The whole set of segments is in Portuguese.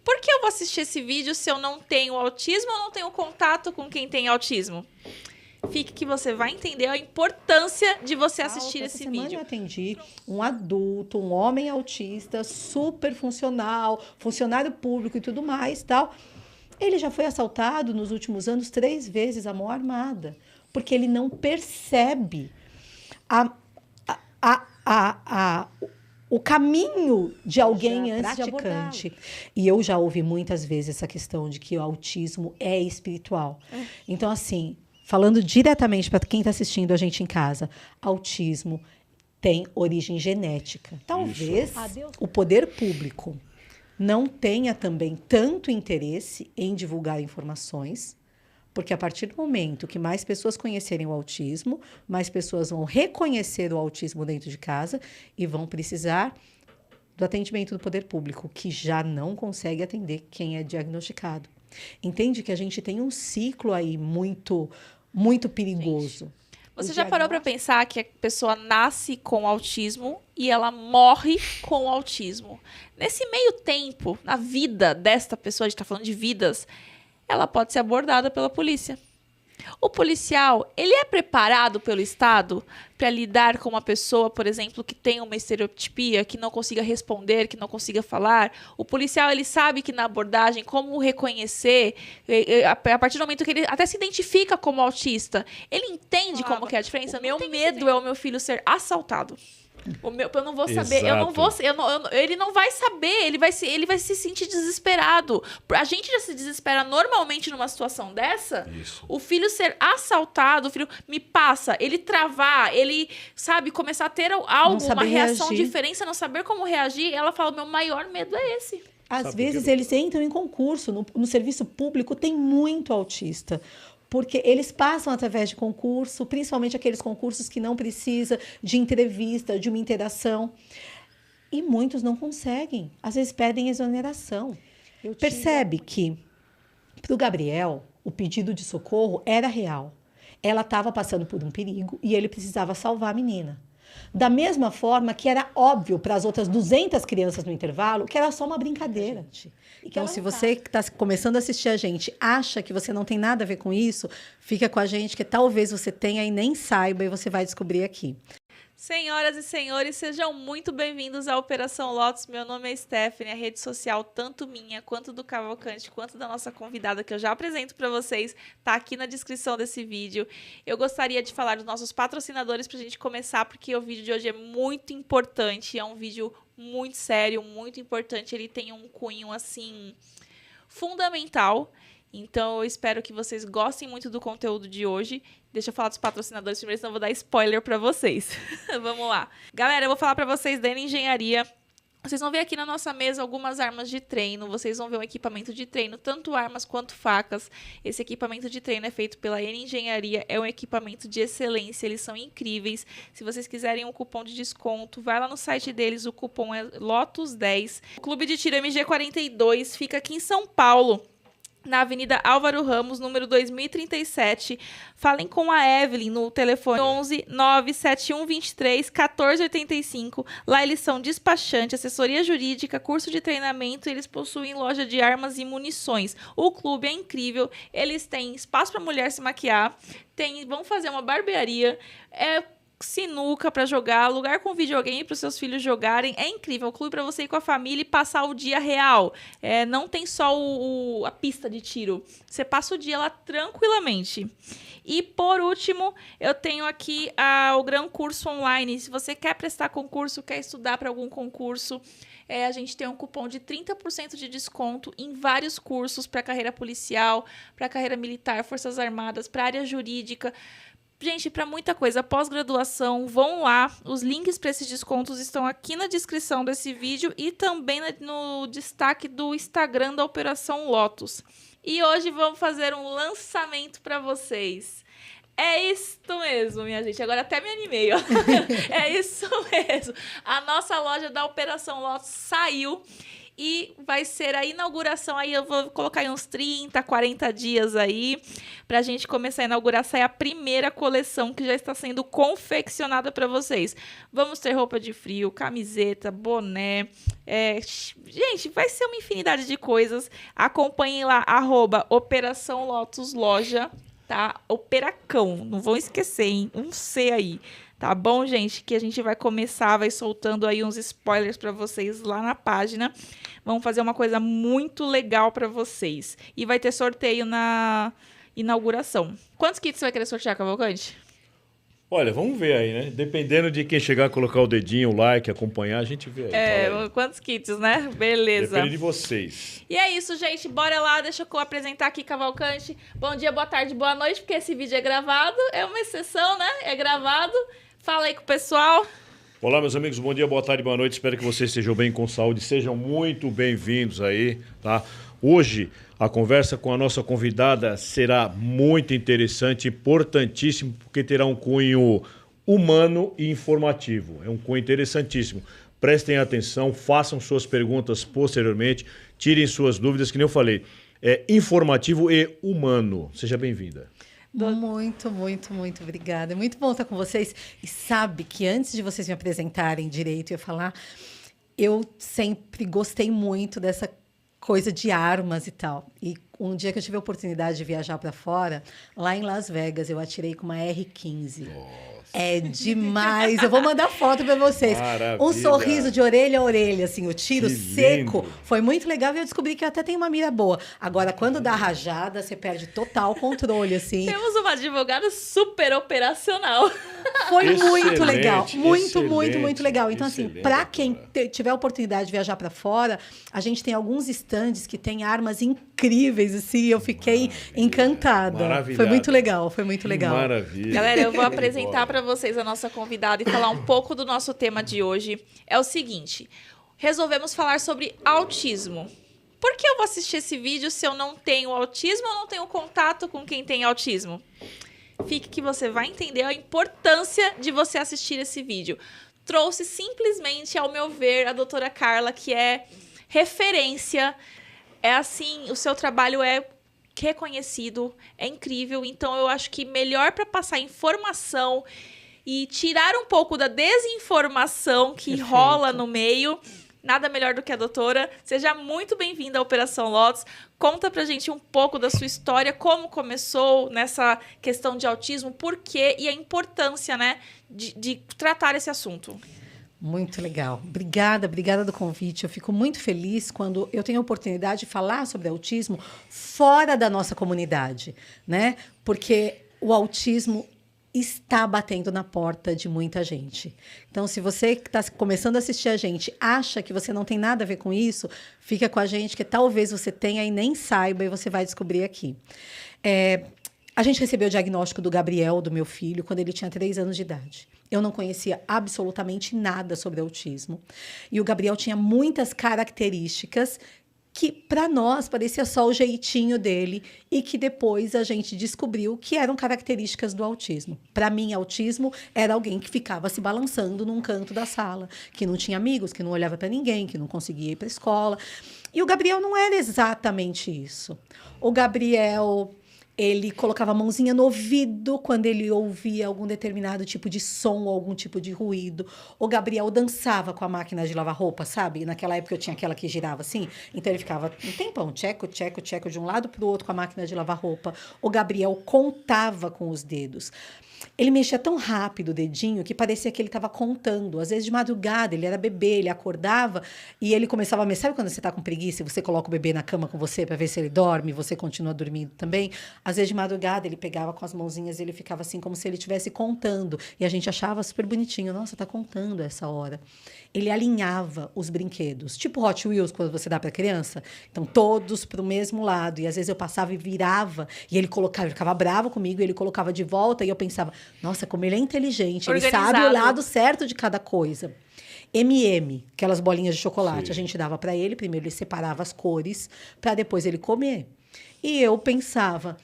Por que eu vou assistir esse vídeo se eu não tenho autismo ou não tenho contato com quem tem autismo? Fique que você vai entender a importância de você assistir esse vídeo. Eu atendi um adulto, um homem autista, super funcional, funcionário público e tudo mais, tal. Ele já foi assaltado nos últimos anos 3 vezes à mão armada, porque ele não percebe o caminho de alguém antes de abordar. E eu já ouvi muitas vezes essa questão de que o autismo é espiritual. Então, assim, falando diretamente para quem está assistindo a gente em casa, autismo tem origem genética. Talvez o poder público não tenha também tanto interesse em divulgar informações, porque a partir do momento que mais pessoas conhecerem o autismo, mais pessoas vão reconhecer o autismo dentro de casa e vão precisar do atendimento do poder público, que já não consegue atender quem é diagnosticado. Entende que a gente tem um ciclo aí muito perigoso. Gente, você já parou para pensar que a pessoa nasce com autismo e ela morre com autismo? Nesse meio tempo, na vida desta pessoa, a gente está falando de vidas, ela pode ser abordada pela polícia. O policial, ele é preparado pelo Estado para lidar com uma pessoa, por exemplo, que tem uma estereotipia, que não consiga responder, que não consiga falar. O policial, ele sabe que na abordagem, como reconhecer, a partir do momento que ele até se identifica como autista, ele entende como que é a diferença. Meu medo é o meu filho ser assaltado. Eu não vou saber, ele não vai saber, ele vai se sentir desesperado. A gente já se desespera normalmente numa situação dessa. Isso. O filho ser assaltado, o filho me passa, ele travar, ele, sabe, começar a ter algo, uma reação diferente, não saber como reagir. Ela fala, meu maior medo é esse. Às vezes eles entram em concurso, no serviço público tem muito autista. Porque eles passam através de concurso, principalmente aqueles concursos que não precisa de entrevista, de uma interação. E muitos não conseguem. Às vezes pedem exoneração. Percebe que, para o Gabriel, o pedido de socorro era real. Ela estava passando por um perigo e ele precisava salvar a menina. Da mesma forma que era óbvio para as outras 200 crianças no intervalo que era só uma brincadeira. Então, se você que está começando a assistir a gente acha que você não tem nada a ver com isso, fica com a gente, que talvez você tenha e nem saiba, e você vai descobrir aqui. Senhoras e senhores, sejam muito bem-vindos à Operação Lotus. Meu nome é Stephanie, a rede social tanto minha, quanto do Cavalcante, quanto da nossa convidada, que eu já apresento para vocês, tá aqui na descrição desse vídeo. Eu gostaria de falar dos nossos patrocinadores pra gente começar, porque o vídeo de hoje é muito importante, é um vídeo muito sério, muito importante, ele tem um cunho, assim, fundamental. Então, eu espero que vocês gostem muito do conteúdo de hoje. Deixa eu falar dos patrocinadores primeiro, senão eu vou dar spoiler pra vocês. Vamos lá. Galera, eu vou falar pra vocês da Eni Engenharia. Vocês vão ver aqui na nossa mesa algumas armas de treino. Vocês vão ver um equipamento de treino, tanto armas quanto facas. Esse equipamento de treino é feito pela Eni Engenharia. É um equipamento de excelência, eles são incríveis. Se vocês quiserem um cupom de desconto, vai lá no site deles, o cupom é LOTUS10. O Clube de Tiro MG42 fica aqui em São Paulo, na Avenida Álvaro Ramos, número 2037. Falem com a Evelyn no telefone 11 97123 1485. Lá eles são despachante, assessoria jurídica, curso de treinamento. Eles possuem loja de armas e munições. O clube é incrível. Eles têm espaço para mulher se maquiar. Vão fazer uma barbearia. Sinuca para jogar, lugar com videogame para os seus filhos jogarem. É incrível, o clube para você ir com a família e passar o dia real. Não tem só a pista de tiro, você passa o dia lá tranquilamente. E por último, eu tenho aqui o Gran Curso Online. Se você quer prestar concurso, quer estudar para algum concurso, a gente tem um cupom de 30% de desconto em vários cursos para carreira policial, para carreira militar, forças armadas, para área jurídica. Gente, para muita coisa, pós-graduação, vão lá. Os links para esses descontos estão aqui na descrição desse vídeo e também no destaque do Instagram da Operação Lotus. E hoje vamos fazer um lançamento para vocês. É isso mesmo, minha gente. Agora até me animei, ó. É isso mesmo. A nossa loja da Operação Lotus saiu. E vai ser a inauguração, aí eu vou colocar aí uns 30, 40 dias aí, pra gente começar a inaugurar, sair a primeira coleção que já está sendo confeccionada para vocês. Vamos ter roupa de frio, camiseta, boné, gente, vai ser uma infinidade de coisas. Acompanhem lá, @Operação Lotus Loja, tá? Operacão, não vão esquecer, hein? Um C aí. Tá bom, gente? Que a gente vai começar, vai soltando aí uns spoilers para vocês lá na página. Vamos fazer uma coisa muito legal para vocês. E vai ter sorteio na inauguração. Quantos kits você vai querer sortear, Cavalcante? Olha, vamos ver aí, né? Dependendo de quem chegar a colocar o dedinho, o like, acompanhar, a gente vê aí. Quantos kits, né? Beleza. Depende de vocês. E é isso, gente. Bora lá, deixa eu apresentar aqui Cavalcante. Bom dia, boa tarde, boa noite, porque esse vídeo é gravado. É uma exceção, né? É gravado. Fala aí com o pessoal. Olá, meus amigos, bom dia, boa tarde, boa noite. Espero que vocês estejam bem, com saúde. Sejam muito bem-vindos aí, tá? Hoje, a conversa com a nossa convidada será muito interessante, importantíssimo, porque terá um cunho humano e informativo. É um cunho interessantíssimo. Prestem atenção, façam suas perguntas posteriormente, tirem suas dúvidas, que nem eu falei. É informativo e humano. Seja bem-vinda. Muito, muito, muito obrigada. É muito bom estar com vocês. E sabe que antes de vocês me apresentarem direito, eu ia falar, eu sempre gostei muito dessa coisa de armas e tal. E um dia que eu tive a oportunidade de viajar para fora, lá em Las Vegas, eu atirei com uma R15. Nossa. É demais. Eu vou mandar foto para vocês. Maravilha. Um sorriso de orelha a orelha, assim, o tiro Que seco. lindo. Foi muito legal e eu descobri que eu até tenho uma mira boa. Agora, quando dá rajada, você perde total controle, assim. Temos uma advogada super operacional. Foi Excelente, muito legal. Muito, excelente, muito, muito legal. Então, assim, excelente, para quem doutora. tiver a oportunidade de viajar para fora, a gente tem alguns estandes que tem armas incríveis, assim. Eu fiquei encantada. Maravilhada. Foi muito legal, foi muito Que legal. maravilha. Galera, eu vou apresentar para vocês a nossa convidada e falar um pouco do nosso tema de hoje. É o seguinte, resolvemos falar sobre autismo. Por que eu vou assistir esse vídeo se eu não tenho autismo ou não tenho contato com quem tem autismo? Fique que você vai entender a importância de você assistir esse vídeo. Trouxe simplesmente, ao meu ver, a doutora Carla, que é referência. É assim, o seu trabalho é reconhecido, é incrível. Então, eu acho que melhor para passar informação e tirar um pouco da desinformação que Perfeito. rola no meio, nada melhor do que a doutora. Seja muito bem-vinda à Operação Lotus. Conta pra gente um pouco da sua história, como começou nessa questão de autismo, por quê e a importância, né, de tratar esse assunto. Muito legal. Obrigada, obrigada do convite. Eu fico muito feliz quando eu tenho a oportunidade de falar sobre autismo fora da nossa comunidade, né? Porque o autismo está batendo na porta de muita gente. Então, se você que está começando a assistir a gente acha que você não tem nada a ver com isso, fica com a gente, que talvez você tenha e nem saiba, e você vai descobrir aqui. A gente recebeu o diagnóstico do Gabriel, do meu filho, quando ele tinha 3 anos de idade. Eu não conhecia absolutamente nada sobre autismo. E o Gabriel tinha muitas características que, para nós, parecia só o jeitinho dele e que depois a gente descobriu que eram características do autismo. Para mim, autismo era alguém que ficava se balançando num canto da sala, que não tinha amigos, que não olhava para ninguém, que não conseguia ir para a escola. E o Gabriel não era exatamente isso. O Gabriel, ele colocava a mãozinha no ouvido quando ele ouvia algum determinado tipo de som ou algum tipo de ruído. O Gabriel dançava com a máquina de lavar roupa, sabe? Naquela época eu tinha aquela que girava assim. Então ele ficava um tempão, tcheco, tcheco, tcheco, de um lado para o outro com a máquina de lavar roupa. O Gabriel contava com os dedos. Ele mexia tão rápido o dedinho que parecia que ele estava contando. Às vezes de madrugada, ele era bebê, ele acordava e ele começava a mexer. Sabe quando você está com preguiça e você coloca o bebê na cama com você para ver se ele dorme e você continua dormindo também? Às vezes de madrugada, ele pegava com as mãozinhas e ele ficava assim como se ele estivesse contando. E a gente achava super bonitinho. Nossa, tá contando essa hora. Ele alinhava os brinquedos, tipo Hot Wheels, quando você dá para criança. Então, todos para o mesmo lado. E às vezes eu passava e virava, e ele colocava, ele ficava bravo comigo, e ele colocava de volta, e eu pensava, nossa, como ele é inteligente, ele sabe o lado certo de cada coisa. M&M, aquelas bolinhas de chocolate, Sim. A gente dava para ele, primeiro ele separava as cores, para depois ele comer. E eu pensava,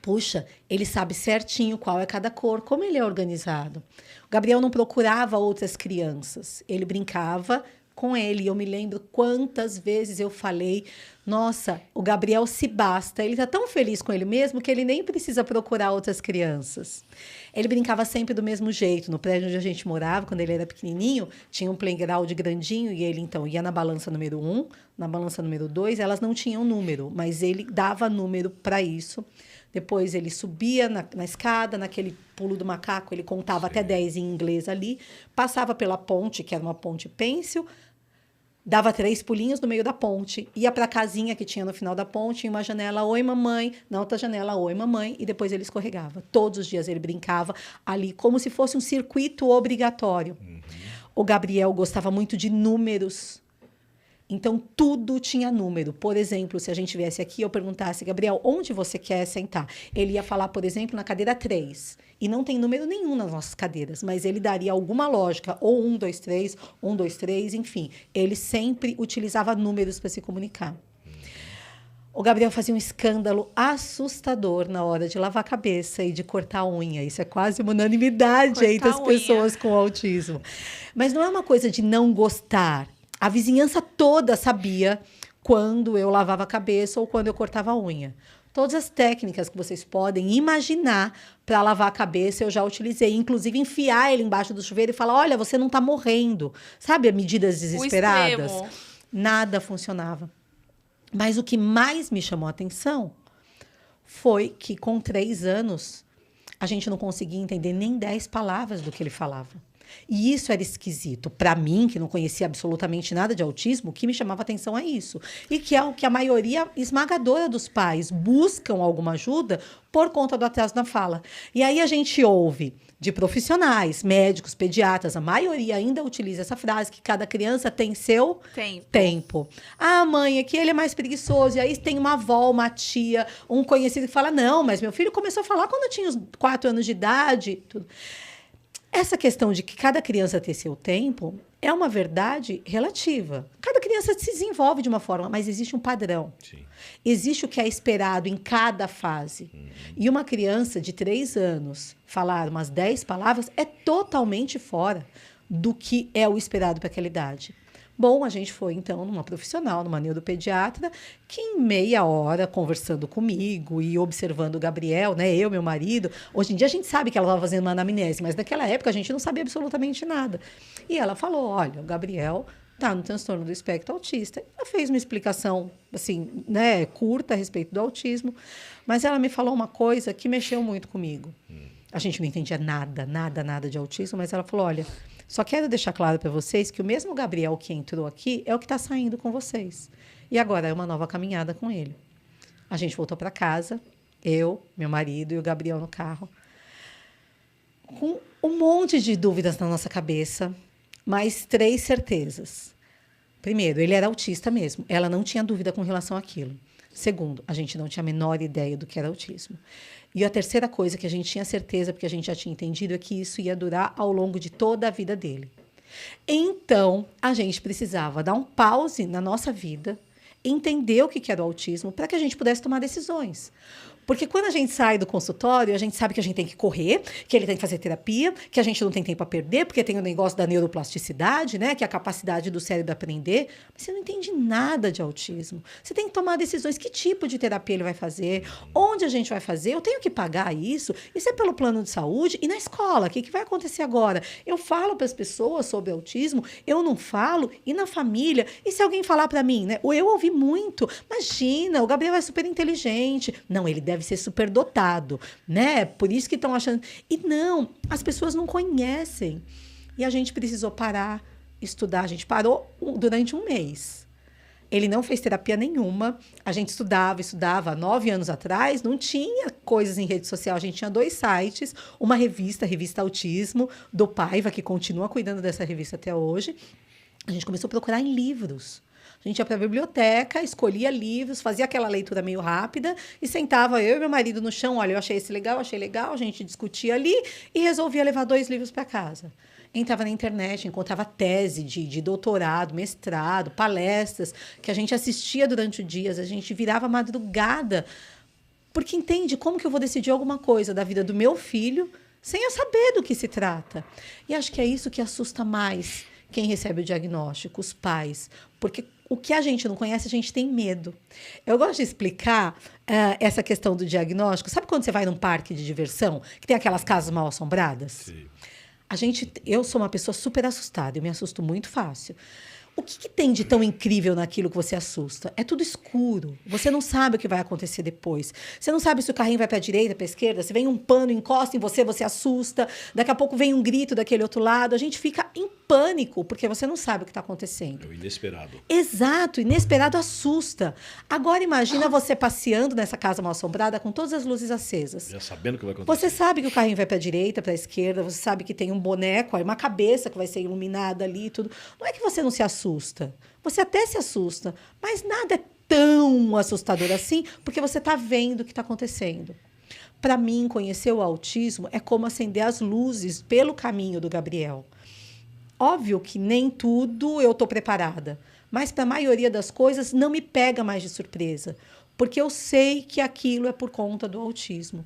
puxa, ele sabe certinho qual é cada cor, como ele é organizado. O Gabriel não procurava outras crianças, ele brincava com ele. Eu me lembro quantas vezes eu falei, nossa, o Gabriel se basta. Ele está tão feliz com ele mesmo que ele nem precisa procurar outras crianças. Ele brincava sempre do mesmo jeito. No prédio onde a gente morava, quando ele era pequenininho, tinha um playground grandinho e ele, então, ia na balança número 1, na balança número 2. Elas não tinham número, mas ele dava número para isso. Depois ele subia na escada, naquele pulo do macaco, ele contava até 10 em inglês ali, passava pela ponte, que era uma ponte pêncil, dava 3 pulinhos no meio da ponte, ia para a casinha que tinha no final da ponte, em uma janela, oi mamãe, na outra janela, oi mamãe, e depois ele escorregava. Todos os dias ele brincava ali, como se fosse um circuito obrigatório. O Gabriel gostava muito de números. Então, tudo tinha número. Por exemplo, se a gente viesse aqui e eu perguntasse, Gabriel, onde você quer sentar? Ele ia falar, por exemplo, na cadeira 3. E não tem número nenhum nas nossas cadeiras, mas ele daria alguma lógica, ou 1, 2, 3, 1, 2, 3, enfim. Ele sempre utilizava números para se comunicar. O Gabriel fazia um escândalo assustador na hora de lavar a cabeça e de cortar a unha. Isso é quase uma unanimidade entre as pessoas com autismo. Mas não é uma coisa de não gostar. A vizinhança toda sabia quando eu lavava a cabeça ou quando eu cortava a unha. Todas as técnicas que vocês podem imaginar para lavar a cabeça eu já utilizei. Inclusive, enfiar ele embaixo do chuveiro e falar, olha, você não está morrendo. Sabe, medidas desesperadas? Nada funcionava. Mas o que mais me chamou a atenção foi que, com 3 anos, a gente não conseguia entender nem 10 palavras do que ele falava. E isso era esquisito. Para mim, que não conhecia absolutamente nada de autismo, o que me chamava atenção é isso. E que é o que a maioria esmagadora dos pais buscam alguma ajuda por conta do atraso na fala. E aí a gente ouve de profissionais, médicos, pediatras, a maioria ainda utiliza essa frase, que cada criança tem seu tempo. Ah, mãe, é que ele é mais preguiçoso. E aí tem uma avó, uma tia, um conhecido que fala, não, mas meu filho começou a falar quando eu tinha uns 4 anos de idade. Tudo. Essa questão de que cada criança tem seu tempo é uma verdade relativa. Cada criança se desenvolve de uma forma, mas existe um padrão. Sim. Existe o que é esperado em cada fase. E uma criança de 3 anos falar umas 10 palavras é totalmente fora do que é o esperado para aquela idade. Bom, a gente foi, então, numa profissional, numa neuropediatra, que em meia hora, conversando comigo e observando o Gabriel, né, eu, meu marido, hoje em dia a gente sabe que ela estava fazendo uma anamnese, mas naquela época a gente não sabia absolutamente nada. E ela falou, olha, o Gabriel está no transtorno do espectro autista. Ela fez uma explicação, assim, né, curta a respeito do autismo, mas ela me falou uma coisa que mexeu muito comigo. A gente não entendia nada de autismo, mas ela falou, olha, só quero deixar claro para vocês que o mesmo Gabriel que entrou aqui é o que está saindo com vocês. E agora é uma nova caminhada com ele. A gente voltou para casa, eu, meu marido e o Gabriel no carro, com um monte de dúvidas na nossa cabeça, mas 3 certezas. Primeiro, ele era autista mesmo. Ela não tinha dúvida com relação àquilo. Segundo, a gente não tinha a menor ideia do que era autismo. E a terceira coisa que a gente tinha certeza, porque a gente já tinha entendido, é que isso ia durar ao longo de toda a vida dele. Então, a gente precisava dar um pause na nossa vida, entender o que era o autismo, para que a gente pudesse tomar decisões. Porque quando a gente sai do consultório, a gente sabe que a gente tem que correr, que ele tem que fazer terapia, que a gente não tem tempo a perder, porque tem o negócio da neuroplasticidade, né? Que é a capacidade do cérebro aprender. Mas você não entende nada de autismo. Você tem que tomar decisões. Que tipo de terapia ele vai fazer? Onde a gente vai fazer? Eu tenho que pagar isso? Isso é pelo plano de saúde? E na escola? O que vai acontecer agora? Eu falo para as pessoas sobre autismo, eu não falo? E na família? E se alguém falar para mim, né? Ou eu ouvi muito. Imagina, o Gabriel é super inteligente. Não, ele deve ser superdotado, né? Por isso que estão achando... E não, as pessoas não conhecem. E a gente precisou parar, estudar. A gente parou durante 1 mês. Ele não fez terapia nenhuma. A gente estudava. 9 anos atrás, não tinha coisas em rede social. A gente tinha 2 sites, uma revista, a Revista Autismo, do Paiva, que continua cuidando dessa revista até hoje. A gente começou a procurar em livros. A gente ia para a biblioteca, escolhia livros, fazia aquela leitura meio rápida e sentava eu e meu marido no chão. Olha, eu achei esse legal, achei legal. A gente discutia ali e resolvia levar 2 livros para casa. Entrava na internet, encontrava tese de doutorado, mestrado, palestras que a gente assistia durante o dia. A gente virava madrugada. Porque entende como que eu vou decidir alguma coisa da vida do meu filho sem eu saber do que se trata. E acho que é isso que assusta mais. Quem recebe o diagnóstico? Os pais. Porque o que a gente não conhece, a gente tem medo. Eu gosto de explicar essa questão do diagnóstico. Sabe quando você vai num parque de diversão, que tem aquelas casas mal assombradas? Sim. Eu sou uma pessoa super assustada, eu me assusto muito fácil. O que tem de tão incrível naquilo que você assusta? É tudo escuro. Você não sabe o que vai acontecer depois. Você não sabe se o carrinho vai para a direita, para a esquerda. Se vem um pano, encosta em você, você assusta. Daqui a pouco vem um grito daquele outro lado. A gente fica em pânico, porque você não sabe o que está acontecendo. É o inesperado. Exato, inesperado assusta. Agora imagina você passeando nessa casa mal assombrada com todas as luzes acesas. Já sabendo o que vai acontecer. Você sabe que o carrinho vai para a direita, para a esquerda, você sabe que tem um boneco, aí uma cabeça que vai ser iluminada ali e tudo. Não é que você não se assusta. Você até se assusta, mas nada é tão assustador assim, porque você está vendo o que está acontecendo. Para mim, conhecer o autismo é como acender as luzes pelo caminho do Gabriel. Óbvio que nem tudo eu estou preparada, mas para a maioria das coisas não me pega mais de surpresa, porque eu sei que aquilo é por conta do autismo.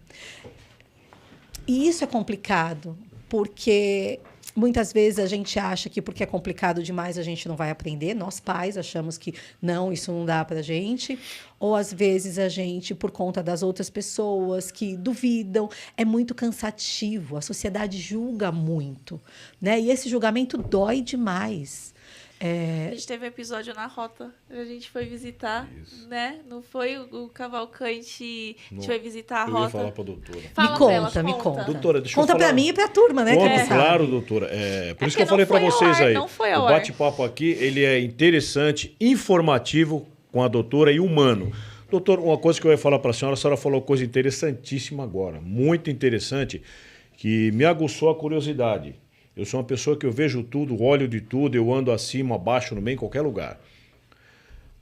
E isso é complicado, porque muitas vezes a gente acha que porque é complicado demais a gente não vai aprender. Nós pais achamos que não, isso não dá para a gente. Ou às vezes a gente, por conta das outras pessoas que duvidam, é muito cansativo. A sociedade julga muito, né? E esse julgamento dói demais. A gente teve um episódio na Rota, a gente foi visitar, né? Não foi o Cavalcante, a gente foi visitar a Eu Rota. ia falar para a doutora. Me conta. Doutora, deixa Conta eu falar. para mim e para a turma, né? Conto, claro, doutora. Por isso que eu falei para vocês aí. Não foi ao o ar. bate-papo aqui, ele é interessante, informativo com a doutora e humano. Doutor, uma coisa que eu ia falar para a senhora falou coisa interessantíssima agora, muito interessante, que me aguçou a curiosidade. Eu sou uma pessoa que eu vejo tudo, olho de tudo, eu ando acima, abaixo, no meio, em qualquer lugar.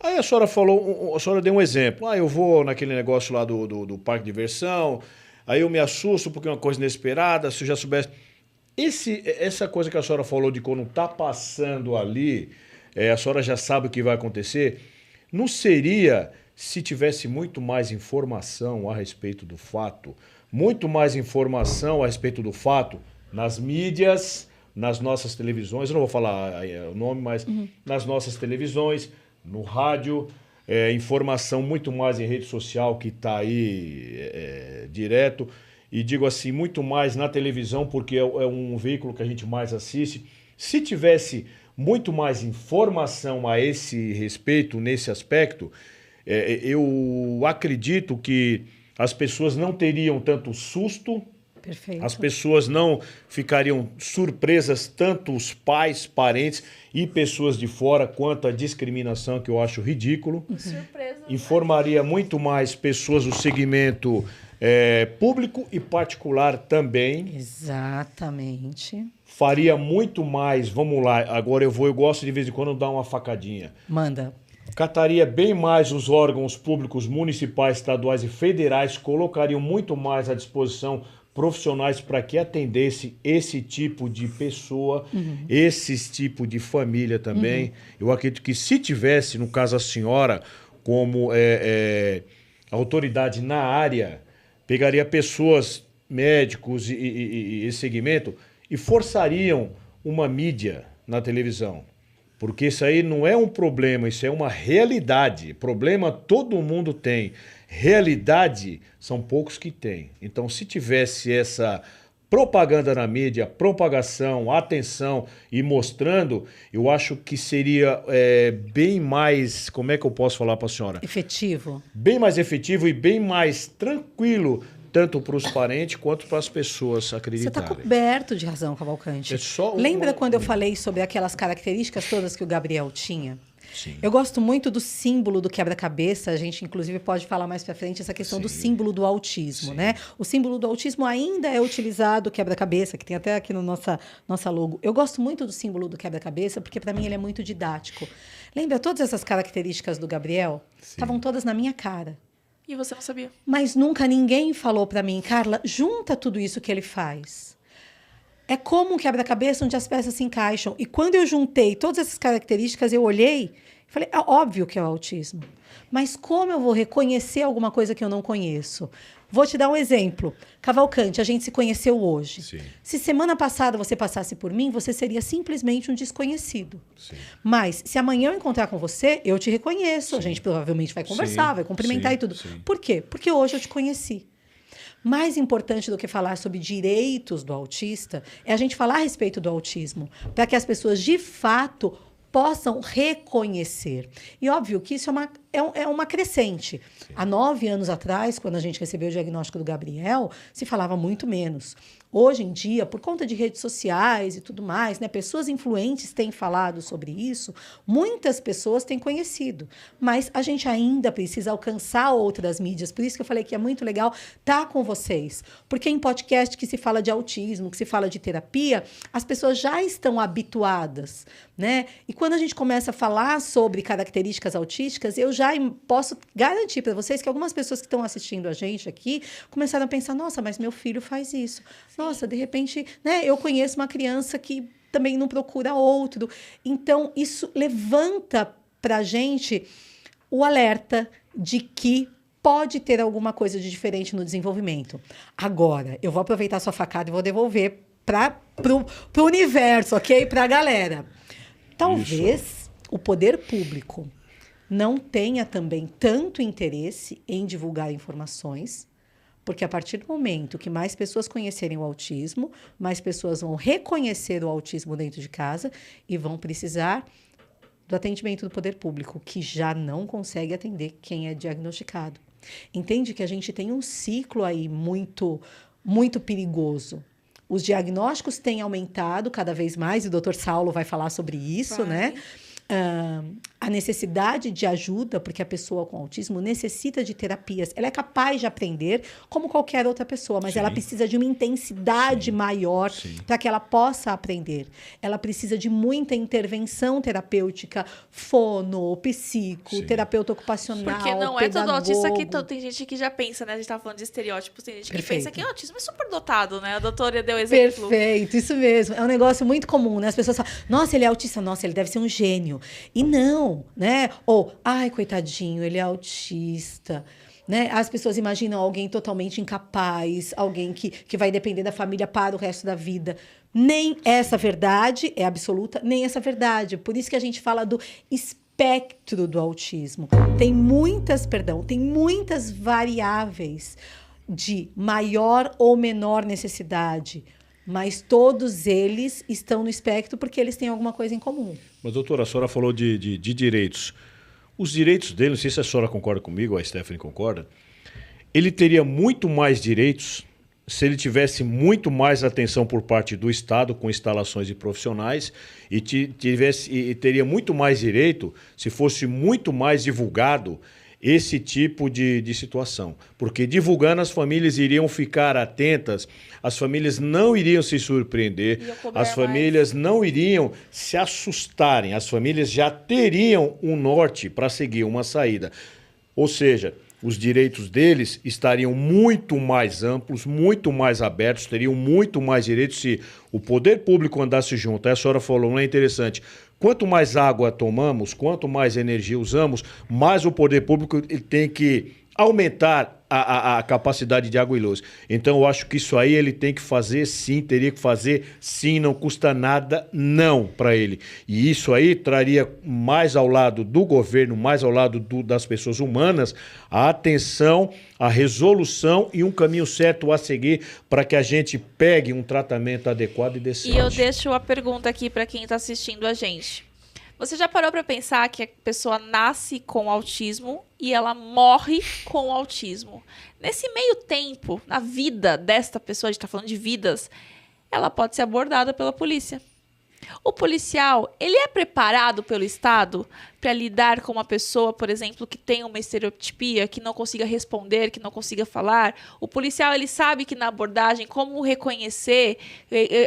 Aí a senhora deu um exemplo. Eu vou naquele negócio lá do parque de diversão, aí eu me assusto porque é uma coisa inesperada, se eu já soubesse... Essa coisa que a senhora falou de quando está passando ali, a senhora já sabe o que vai acontecer, não seria se tivesse muito mais informação a respeito do fato, muito mais informação a respeito do fato nas mídias, nas nossas televisões, eu não vou falar o nome, mas nas nossas televisões, no rádio, informação muito mais em rede social que está aí direto, e digo assim, muito mais na televisão, porque é um veículo que a gente mais assiste. Se tivesse muito mais informação a esse respeito, nesse aspecto, eu acredito que as pessoas não teriam tanto susto. Perfeito. As pessoas não ficariam surpresas, tanto os pais, parentes e pessoas de fora, quanto a discriminação, que eu acho ridículo. Surpresa. Informaria muito mais pessoas do segmento público e particular também. Exatamente. Faria muito mais, vamos lá, agora eu gosto de vez em quando dar uma facadinha. Manda. Cataria bem mais os órgãos públicos municipais, estaduais e federais, colocariam muito mais à disposição profissionais para que atendesse esse tipo de pessoa, esse tipo de família também. Eu acredito que se tivesse, no caso a senhora, como autoridade na área, pegaria pessoas, médicos e esse segmento e forçariam uma mídia na televisão. Porque isso aí não é um problema, isso é uma realidade. Problema todo mundo tem. Realidade são poucos que têm. Então, se tivesse essa propaganda na mídia, propagação, atenção e mostrando, eu acho que seria bem mais, como é que eu posso falar para a senhora? Efetivo. Bem mais efetivo e bem mais tranquilo, tanto para os parentes quanto para as pessoas acreditarem. Você está coberto de razão, Cavalcante. Lembra quando eu falei sobre aquelas características todas que o Gabriel tinha? Sim. Eu gosto muito do símbolo do quebra-cabeça. A gente, inclusive, pode falar mais para frente essa questão do símbolo do autismo, né? O símbolo do autismo ainda é utilizado, quebra-cabeça, que tem até aqui no nossa logo. Eu gosto muito do símbolo do quebra-cabeça, porque para mim ele é muito didático. Lembra, todas essas características do Gabriel estavam todas na minha cara. E você não sabia. Mas nunca ninguém falou para mim, Carla, junta tudo isso que ele faz. É como um quebra-cabeça onde as peças se encaixam. E quando eu juntei todas essas características, eu olhei, Falei, é óbvio que é o autismo. Mas como eu vou reconhecer alguma coisa que eu não conheço? Vou te dar um exemplo. Cavalcante, a gente se conheceu hoje. Sim. Se semana passada você passasse por mim, você seria simplesmente um desconhecido. Sim. Mas, se amanhã eu encontrar com você, eu te reconheço. Sim. A gente provavelmente vai conversar, vai cumprimentar e tudo. Sim. Por quê? Porque hoje eu te conheci. Mais importante do que falar sobre direitos do autista é a gente falar a respeito do autismo, para que as pessoas, de fato, possam reconhecer. E óbvio que isso é uma crescente. Sim. Há 9 anos atrás, quando a gente recebeu o diagnóstico do Gabriel, se falava muito menos. Hoje em dia, por conta de redes sociais e tudo mais, né, pessoas influentes têm falado sobre isso, muitas pessoas têm conhecido. Mas a gente ainda precisa alcançar outras mídias. Por isso que eu falei que é muito legal estar com vocês. Porque em podcast que se fala de autismo, que se fala de terapia, as pessoas já estão habituadas, né? E quando a gente começa a falar sobre características autísticas, eu já posso garantir para vocês que algumas pessoas que estão assistindo a gente aqui começaram a pensar, nossa, mas meu filho faz isso. Nossa, de repente, né, eu conheço uma criança que também não procura outro. Então, isso levanta para a gente o alerta de que pode ter alguma coisa de diferente no desenvolvimento. Agora, eu vou aproveitar sua facada e vou devolver para o universo, ok? Para a galera. Talvez o poder público não tenha também tanto interesse em divulgar informações, porque a partir do momento que mais pessoas conhecerem o autismo, mais pessoas vão reconhecer o autismo dentro de casa e vão precisar do atendimento do poder público, que já não consegue atender quem é diagnosticado. Entende que a gente tem um ciclo aí muito, muito perigoso. Os diagnósticos têm aumentado cada vez mais, e o Dr. Saulo vai falar sobre isso, né? A necessidade de ajuda, porque a pessoa com autismo necessita de terapias. Ela é capaz de aprender como qualquer outra pessoa, mas ela precisa de uma intensidade maior para que ela possa aprender. Ela precisa de muita intervenção terapêutica, fono, psico, terapeuta ocupacional, porque não pedagogo. É todo autista que tem gente que já pensa, né? A gente estava falando de estereótipos, tem gente que pensa que o autismo é super dotado, né? A doutora deu exemplo. Perfeito, isso mesmo. É um negócio muito comum, né? As pessoas falam, nossa, ele é autista, nossa, ele deve ser um gênio. E não, né? Ou, ai, coitadinho, ele é autista. Né? As pessoas imaginam alguém totalmente incapaz, alguém que vai depender da família para o resto da vida. Nem essa verdade é absoluta, nem essa verdade. Por isso que a gente fala do espectro do autismo. Tem muitas variáveis de maior ou menor necessidade, mas todos eles estão no espectro porque eles têm alguma coisa em comum. Mas, doutora, a senhora falou de direitos. Os direitos dele, não sei se a senhora concorda comigo, a Stephanie concorda, ele teria muito mais direitos se ele tivesse muito mais atenção por parte do Estado, com instalações de profissionais, e teria muito mais direito se fosse muito mais divulgado esse tipo de situação. Porque divulgando, as famílias iriam ficar atentas, as famílias não iriam se surpreender, as famílias não iriam se assustarem, as famílias já teriam um norte para seguir, uma saída. Ou seja, os direitos deles estariam muito mais amplos, muito mais abertos, teriam muito mais direitos se o poder público andasse junto. Aí a senhora falou, não é interessante? Quanto mais água tomamos, quanto mais energia usamos, mais o poder público tem que aumentar a capacidade de água e luz. Então, eu acho que isso aí ele tem que fazer sim, teria que fazer sim, não custa nada não para ele. E isso aí traria mais ao lado do governo, mais ao lado das pessoas humanas, a atenção, a resolução e um caminho certo a seguir para que a gente pegue um tratamento adequado e decente. E eu deixo a pergunta aqui para quem está assistindo a gente. Você já parou para pensar que a pessoa nasce com autismo e ela morre com autismo? Nesse meio tempo, na vida desta pessoa, a gente está falando de vidas, ela pode ser abordada pela polícia. O policial, ele é preparado pelo Estado para lidar com uma pessoa, por exemplo, que tem uma estereotipia, que não consiga responder, que não consiga falar? O policial, ele sabe que na abordagem, como reconhecer,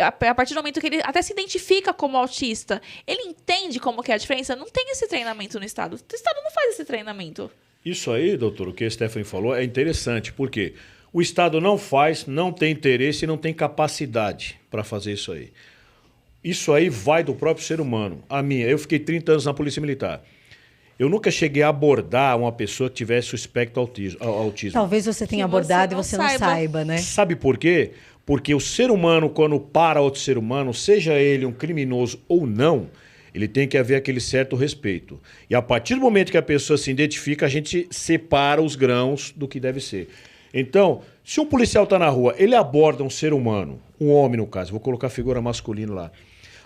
a partir do momento que ele até se identifica como autista, ele entende como que é a diferença? Não tem esse treinamento no Estado. O Estado não faz esse treinamento. Isso aí, doutor, o que a Stephanie falou é interessante, porque o Estado não faz, não tem interesse e não tem capacidade para fazer isso aí. Isso aí vai do próprio ser humano. Eu fiquei 30 anos na Polícia Militar. eu nunca cheguei a abordar uma pessoa que tivesse o espectro autismo. Talvez você tenha abordado e você não saiba, né? Sabe por quê? Porque o ser humano, quando para outro ser humano, seja ele um criminoso ou não, ele tem que haver aquele certo respeito. E a partir do momento que a pessoa se identifica, a gente separa os grãos do que deve ser. Então, se um policial está na rua, ele aborda um ser humano, um homem no caso, vou colocar a figura masculina lá.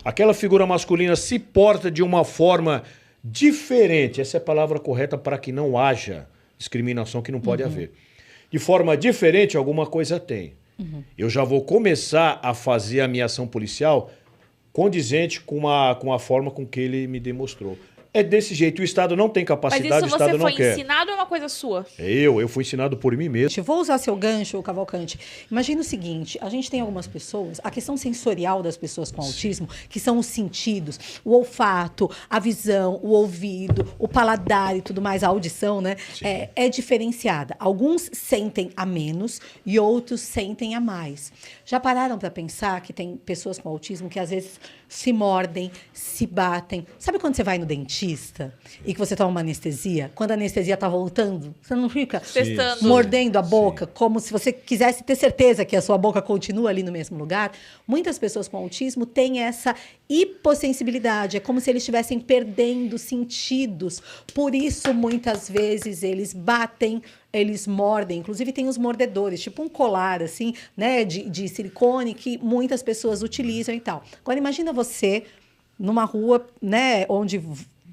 Aquela figura masculina se porta de uma forma diferente, essa é a palavra correta para que não haja discriminação, que não pode haver. De forma diferente, alguma coisa tem. Eu já vou começar a fazer a minha ação policial condizente com a forma com que ele me demonstrou. É desse jeito, o Estado não tem capacidade, o Estado não quer. Mas isso você foi ensinado ou é uma coisa sua? Eu fui ensinado por mim mesmo. Vou usar seu gancho, Cavalcante. Imagina o seguinte, a gente tem algumas pessoas, a questão sensorial das pessoas com autismo, que são os sentidos, o olfato, a visão, o ouvido, o paladar e tudo mais, a audição, né? É diferenciada. Alguns sentem a menos e outros sentem a mais. Já pararam para pensar que tem pessoas com autismo que às vezes se mordem, se batem? Sabe quando você vai no dentista e que você toma uma anestesia? Quando a anestesia está voltando, você não fica mordendo a boca, como se você quisesse ter certeza que a sua boca continua ali no mesmo lugar? Muitas pessoas com autismo têm essa hipossensibilidade. É como se eles estivessem perdendo sentidos. Por isso, muitas vezes, eles batem, eles mordem. Inclusive, tem os mordedores, tipo um colar, assim, né, de silicone, que muitas pessoas utilizam e tal. Agora, imagina você numa rua, né, onde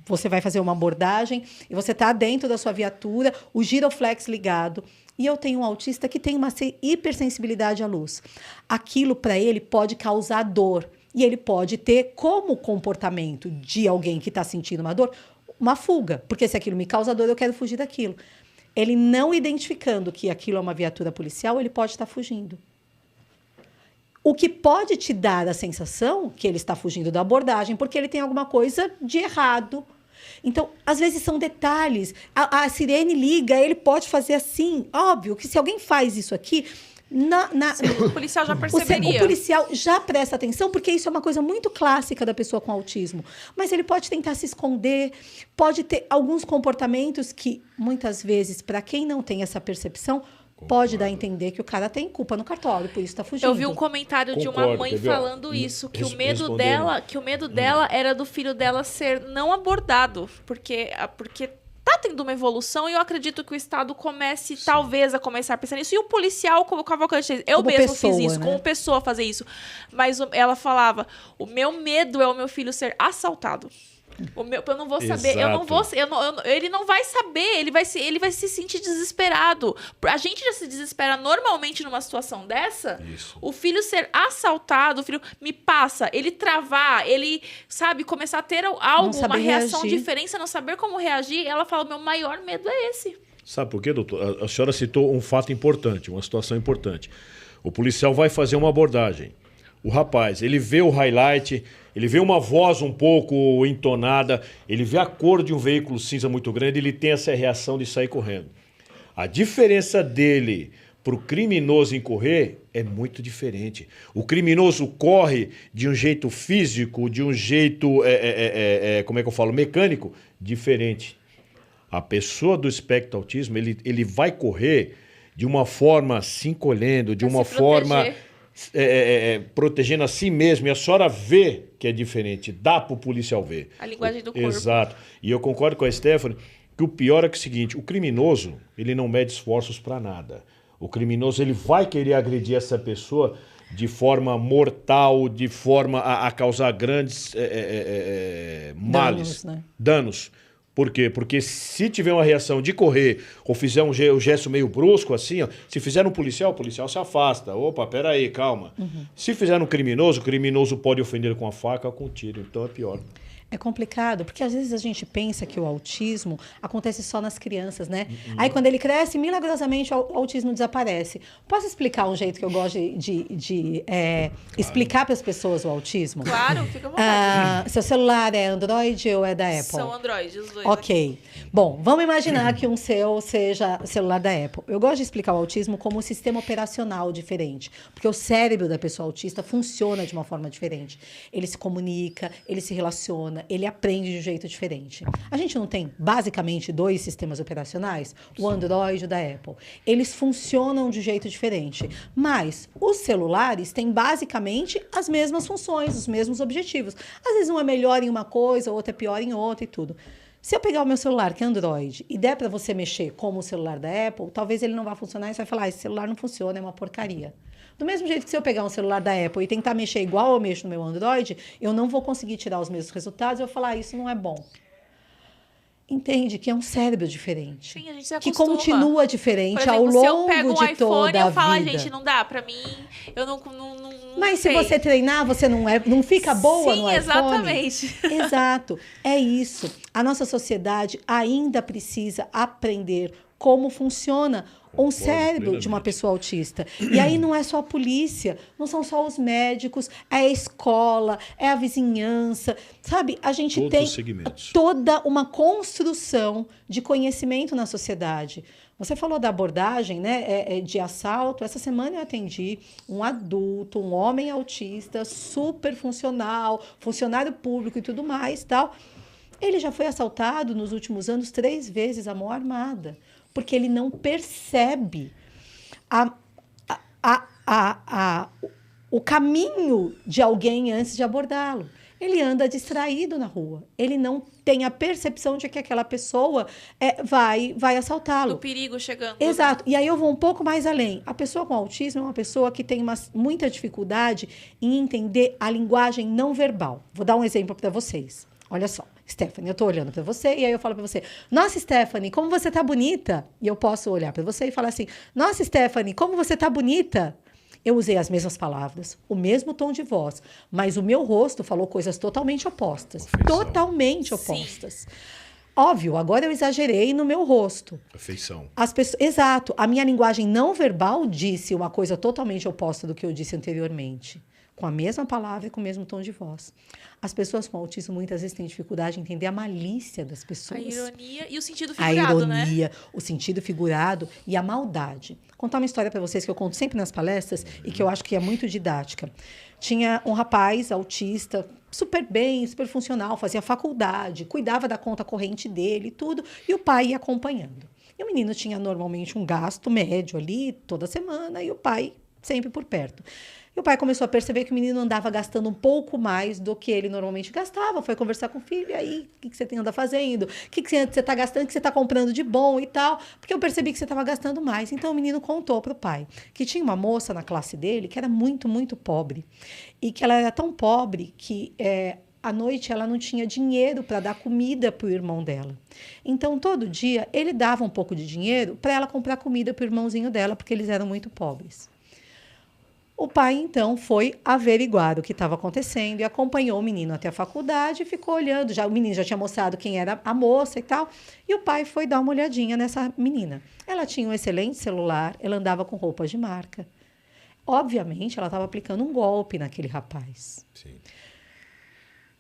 você vai fazer uma abordagem e você está dentro da sua viatura, o giroflex ligado, e eu tenho um autista que tem uma hipersensibilidade à luz. Aquilo, para ele, pode causar dor. E ele pode ter como comportamento de alguém que está sentindo uma dor, uma fuga. Porque se aquilo me causa dor, eu quero fugir daquilo. Ele não identificando que aquilo é uma viatura policial, ele pode estar fugindo. O que pode te dar a sensação que ele está fugindo da abordagem, porque ele tem alguma coisa de errado. Então, às vezes são detalhes. A sirene liga, ele pode fazer assim. Óbvio que se alguém faz isso aqui... O policial já perceberia. O policial já presta atenção, porque isso é uma coisa muito clássica da pessoa com autismo. Mas ele pode tentar se esconder, pode ter alguns comportamentos que, muitas vezes, para quem não tem essa percepção, pode dar a entender que o cara tem culpa no cartório, por isso está fugindo. Eu vi um comentário de uma mãe falando isso, que o medo dela era do filho dela ser não abordado, porque tá tendo uma evolução e eu acredito que o Estado comece, talvez, a começar a pensar nisso. E o policial, como o Cavalcante, eu mesmo fiz isso, né? Como pessoa fazer isso. Mas ela falava, o meu medo é o meu filho ser assaltado. Eu não vou saber, ele não vai saber, ele vai se sentir desesperado. A gente já se desespera normalmente numa situação dessa. Isso. O filho ser assaltado, o filho me passa, ele travar, ele, sabe, começar a ter algo, uma reação diferente, não saber como reagir. Ela fala, meu maior medo é esse. Sabe por quê, doutor? A senhora citou um fato importante, uma situação importante. O policial vai fazer uma abordagem. O rapaz, ele vê o highlight, ele vê uma voz um pouco entonada, ele vê a cor de um veículo cinza muito grande, ele tem essa reação de sair correndo. A diferença dele para o criminoso incorrer é muito diferente. O criminoso corre de um jeito físico, de um jeito, como é que eu falo, mecânico, diferente. A pessoa do espectro autismo, ele vai correr de uma forma se encolhendo, de uma forma... protegendo a si mesmo, e a senhora vê que é diferente, dá para o policial ver. A linguagem do corpo. Exato. E eu concordo com a Stephanie que o pior é que é o seguinte, o criminoso, ele não mede esforços para nada. O criminoso, ele vai querer agredir essa pessoa de forma mortal, de forma a causar grandes males. Danos, né? Danos. Por quê? Porque se tiver uma reação de correr ou fizer um gesto meio brusco assim, ó, se fizer no policial, o policial se afasta. Opa, peraí, calma. Se fizer no criminoso, o criminoso pode ofender com a faca ou com o tiro. Então é pior. É complicado, porque às vezes a gente pensa que o autismo acontece só nas crianças, né? Aí quando ele cresce, milagrosamente o autismo desaparece. Posso explicar um jeito que eu gosto de explicar para as pessoas o autismo? Claro, fica à vontade. Seu celular é Android ou é da Apple? São Android, os dois. Ok. Bom, vamos imaginar que um seu seja celular da Apple. Eu gosto de explicar o autismo como um sistema operacional diferente, porque o cérebro da pessoa autista funciona de uma forma diferente. Ele se comunica, ele se relaciona, funciona? Ele aprende de um jeito diferente. A gente não tem, basicamente, 2 sistemas operacionais? O Android e o da Apple. Eles funcionam de um jeito diferente. Mas os celulares têm, basicamente, as mesmas funções, os mesmos objetivos. Às vezes um é melhor em uma coisa, o outro é pior em outra e tudo. Se eu pegar o meu celular, que é Android, e der para você mexer como o celular da Apple, talvez ele não vá funcionar e você vai falar, esse celular não funciona, é uma porcaria. Do mesmo jeito que se eu pegar um celular da Apple e tentar mexer igual eu mexo no meu Android, eu não vou conseguir tirar os mesmos resultados, eu vou falar, isso não é bom. Entende que é um cérebro diferente. Sim, a gente se que acostuma. continua diferente Por exemplo, ao longo se eu pego um de iPhone, toda a eu falo, vida. gente, não dá pra mim, eu não Mas sei. se você treinar, você não fica boa no iPhone? Exatamente. Exato. É isso. A nossa sociedade ainda precisa aprender como funciona um cérebro de uma pessoa autista. E aí não é só a polícia, não são só os médicos, é a escola, é a vizinhança, sabe? A gente Todos tem os segmentos. toda uma construção de conhecimento na sociedade. Você falou da abordagem, né, de assalto. Essa semana eu atendi um adulto, um homem autista, super funcional, funcionário público e tudo mais, tal. Ele já foi assaltado nos últimos anos 3 vezes à mão armada, porque ele não percebe o caminho de alguém antes de abordá-lo. Ele anda distraído na rua. Ele não tem a percepção de que aquela pessoa vai assaltá-lo. Do perigo chegando. Exato. E aí eu vou um pouco mais além. A pessoa com autismo é uma pessoa que tem muita dificuldade em entender a linguagem não verbal. Vou dar um exemplo para vocês. Olha só. Stephanie, eu estou olhando para você e aí eu falo para você, nossa, Stephanie, como você tá bonita. E eu posso olhar para você e falar assim, nossa, Stephanie, como você tá bonita. Eu usei as mesmas palavras, o mesmo tom de voz, mas o meu rosto falou coisas totalmente opostas. Afeição. Totalmente opostas. Óbvio, agora eu exagerei no meu rosto. Afeição. Exato. A minha linguagem não verbal disse uma coisa totalmente oposta do que eu disse anteriormente. Com a mesma palavra e com o mesmo tom de voz. As pessoas com autismo muitas vezes têm dificuldade em entender a malícia das pessoas. A ironia e o sentido figurado, né? A ironia, o sentido figurado e a maldade. Vou contar uma história para vocês que eu conto sempre nas palestras e que eu acho que é muito didática. Tinha um rapaz autista, super bem, super funcional, fazia faculdade, cuidava da conta corrente dele e tudo, e o pai ia acompanhando. E o menino tinha normalmente um gasto médio ali toda semana e o pai sempre por perto. E o pai começou a perceber que o menino andava gastando um pouco mais do que ele normalmente gastava. Foi conversar com o filho, e aí, o que você anda fazendo? O que você está gastando? O que você está comprando de bom e tal? Porque eu percebi que você estava gastando mais. Então, o menino contou para o pai que tinha uma moça na classe dele que era muito, muito pobre. E que ela era tão pobre que à noite ela não tinha dinheiro para dar comida para o irmão dela. Então, todo dia, ele dava um pouco de dinheiro para ela comprar comida para o irmãozinho dela, porque eles eram muito pobres. O pai, então, foi averiguar o que estava acontecendo e acompanhou o menino até a faculdade e ficou olhando. O menino já tinha mostrado quem era a moça e tal. E o pai foi dar uma olhadinha nessa menina. Ela tinha um excelente celular, ela andava com roupas de marca. Obviamente, ela estava aplicando um golpe naquele rapaz. Sim.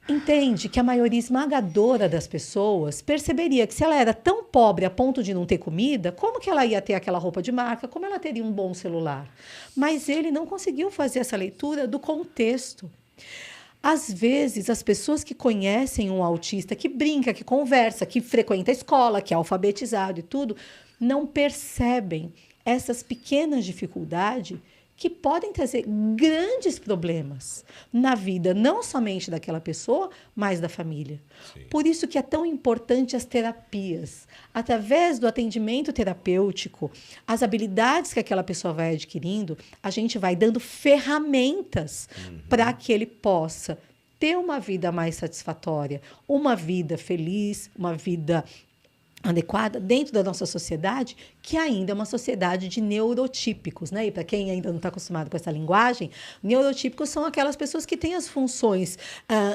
Entende que a maioria esmagadora das pessoas perceberia que se ela era tão pobre a ponto de não ter comida, como que ela ia ter aquela roupa de marca? Como ela teria um bom celular? Mas ele não conseguiu fazer essa leitura do contexto. Às vezes, as pessoas que conhecem um autista, que brinca, que conversa, que frequenta a escola, que é alfabetizado e tudo, não percebem essas pequenas dificuldades que podem trazer grandes problemas na vida, não somente daquela pessoa, mas da família. Sim. Por isso que é tão importante as terapias. Através do atendimento terapêutico, as habilidades que aquela pessoa vai adquirindo, a gente vai dando ferramentas para que ele possa ter uma vida mais satisfatória, uma vida feliz, uma vida adequada dentro da nossa sociedade, que ainda é uma sociedade de neurotípicos, né? E para quem ainda não está acostumado com essa linguagem, neurotípicos são aquelas pessoas que têm as funções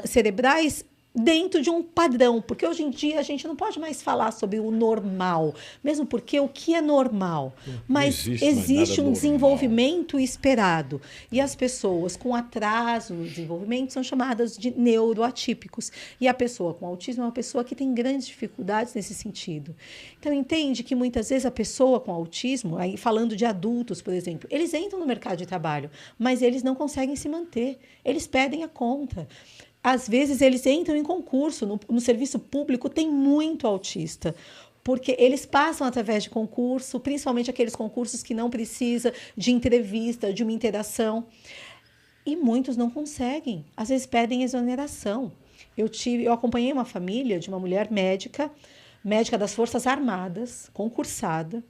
cerebrais dentro de um padrão, porque hoje em dia a gente não pode mais falar sobre o normal, mesmo porque o que é normal? Mas existe um desenvolvimento esperado. E as pessoas com atraso no desenvolvimento são chamadas de neuroatípicos. E a pessoa com autismo é uma pessoa que tem grandes dificuldades nesse sentido. Então, entende que muitas vezes a pessoa com autismo, aí falando de adultos, por exemplo, eles entram no mercado de trabalho, mas eles não conseguem se manter. Eles perdem a conta. às vezes, eles entram em concurso. No serviço público tem muito autista, porque eles passam através de concurso, principalmente aqueles concursos que não precisa de entrevista, de uma interação. E muitos não conseguem, às vezes pedem exoneração. Eu acompanhei uma família de uma mulher médica das Forças Armadas, concursada,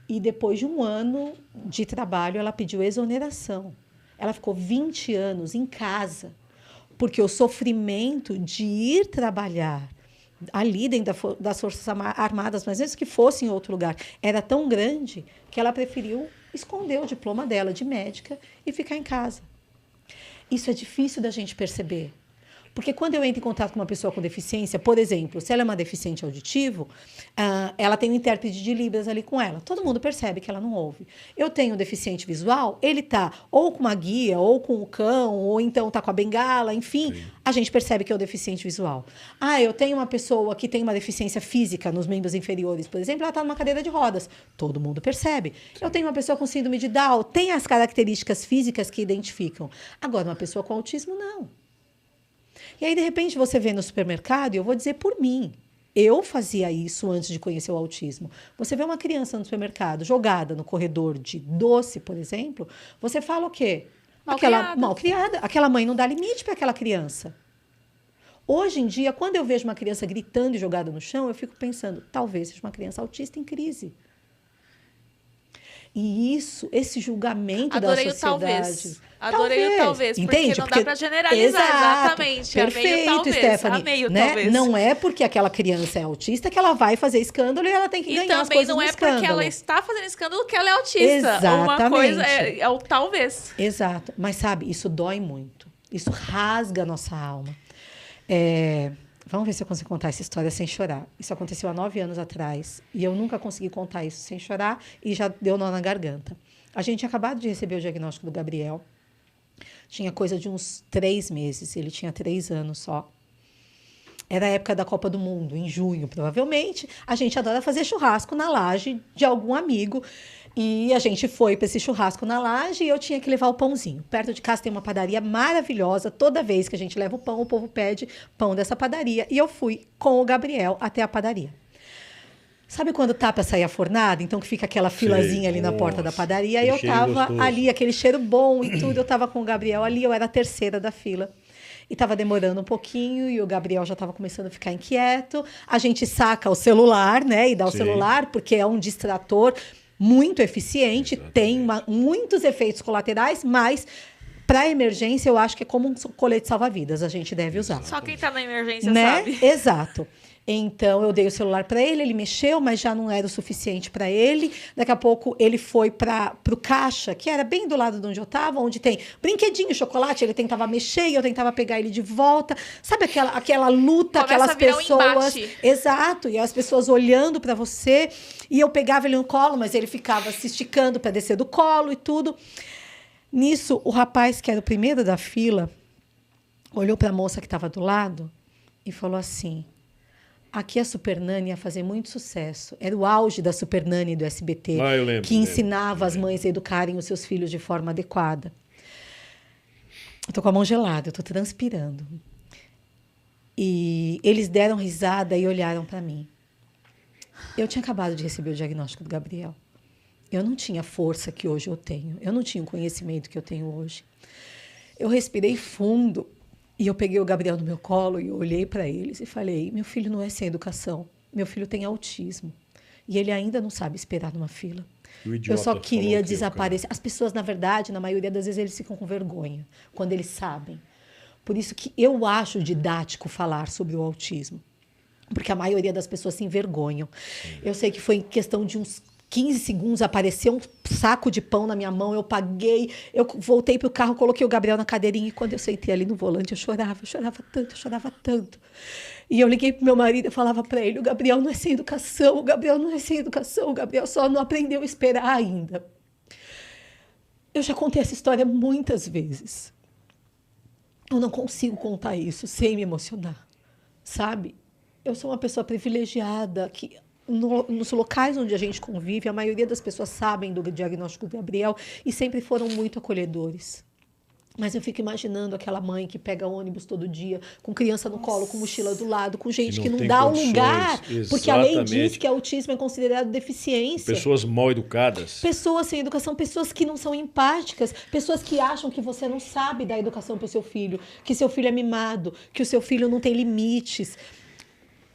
e depois de 1 ano de trabalho, ela pediu exoneração. Ela ficou 20 anos em casa, porque o sofrimento de ir trabalhar ali dentro das Forças Armadas, mas mesmo que fosse em outro lugar, era tão grande que ela preferiu esconder o diploma dela de médica e ficar em casa. Isso é difícil da gente perceber. Porque quando eu entro em contato com uma pessoa com deficiência, por exemplo, se ela é uma deficiente auditivo, ela tem um intérprete de Libras ali com ela. Todo mundo percebe que ela não ouve. Eu tenho um deficiente visual, ele está ou com uma guia, ou com o cão, ou então está com a bengala, enfim, sim, a gente percebe que é o deficiente visual. Eu tenho uma pessoa que tem uma deficiência física nos membros inferiores, por exemplo, ela está numa cadeira de rodas. Todo mundo percebe. Sim. Eu tenho uma pessoa com síndrome de Down, tem as características físicas que identificam. Agora, uma pessoa com autismo, não. E aí, de repente, você vê no supermercado, e eu vou dizer por mim, eu fazia isso antes de conhecer o autismo. Você vê uma criança no supermercado jogada no corredor de doce, por exemplo, você fala o quê? Malcriada. Aquela mãe não dá limite para aquela criança. Hoje em dia, quando eu vejo uma criança gritando e jogada no chão, eu fico pensando, talvez seja uma criança autista em crise. E esse julgamento da sociedade... Adorei o talvez, entende? Porque não dá para generalizar, exatamente. Perfeito, Stephanie. Amei o né? talvez. Não é porque aquela criança é autista que ela vai fazer escândalo e ela tem que ganhar as coisas no escândalo. E também não é porque ela está fazendo escândalo que ela é autista. Exatamente. Uma coisa é o talvez. Exato. Mas sabe, isso dói muito. Isso rasga a nossa alma. Vamos ver se eu consigo contar essa história sem chorar. Isso aconteceu há 9 anos atrás e eu nunca consegui contar isso sem chorar e já deu nó na garganta. A gente tinha acabado de receber o diagnóstico do Gabriel. Tinha coisa de uns 3 meses. Ele tinha 3 anos só. Era a época da Copa do Mundo, em junho, provavelmente. A gente adora fazer churrasco na laje de algum amigo. E a gente foi para esse churrasco na laje e eu tinha que levar o pãozinho. Perto de casa tem uma padaria maravilhosa. Toda vez que a gente leva o pão, o povo pede pão dessa padaria. E eu fui com o Gabriel até a padaria. Sabe quando tá para sair a fornada? Então que fica aquela filazinha ali na porta da padaria. E eu tava ali, aquele cheiro bom e tudo. Eu tava com o Gabriel ali, eu era a terceira da fila. E estava demorando um pouquinho e o Gabriel já estava começando a ficar inquieto. A gente saca o celular, né? E dá o celular, porque é um distrator muito eficiente, tem muitos efeitos colaterais, mas para emergência eu acho que é como um colete salva-vidas, a gente deve usar. Só quem está na emergência sabe. Exato. Então, eu dei o celular para ele, ele mexeu, mas já não era o suficiente para ele. Daqui a pouco, ele foi para o caixa, que era bem do lado de onde eu estava, onde tem brinquedinho, chocolate, ele tentava mexer e eu tentava pegar ele de volta. Sabe aquela luta, aquelas pessoas... Exato, e as pessoas olhando para você, e eu pegava ele no colo, mas ele ficava se esticando para descer do colo e tudo. Nisso, o rapaz, que era o primeiro da fila, olhou para a moça que estava do lado e falou assim... Aqui a Super Nanny ia fazer muito sucesso. Era o auge da Super Nanny do SBT, que ensinava as mães a educarem os seus filhos de forma adequada. Eu tô com a mão gelada, eu tô transpirando. E eles deram risada e olharam para mim. Eu tinha acabado de receber o diagnóstico do Gabriel. Eu não tinha a força que hoje eu tenho. Eu não tinha o conhecimento que eu tenho hoje. Eu respirei fundo. E eu peguei o Gabriel no meu colo e eu olhei para eles e falei, meu filho não é sem educação, meu filho tem autismo. E ele ainda não sabe esperar numa fila. Eu só queria desaparecer. As pessoas, na verdade, na maioria das vezes, eles ficam com vergonha, quando eles sabem. Por isso que eu acho didático falar sobre o autismo. Porque a maioria das pessoas se envergonham. Eu sei que foi em questão de uns 15 segundos, apareceu um saco de pão na minha mão, eu paguei, eu voltei para o carro, coloquei o Gabriel na cadeirinha e quando eu sentei ali no volante, eu chorava tanto. E eu liguei para o meu marido e falava para ele, o Gabriel não é sem educação, o Gabriel só não aprendeu a esperar ainda. Eu já contei essa história muitas vezes. Eu não consigo contar isso sem me emocionar, sabe? Eu sou uma pessoa privilegiada que... Nos locais onde a gente convive, a maioria das pessoas sabem do diagnóstico do Gabriel e sempre foram muito acolhedores. Mas eu fico imaginando aquela mãe que pega ônibus todo dia, com criança no colo, com mochila do lado, com gente que não dá o lugar, porque a lei diz que autismo é considerado deficiência. Pessoas mal educadas. Pessoas sem educação, pessoas que não são empáticas, pessoas que acham que você não sabe dar educação para o seu filho, que seu filho é mimado, que o seu filho não tem limites.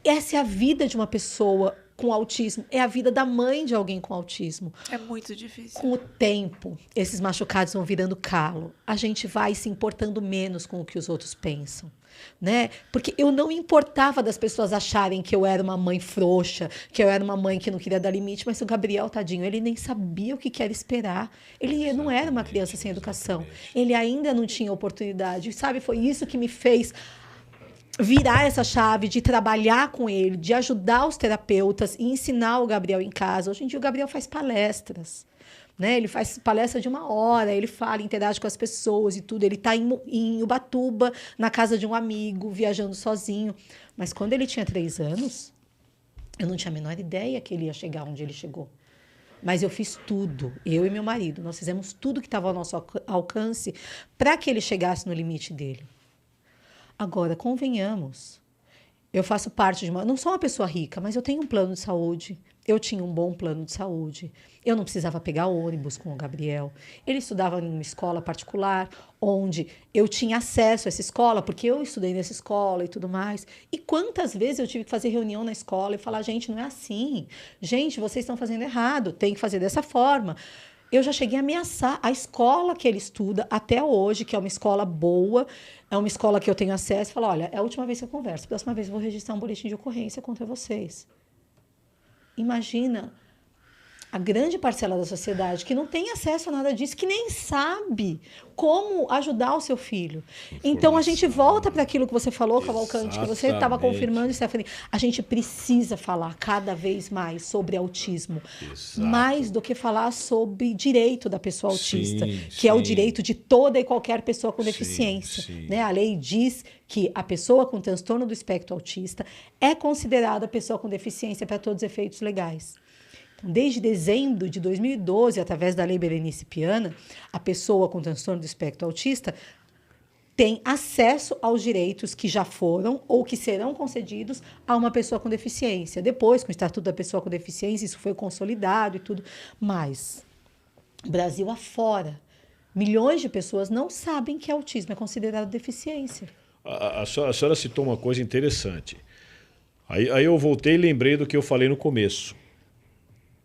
Essa é a vida de uma pessoa com autismo, é a vida da mãe de alguém com autismo. É muito difícil. Com o tempo, esses machucados vão virando calo. A gente vai se importando menos com o que os outros pensam, né? Porque eu não importava das pessoas acharem que eu era uma mãe frouxa, que eu era uma mãe que não queria dar limite, mas o Gabriel, tadinho, ele nem sabia o que era esperar. Ele não era uma criança sem educação. Ele ainda não tinha oportunidade. Sabe, foi isso que me fez virar essa chave de trabalhar com ele, de ajudar os terapeutas e ensinar o Gabriel em casa. Hoje em dia o Gabriel faz palestras, né? Ele faz palestra de 1 hora, ele fala, interage com as pessoas e tudo. Ele está em Ubatuba, na casa de um amigo, viajando sozinho. Mas quando ele tinha 3 anos, eu não tinha a menor ideia que ele ia chegar onde ele chegou. Mas eu fiz tudo, eu e meu marido, nós fizemos tudo que estava ao nosso alcance para que ele chegasse no limite dele. Agora, convenhamos, eu faço parte de uma... Não sou uma pessoa rica, mas eu tenho um plano de saúde. Eu tinha um bom plano de saúde. Eu não precisava pegar ônibus com o Gabriel. Ele estudava em uma escola particular, onde eu tinha acesso a essa escola, porque eu estudei nessa escola e tudo mais. E quantas vezes eu tive que fazer reunião na escola e falar, gente, não é assim. Gente, vocês estão fazendo errado, tem que fazer dessa forma. Eu já cheguei a ameaçar a escola que ele estuda até hoje, que é uma escola boa, é uma escola que eu tenho acesso, e falar, olha, é a última vez que eu converso, a próxima vez eu vou registrar um boletim de ocorrência contra vocês. Imagina a grande parcela da sociedade que não tem acesso a nada disso, que nem sabe como ajudar o seu filho. Então, a gente volta para aquilo que você falou, Cavalcante, que você estava confirmando, Stephanie. A gente precisa falar cada vez mais sobre autismo. Exato. Mais do que falar sobre direito da pessoa autista, que é o direito de toda e qualquer pessoa com deficiência. Né? A lei diz que a pessoa com transtorno do espectro autista é considerada pessoa com deficiência para todos os efeitos legais. Desde dezembro de 2012, através da Lei Berenice Piana, a pessoa com transtorno do espectro autista tem acesso aos direitos que já foram ou que serão concedidos a uma pessoa com deficiência. Depois, com o Estatuto da Pessoa com Deficiência, isso foi consolidado e tudo. Mas, Brasil afora, milhões de pessoas não sabem que autismo é considerado deficiência. A senhora citou uma coisa interessante. Aí eu voltei e lembrei do que eu falei no começo.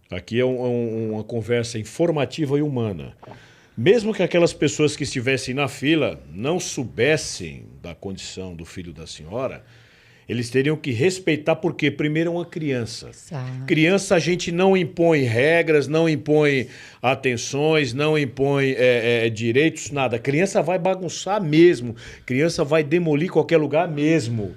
Aqui é uma conversa informativa e humana. Mesmo que aquelas pessoas que estivessem na fila não soubessem da condição do filho da senhora, eles teriam que respeitar, porque primeiro é uma criança. Exato. Criança, a gente não impõe regras, não impõe atenções, não impõe direitos, nada. Criança vai bagunçar mesmo. Criança vai demolir qualquer lugar mesmo.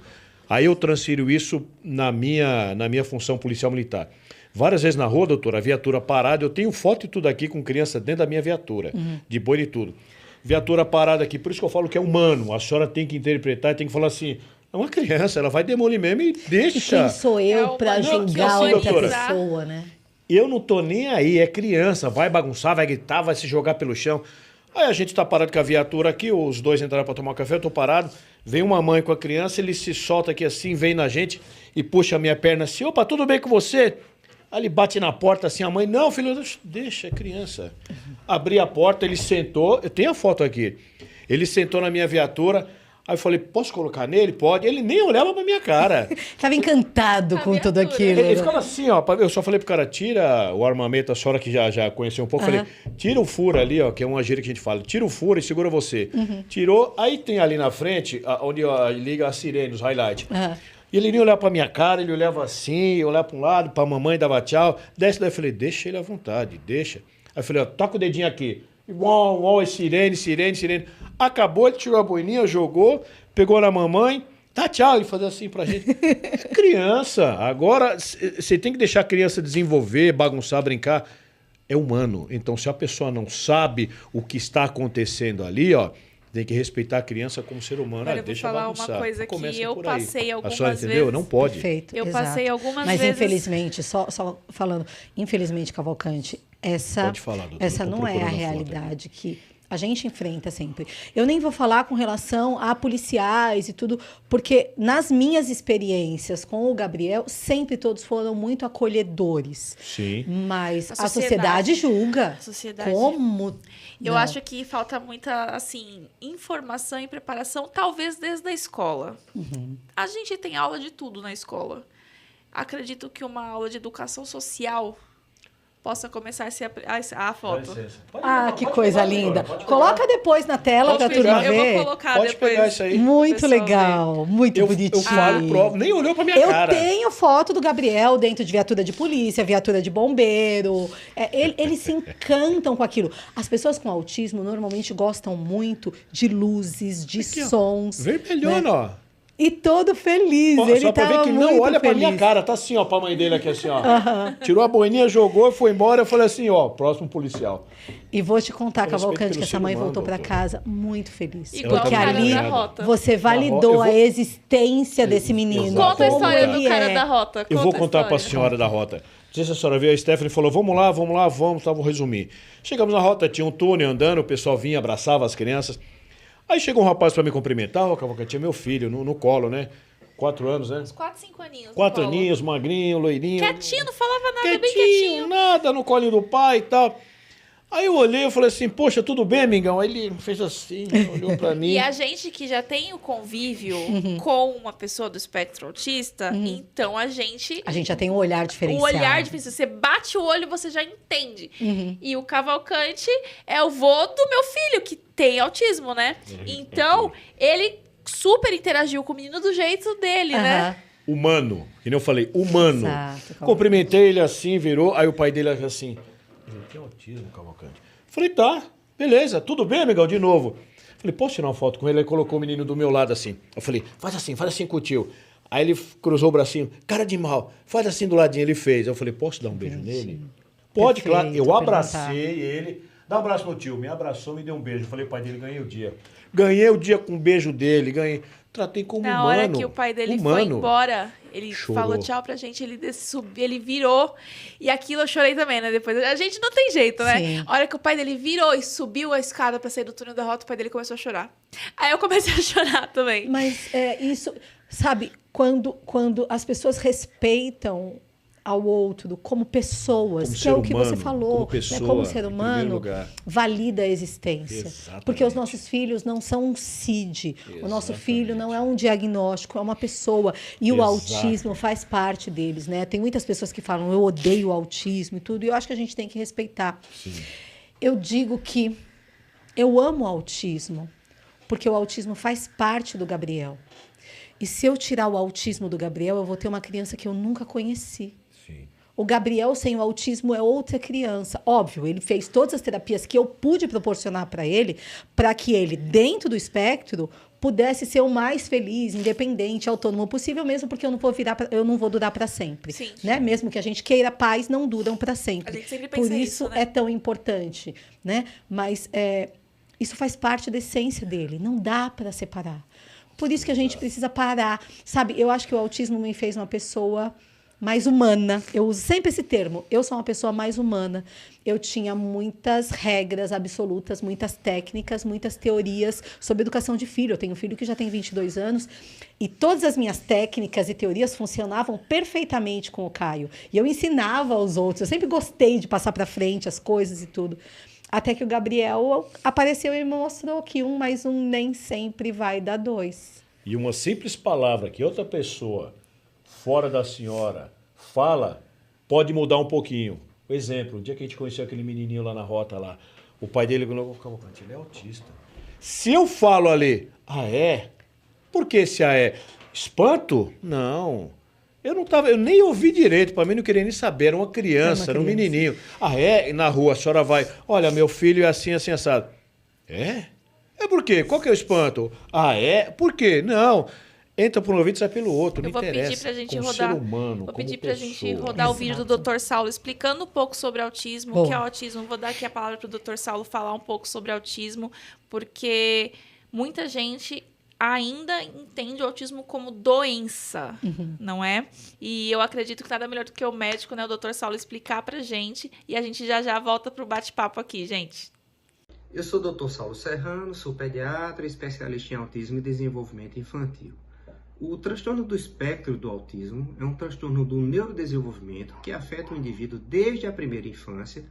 Aí eu transfiro isso na minha função policial militar. Várias vezes na rua, doutora, a viatura parada, eu tenho foto e tudo aqui com criança dentro da minha viatura, de boina e tudo. Viatura parada aqui, por isso que eu falo que é humano. A senhora tem que interpretar e tem que falar assim, é uma criança, ela vai demolir mesmo e deixa. E quem sou eu para julgar outra pessoa, né? Eu não tô nem aí, é criança, vai bagunçar, vai gritar, vai se jogar pelo chão. Aí a gente tá parado com a viatura aqui, os dois entraram para tomar um café, eu tô parado, vem uma mãe com a criança, ele se solta aqui assim, vem na gente e puxa a minha perna assim, opa, tudo bem com você? Aí ele bate na porta assim, a mãe, não, filho, deixa, é criança. Abri a porta, ele sentou, eu tenho a foto aqui. Ele sentou na minha viatura, aí eu falei, posso colocar nele? Pode. Ele nem olhava pra minha cara. Estava encantado com tudo aquilo. Ele ficava assim, ó, eu só falei pro cara, tira o armamento, a senhora que já conheceu um pouco, falei, tira o furo ali, ó, que é uma gíria que a gente fala, tira o furo e segura você. Tirou, aí tem ali na frente, onde liga a sirene, os highlights. E ele nem olhava pra minha cara, ele olhava assim, olhava pra um lado, pra mamãe, dava tchau. Desce daí, eu falei, deixa ele à vontade, deixa. Aí eu falei, ó, toca o dedinho aqui. Uau, sirene. Acabou, ele tirou a boininha, jogou, pegou na mamãe, tá tchau, ele fazia assim pra gente. É criança, agora você tem que deixar a criança desenvolver, bagunçar, brincar. É humano, então se a pessoa não sabe o que está acontecendo ali, ó, tem que respeitar a criança como ser humano. Olha, eu vou falar uma coisa que eu passei algumas vezes. A senhora entendeu? Não pode. Perfeito, eu passei algumas vezes. Mas infelizmente, só falando, infelizmente, Cavalcante, essa não é a realidade que A gente enfrenta sempre. Eu nem vou falar com relação a policiais e tudo, porque nas minhas experiências com o Gabriel, sempre todos foram muito acolhedores. Sim. Mas a sociedade julga. A sociedade. Como? Eu Não. acho que falta muita, assim, informação e preparação, talvez desde a escola. A gente tem aula de tudo na escola. Acredito que uma aula de educação social possa começar a foto. Que coisa linda. Coloca depois na tela para a turma Eu ver. vou colocar Pode depois. pegar isso aí. Muito legal, muito bonitinho. Eu falo, provo, nem olhou pra minha Eu cara. tenho foto do Gabriel dentro de viatura de polícia, viatura de bombeiro. Eles se encantam com aquilo. As pessoas com autismo normalmente gostam muito de luzes, de Aqui, ó. sons. Vermelhona, né? ó. E todo feliz. Ó, ele só pra ver tava que não muito olha pra feliz. minha cara. Tá assim, ó, pra mãe dele aqui, assim, ó. Tirou a boininha, jogou e foi embora. Eu falei assim, ó, próximo policial. E vou te contar, Eu respeito Cavalcante, que pelo essa ser mãe humano, voltou para doutor. casa muito feliz. Igual Porque o cara ali da rota. você Eu validou vou- a existência desse menino. Conta a como história do ele cara é. da rota. Eu vou Conta a contar pra história. senhora da rota. Não sei se a senhora viu, a Stephanie falou, vamos lá, tá, vou resumir. Chegamos na rota, tinha um túnel andando, o pessoal vinha, abraçava as crianças. Aí chegou um rapaz pra me cumprimentar, ó, Cavalcante, tinha meu filho no colo, né? 4 anos, né? Uns 4, 5 aninhos. 4 no colo. aninhos, magrinho, loirinho. Quietinho, não falava nada, bem Quietinho, quietinho. nada, no colinho do pai e tal. Aí eu olhei e falei assim, poxa, tudo bem, amigão? Aí ele fez assim, olhou pra mim. E a gente que já tem o convívio com uma pessoa do espectro autista, então a gente já tem um olhar o diferenciado. olhar difícil. Você bate o olho, você já entende. E o Cavalcante é o vô do meu filho, que tem autismo, né? Então, ele super interagiu com o menino do jeito dele, né? Humano, que nem eu falei, humano. Exato. Cumprimentei ele assim, virou, aí o pai dele assim, ele tem autismo, Cavalcante. Falei, tá, beleza, tudo bem, amigão, de novo. Falei, posso tirar uma foto com ele? Ele colocou o menino do meu lado assim. Eu falei, faz assim com o tio. Aí ele cruzou o bracinho, cara de mal, faz assim do ladinho, ele fez. Eu falei, posso dar um beijo nele? Pode, Perfeito, claro. Eu perguntar. abracei ele, dá um abraço no tio, me abraçou, me deu um beijo. Eu falei, pai dele, ganhei o dia. Ganhei o dia com um beijo dele, ganhei. Tratei como Na humano. hora que o pai dele foi embora, ele Chorou. falou tchau pra gente, ele virou. E aquilo eu chorei também, né? Depois, a gente não tem jeito, né? Sim. A hora que o pai dele virou e subiu a escada pra sair do túnel da rota, o pai dele começou a chorar. Aí eu comecei a chorar também. Mas isso, sabe, quando as pessoas respeitam ao outro como pessoas, Como que é ser o que humano, você falou, como pessoa, como ser em primeiro humano, lugar. valida a existência. Exatamente. Porque os nossos filhos não são um CID. O nosso Exatamente. filho não é um diagnóstico, é uma pessoa. E o Exato. autismo faz parte deles, né? Tem muitas pessoas que falam, eu odeio o autismo e tudo, e eu acho que a gente tem que respeitar. Sim. Eu digo que eu amo o autismo, porque o autismo faz parte do Gabriel. E se eu tirar o autismo do Gabriel, eu vou ter uma criança que eu nunca conheci. Sim. O Gabriel sem o autismo é outra criança. Óbvio, ele fez todas as terapias que eu pude proporcionar para ele, para que ele, dentro do espectro, pudesse ser o mais feliz, independente, autônomo possível, mesmo porque eu não vou durar para sempre. Sim. Né? Mesmo que a gente queira, pais não duram para sempre. A gente sempre pensa Por isso isso, né? é tão importante, né? Mas isso faz parte da essência dele. Não dá para separar. Por isso que a gente precisa parar. Sabe, eu acho que o autismo me fez uma pessoa mais humana. Eu uso sempre esse termo. Eu sou uma pessoa mais humana. Eu tinha muitas regras absolutas, muitas técnicas, muitas teorias sobre educação de filho. Eu tenho um filho que já tem 22 anos e todas as minhas técnicas e teorias funcionavam perfeitamente com o Caio. E eu ensinava aos outros. Eu sempre gostei de passar para frente as coisas e tudo. Até que o Gabriel apareceu e me mostrou que 1 mais 1 nem sempre vai dar 2. E uma simples palavra que outra pessoa fora da senhora fala pode mudar um pouquinho. Por exemplo, o dia que a gente conheceu aquele menininho lá na rota lá, o pai dele falou, ele é autista. Se eu falo ali, por que esse espanto? Não. Eu nem ouvi direito, para mim não queria nem saber, era uma criança, era um menininho. E na rua a senhora vai, olha, meu filho é assim, assim, assado. É por quê? Qual que é o espanto? Por quê? Não. Entra por um ouvido e sai pelo outro, não interessa. Eu vou pedir pra gente como rodar. ser humano, vou como pedir pra gente pessoa. rodar o vídeo do Dr. Saulo explicando um pouco sobre autismo, o que é o autismo. Vou dar aqui a palavra pro Dr. Saulo falar um pouco sobre autismo, porque muita gente ainda entende o autismo como doença, não é? E eu acredito que nada melhor do que o médico, né, o Dr. Saulo, explicar pra gente, e a gente já volta pro bate-papo aqui, gente. Eu sou o Dr. Saulo Serrano, sou pediatra e especialista em autismo e desenvolvimento infantil. O transtorno do espectro do autismo é um transtorno do neurodesenvolvimento que afeta o indivíduo desde a primeira infância,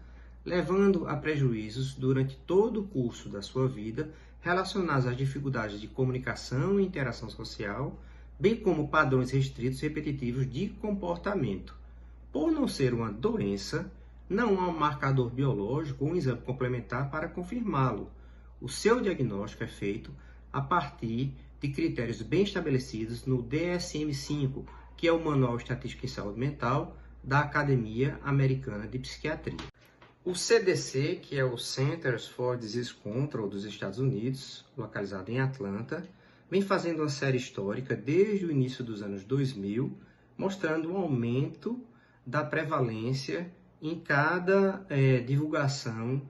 levando a prejuízos durante todo o curso da sua vida relacionados às dificuldades de comunicação e interação social, bem como padrões restritos repetitivos de comportamento. Por não ser uma doença, não há um marcador biológico ou um exame complementar para confirmá-lo. O seu diagnóstico é feito a partir de critérios bem estabelecidos no DSM-5, que é o Manual Estatístico em Saúde Mental da Academia Americana de Psiquiatria. O CDC, que é o Centers for Disease Control dos Estados Unidos, localizado em Atlanta, vem fazendo uma série histórica desde o início dos anos 2000, mostrando um aumento da prevalência em cada divulgação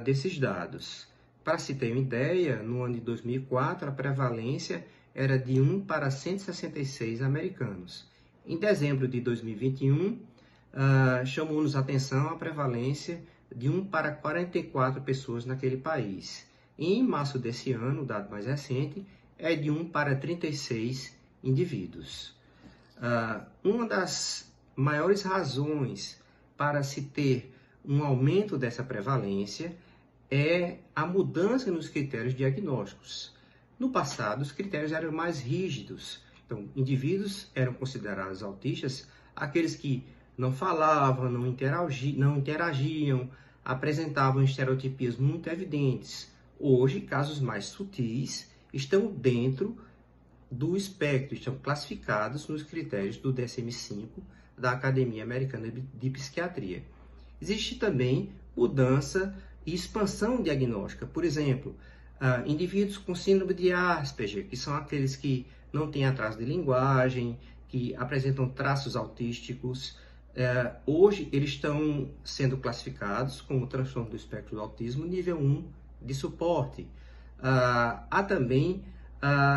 desses dados. Para se ter uma ideia, no ano de 2004, a prevalência era de 1 para 166 americanos. Em dezembro de 2021, chamou-nos a atenção a prevalência de 1 para 44 pessoas naquele país. E em março desse ano, o dado mais recente, é de 1 para 36 indivíduos. Uma das maiores razões para se ter um aumento dessa prevalência é a mudança nos critérios diagnósticos. No passado, os critérios eram mais rígidos. Então, indivíduos eram considerados autistas aqueles que não falavam, não interagiam, apresentavam estereotipias muito evidentes. Hoje, casos mais sutis estão dentro do espectro, estão classificados nos critérios do DSM-5 da Academia Americana de Psiquiatria. Existe também mudança e expansão diagnóstica. Por exemplo, indivíduos com síndrome de Asperger, que são aqueles que não têm atraso de linguagem, que apresentam traços autísticos, hoje eles estão sendo classificados como transtorno do espectro do autismo nível 1 de suporte. Há também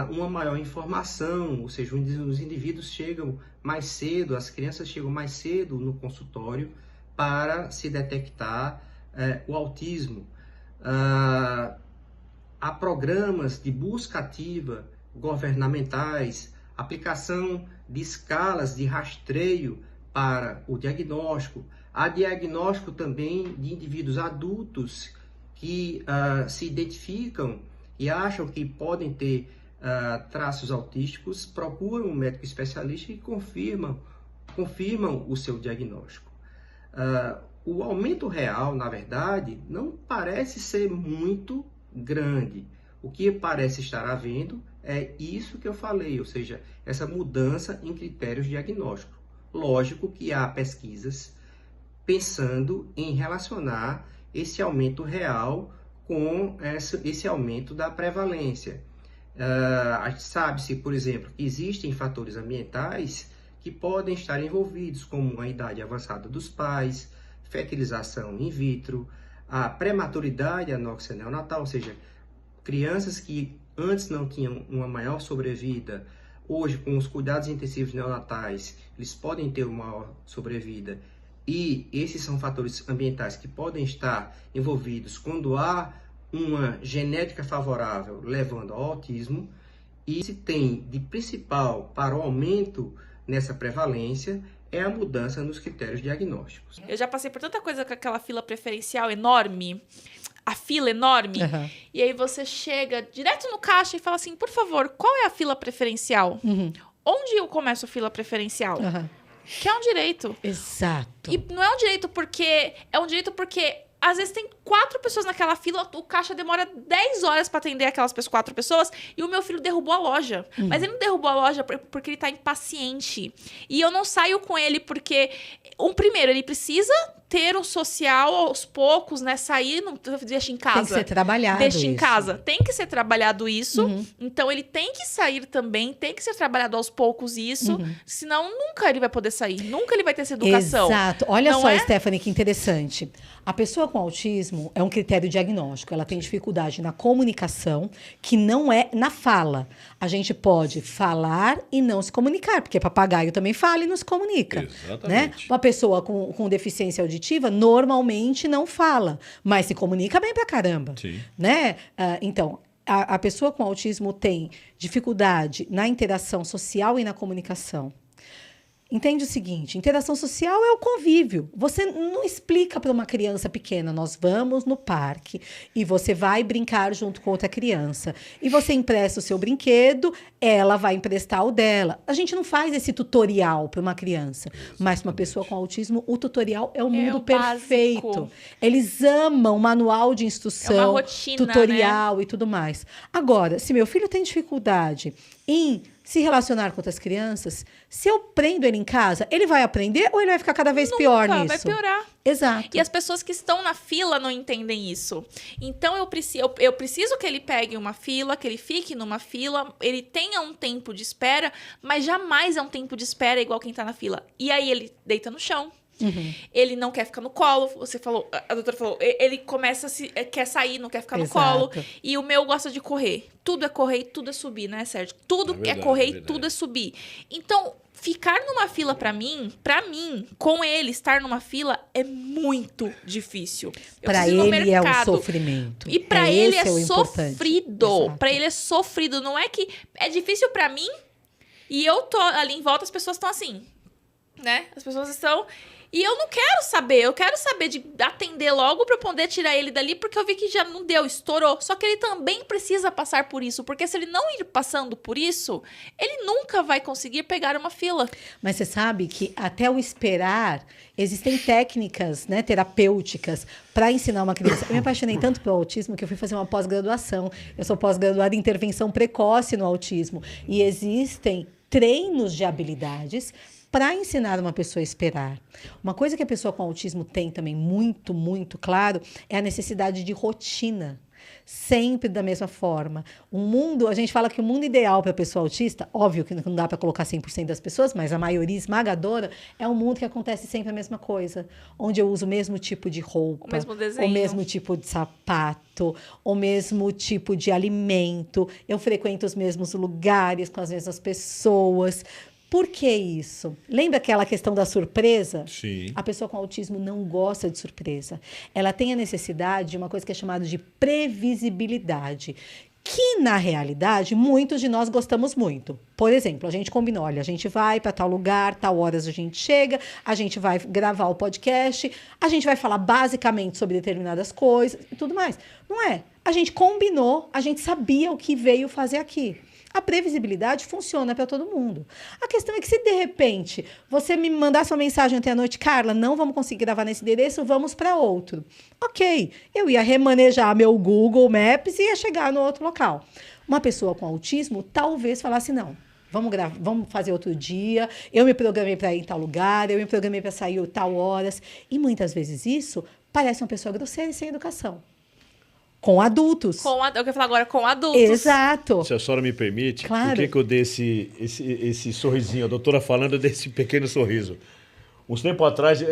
uma maior informação, ou seja, os indivíduos chegam mais cedo, as crianças chegam mais cedo no consultório para se detectar o autismo. Há programas de busca ativa governamentais, aplicação de escalas de rastreio para o diagnóstico. Há diagnóstico também de indivíduos adultos que se identificam e acham que podem ter traços autísticos, procuram um médico especialista e confirmam o seu diagnóstico. O aumento real, na verdade, não parece ser muito grande. O que parece estar havendo é isso que eu falei, ou seja, essa mudança em critérios diagnósticos. Lógico que há pesquisas pensando em relacionar esse aumento real com esse aumento da prevalência. Sabe-se, por exemplo, que existem fatores ambientais que podem estar envolvidos, como a idade avançada dos pais, fertilização in vitro, a prematuridade anóxia neonatal, ou seja, crianças que antes não tinham uma maior sobrevida, hoje com os cuidados intensivos neonatais, eles podem ter uma maior sobrevida. E esses são fatores ambientais que podem estar envolvidos quando há uma genética favorável levando ao autismo. E se tem de principal para o aumento nessa prevalência é a mudança nos critérios diagnósticos. Eu já passei por tanta coisa com aquela fila preferencial enorme, a fila enorme, e aí você chega direto no caixa e fala assim, por favor, qual é a fila preferencial? Onde eu começo a fila preferencial? Que é um direito. Exato. E não é um direito porque... É um direito porque... Às vezes tem 4 pessoas naquela fila, o caixa demora 10 horas para atender aquelas 4 pessoas e o meu filho derrubou a loja. Mas ele não derrubou a loja porque ele tá impaciente. E eu não saio com ele porque... Primeiro, ele precisa ter um social aos poucos, né? Sair, não deixa em casa. Tem que ser trabalhado Deixa isso. em casa. Tem que ser trabalhado isso. Então, ele tem que sair também. Tem que ser trabalhado aos poucos isso. Senão, nunca ele vai poder sair. Nunca ele vai ter essa educação. Exato. Olha só, Stephanie, que interessante. A pessoa com autismo é um critério diagnóstico. Ela tem dificuldade na comunicação, que não é na fala. A gente pode falar e não se comunicar, porque papagaio também fala e não se comunica. Exatamente. Né? Uma pessoa com deficiência auditiva normalmente não fala, mas se comunica bem pra caramba. Sim. Né? Então, a pessoa com autismo tem dificuldade na interação social e na comunicação. Entende o seguinte, interação social é o convívio. Você não explica para uma criança pequena, nós vamos no parque e você vai brincar junto com outra criança. E você empresta o seu brinquedo, ela vai emprestar o dela. A gente não faz esse tutorial para uma criança. Mas para uma pessoa com autismo, o tutorial é o mundo perfeito. Básico. Eles amam manual de instrução, É uma rotina, tutorial, né? E tudo mais. Agora, se meu filho tem dificuldade em se relacionar com outras crianças, se eu prendo ele em casa, ele vai aprender ou ele vai ficar cada vez pior nisso? Vai piorar. Exato. E as pessoas que estão na fila não entendem isso. Então, eu preciso que ele pegue uma fila, que ele fique numa fila, ele tenha um tempo de espera, mas jamais é um tempo de espera igual quem tá na fila. E aí ele deita no chão. Uhum. Ele não quer ficar no colo, você falou, a doutora falou, ele começa quer sair, não quer ficar no colo. E o meu gosta de correr. Tudo é correr e tudo é subir, né, Sérgio? Tudo é correr e tudo é subir. Então, ficar numa fila pra mim, com ele estar numa fila é muito difícil. Para ele é um sofrimento. E pra ele é sofrido. Pra ele é sofrido. Não é que é difícil pra mim e eu tô ali em volta, as pessoas estão assim, né? As pessoas estão... E eu não quero saber, eu quero saber de atender logo pra eu poder tirar ele dali, porque eu vi que já não deu, estourou. Só que ele também precisa passar por isso, porque se ele não ir passando por isso, ele nunca vai conseguir pegar uma fila. Mas você sabe que até o esperar, existem técnicas, né, terapêuticas para ensinar uma criança. Eu me apaixonei tanto pelo autismo que eu fui fazer uma pós-graduação. Eu sou pós-graduada em intervenção precoce no autismo. E existem treinos de habilidades para ensinar uma pessoa a esperar. Uma coisa que a pessoa com autismo tem também muito, muito claro é a necessidade de rotina. Sempre da mesma forma. A gente fala que o mundo ideal para a pessoa autista, óbvio que não dá para colocar 100% das pessoas, mas a maioria esmagadora é um mundo que acontece sempre a mesma coisa. Onde eu uso o mesmo tipo de roupa, o mesmo desenho, o mesmo tipo de sapato, o mesmo tipo de alimento, eu frequento os mesmos lugares com as mesmas pessoas. Por que isso? Lembra aquela questão da surpresa? Sim. A pessoa com autismo não gosta de surpresa. Ela tem a necessidade de uma coisa que é chamada de previsibilidade, que, na realidade, muitos de nós gostamos muito. Por exemplo, a gente combinou, olha, a gente vai para tal lugar, tal horas a gente chega, a gente vai gravar o podcast, a gente vai falar basicamente sobre determinadas coisas e tudo mais. Não é? A gente combinou, a gente sabia o que veio fazer aqui. A previsibilidade funciona para todo mundo. A questão é que se, de repente, você me mandasse uma mensagem ontem à noite, Carla, não vamos conseguir gravar nesse endereço, vamos para outro. Ok, eu ia remanejar meu Google Maps e ia chegar no outro local. Uma pessoa com autismo talvez falasse, não, vamos fazer outro dia, eu me programei para ir em tal lugar, eu me programei para sair tal horas. E muitas vezes isso parece uma pessoa grosseira e sem educação. Com adultos. Eu quero falar agora com adultos. Exato. Se a senhora me permite, claro. Por que eu dei esse sorrisinho? A doutora falando desse pequeno sorriso. Uns tempos atrás,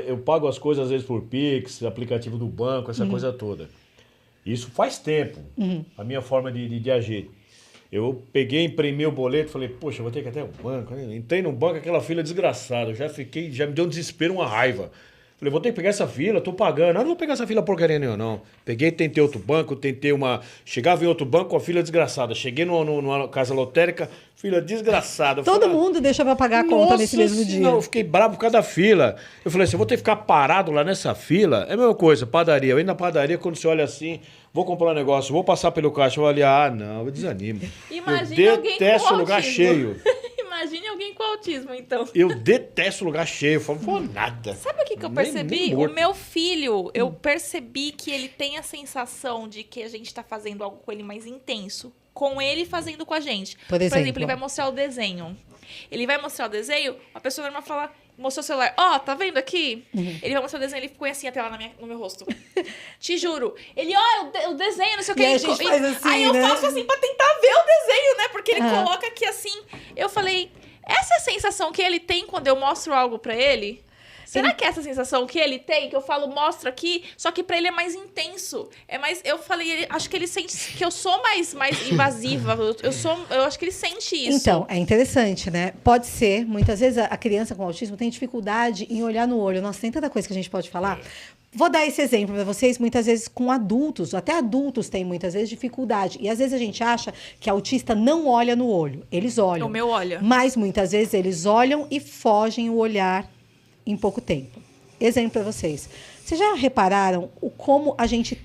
eu pago as coisas às vezes por Pix, aplicativo do banco, essa coisa toda. Isso faz tempo, a minha forma de agir. Eu peguei, imprimi o boleto, falei, poxa, eu vou ter que ir até o banco. Entrei no banco, aquela fila desgraçada. Já me deu um desespero, uma raiva. Falei, vou ter que pegar essa fila, tô pagando. Não vou pegar essa fila porcaria nenhuma, não. Peguei, tentei outro banco, chegava em outro banco com a fila desgraçada. Cheguei numa casa lotérica, fila desgraçada. Todo mundo deixa pra pagar a conta nesse mesmo dia. Não, eu fiquei bravo por causa da fila. Eu falei assim, eu vou ter que ficar parado lá nessa fila. É a mesma coisa, padaria. Eu ir na padaria, quando você olha assim, vou comprar um negócio, vou passar pelo caixa, eu olho, não, eu desanimo. Imagina eu alguém detesto com lugar autismo. cheio. Imagine alguém com autismo, então. Eu detesto lugar cheio. Eu falo, vou nada. Sabe o que eu percebi? Nem O morto. meu filho, eu percebi que ele tem a sensação de que a gente tá fazendo algo com ele mais intenso. Com ele fazendo com a gente. Por exemplo, ele vai mostrar o desenho. Ele vai mostrar o desenho, a pessoa normal fala, mostrou o celular, tá vendo aqui? Ele vai mostrar o desenho, ele põe assim até lá no meu rosto. Te juro. Ele, o desenho, não sei o que. E a gente faz assim, aí eu faço assim pra tentar ver o desenho, né? Porque ele coloca aqui assim. Eu falei, essa é a sensação que ele tem quando eu mostro algo pra ele? Será que é essa sensação que ele tem, que eu falo, mostro aqui, só que pra ele é mais intenso? É mais, eu falei, acho que ele sente que eu sou mais invasiva. Eu acho que ele sente isso. Então, é interessante, né? Pode ser, muitas vezes a criança com autismo tem dificuldade em olhar no olho. Nossa, tem tanta coisa que a gente pode falar. Vou dar esse exemplo para vocês, muitas vezes com adultos, até adultos têm muitas vezes dificuldade. E às vezes a gente acha que autista não olha no olho. Eles olham. O meu olha. Mas muitas vezes eles olham e fogem o olhar em pouco tempo. Exemplo para vocês. Vocês já repararam como a gente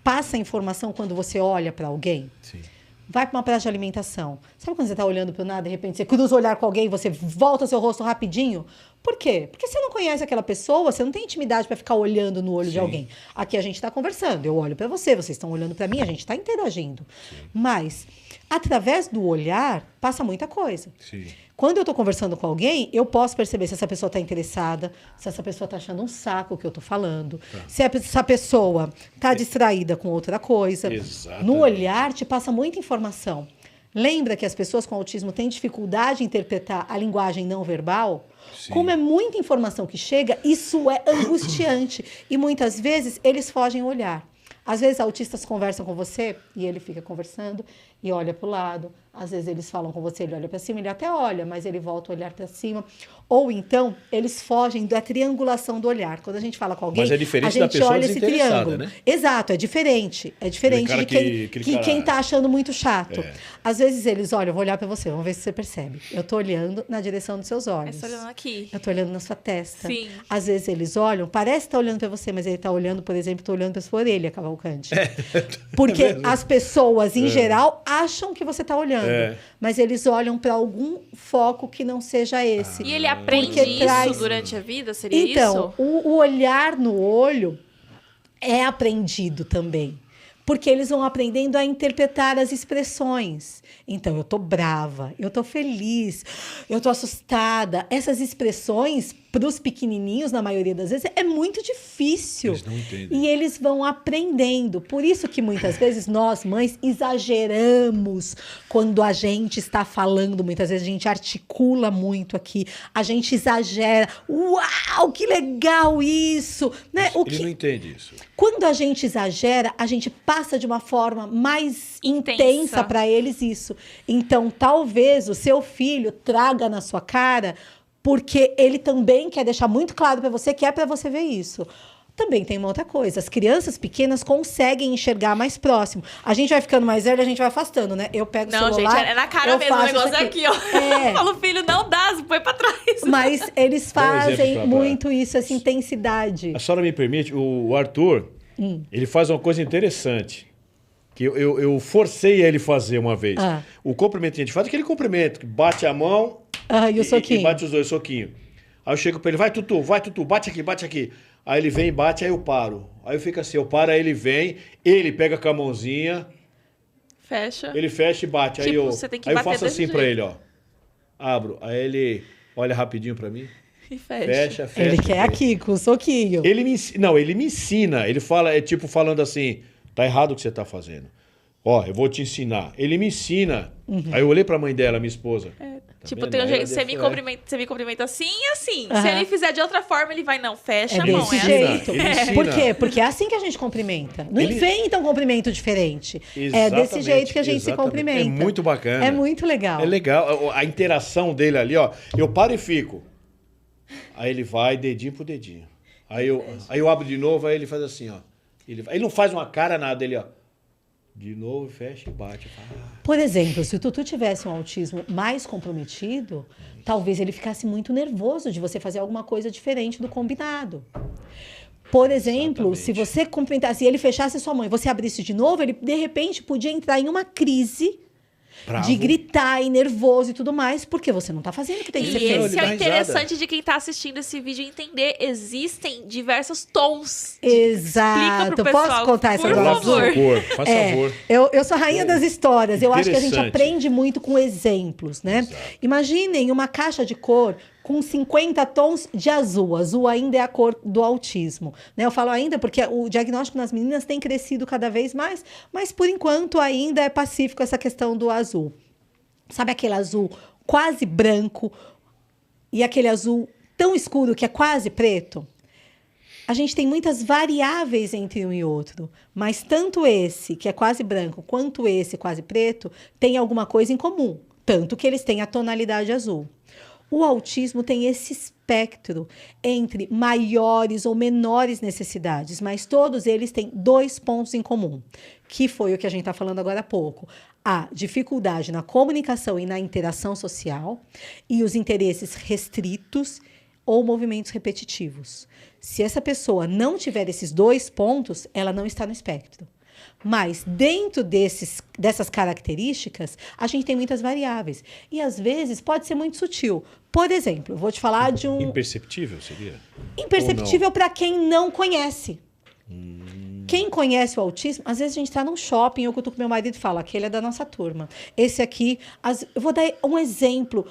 passa a informação quando você olha para alguém? Sim. Vai para uma praça de alimentação. Sabe quando você está olhando para o nada, de repente você cruza o olhar com alguém e você volta seu rosto rapidinho? Por quê? Porque você não conhece aquela pessoa, você não tem intimidade para ficar olhando no olho de alguém. Aqui a gente está conversando, eu olho para você, vocês estão olhando para mim, a gente está interagindo. Sim. Mas, através do olhar, passa muita coisa. Sim. Quando eu estou conversando com alguém, eu posso perceber se essa pessoa está interessada, se essa pessoa está achando um saco o que eu estou falando, se essa pessoa está distraída com outra coisa. Exatamente. No olhar, te passa muita informação. Lembra que as pessoas com autismo têm dificuldade em interpretar a linguagem não verbal? Sim. Como é muita informação que chega, isso é angustiante. E muitas vezes eles fogem o olhar. Às vezes autistas conversam com você e ele fica conversando e olha para o lado. Às vezes eles falam com você, ele olha para cima, ele até olha, mas ele volta a olhar para cima. Ou então, eles fogem da triangulação do olhar. Quando a gente fala com alguém, mas é diferente a gente da pessoa olha esse triângulo. Né? Exato, é diferente. É diferente de quem está achando muito chato. É. Às vezes eles olham, eu vou olhar para você, vamos ver se você percebe. Eu estou olhando na direção dos seus olhos. Estou olhando aqui. Eu estou olhando na sua testa. Sim. Às vezes eles olham, parece estar olhando para você, mas ele está olhando, por exemplo, estou olhando para sua orelha, Cavalcante. Porque as pessoas, em geral, acham que você está olhando. Mas eles olham para algum foco que não seja esse. E ele aprende isso durante a vida? Seria isso? Então, o olhar no olho é aprendido também. Porque eles vão aprendendo a interpretar as expressões. Então, eu tô brava, eu tô feliz, eu tô assustada. Essas expressões, para os pequenininhos, na maioria das vezes, é muito difícil. Eles não entendem. E eles vão aprendendo. Por isso que, muitas vezes, nós, mães, exageramos quando a gente está falando. Muitas vezes, a gente articula muito aqui. A gente exagera. Uau, que legal isso! Né? Ele não entende isso. Quando a gente exagera, a gente passa de uma forma mais intensa para eles isso. Então, talvez o seu filho traga na sua cara, porque ele também quer deixar muito claro para você que é para você ver isso. Também tem uma outra coisa. As crianças pequenas conseguem enxergar mais próximo. A gente vai ficando mais velho, a gente vai afastando, né? Eu pego o celular... Não, gente, é na cara mesmo. O negócio é aqui, ó. Eu falo, filho, não dá, põe pra trás. Mas eles fazem muito isso, essa intensidade. A senhora me permite, o Arthur, ele faz uma coisa interessante. Que eu forcei ele fazer uma vez. O cumprimento que a gente faz é aquele cumprimento, que bate a mão e o soquinho. E bate os dois, soquinho. Aí eu chego pra ele, vai, Tutu, bate aqui. Aí ele vem e bate, aí eu paro. Aí eu fico assim, eu paro, aí ele vem, ele pega com a mãozinha. Fecha. Ele fecha e bate. Tipo, aí você tem que aí eu bater faço assim desse pra jeito. ele, ó. Abro. Aí ele olha rapidinho pra mim. E fecha. Fecha. Ele quer aqui, com o soquinho. Ele me ensina. Ele fala, é tipo falando assim, tá errado o que você tá fazendo. Ó, eu vou te ensinar. Ele me ensina. Aí eu olhei pra mãe dela, minha esposa. Tipo, tem um jeito, você me cumprimenta assim e assim. Se ele fizer de outra forma, ele vai, não, fecha a mão. Desse jeito. Ele ensina. Por quê? Porque é assim que a gente cumprimenta. Não inventa um cumprimento diferente. Exatamente, é desse jeito que a gente se cumprimenta. É muito bacana. É muito legal. É legal. A interação dele ali, ó. Eu paro e fico. Aí ele vai, dedinho por dedinho. Aí eu abro de novo, aí ele faz assim, ó. Ele não faz uma cara, nada. Ele, ó. De novo, fecha e bate. Por exemplo, se o Tutu tivesse um autismo mais comprometido, talvez ele ficasse muito nervoso de você fazer alguma coisa diferente do combinado. Por exemplo, se você cumprimentasse e ele fechasse sua mão e você abrisse de novo, ele, de repente, podia entrar em uma crise de gritar e nervoso e tudo mais, porque você não tá fazendo o que tem que ser feito. E esse é o interessante de quem tá assistindo esse vídeo entender. Existem diversos tons. Exato. Posso contar essa agora? Por favor. Faz favor. Eu sou a rainha das histórias. Eu acho que a gente aprende muito com exemplos, né? Exato. Imaginem uma caixa de cor com 50 tons de azul. Azul ainda é a cor do autismo, né? Eu falo ainda porque o diagnóstico nas meninas tem crescido cada vez mais, mas por enquanto ainda é pacífico essa questão do azul. Sabe aquele azul quase branco e aquele azul tão escuro que é quase preto, a gente tem muitas variáveis entre um e outro, mas tanto esse, que é quase branco, quanto esse, quase preto, tem alguma coisa em comum, tanto que eles têm a tonalidade azul. O autismo tem esse espectro entre maiores ou menores necessidades, mas todos eles têm 2 pontos em comum, que foi o que a gente está falando agora há pouco. A dificuldade na comunicação e na interação social e os interesses restritos ou movimentos repetitivos. Se essa pessoa não tiver esses 2 pontos, ela não está no espectro. Mas dentro dessas características, a gente tem muitas variáveis. E às vezes pode ser muito sutil. Por exemplo, eu vou te falar de um... Imperceptível seria? Imperceptível para quem não conhece. Quem conhece o autismo, às vezes a gente está num shopping, eu cutuco meu marido e falo, aquele é da nossa turma. Esse aqui, eu vou dar um exemplo,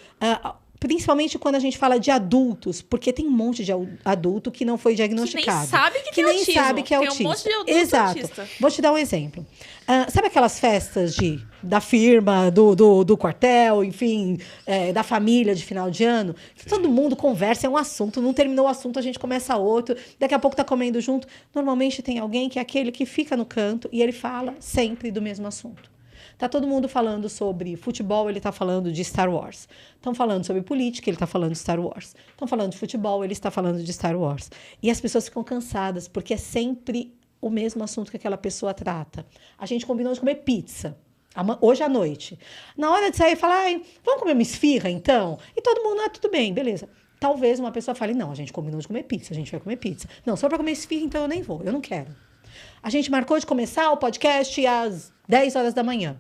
principalmente quando a gente fala de adultos, porque tem um monte de adulto que não foi diagnosticado. Que nem sabe que tem autismo. Tem um monte de adulto Exato. autista. Vou te dar um exemplo. Sabe aquelas festas da firma, do quartel, enfim, da família de final de ano? Que todo mundo conversa, é um assunto, não terminou o assunto, a gente começa outro, daqui a pouco tá comendo junto. Normalmente tem alguém que é aquele que fica no canto e ele fala sempre do mesmo assunto. Tá todo mundo falando sobre futebol, ele está falando de Star Wars. Estão falando sobre política, ele está falando de Star Wars. Estão falando de futebol, ele está falando de Star Wars. E as pessoas ficam cansadas, porque é sempre o mesmo assunto que aquela pessoa trata. A gente combinou de comer pizza hoje à noite. Na hora de sair, fala, vamos comer uma esfirra, então? E todo mundo, tudo bem, beleza. Talvez uma pessoa fale, não, a gente combinou de comer pizza, a gente vai comer pizza. Não, só para comer esfirra, então eu nem vou, eu não quero. A gente marcou de começar o podcast às 10 horas da manhã.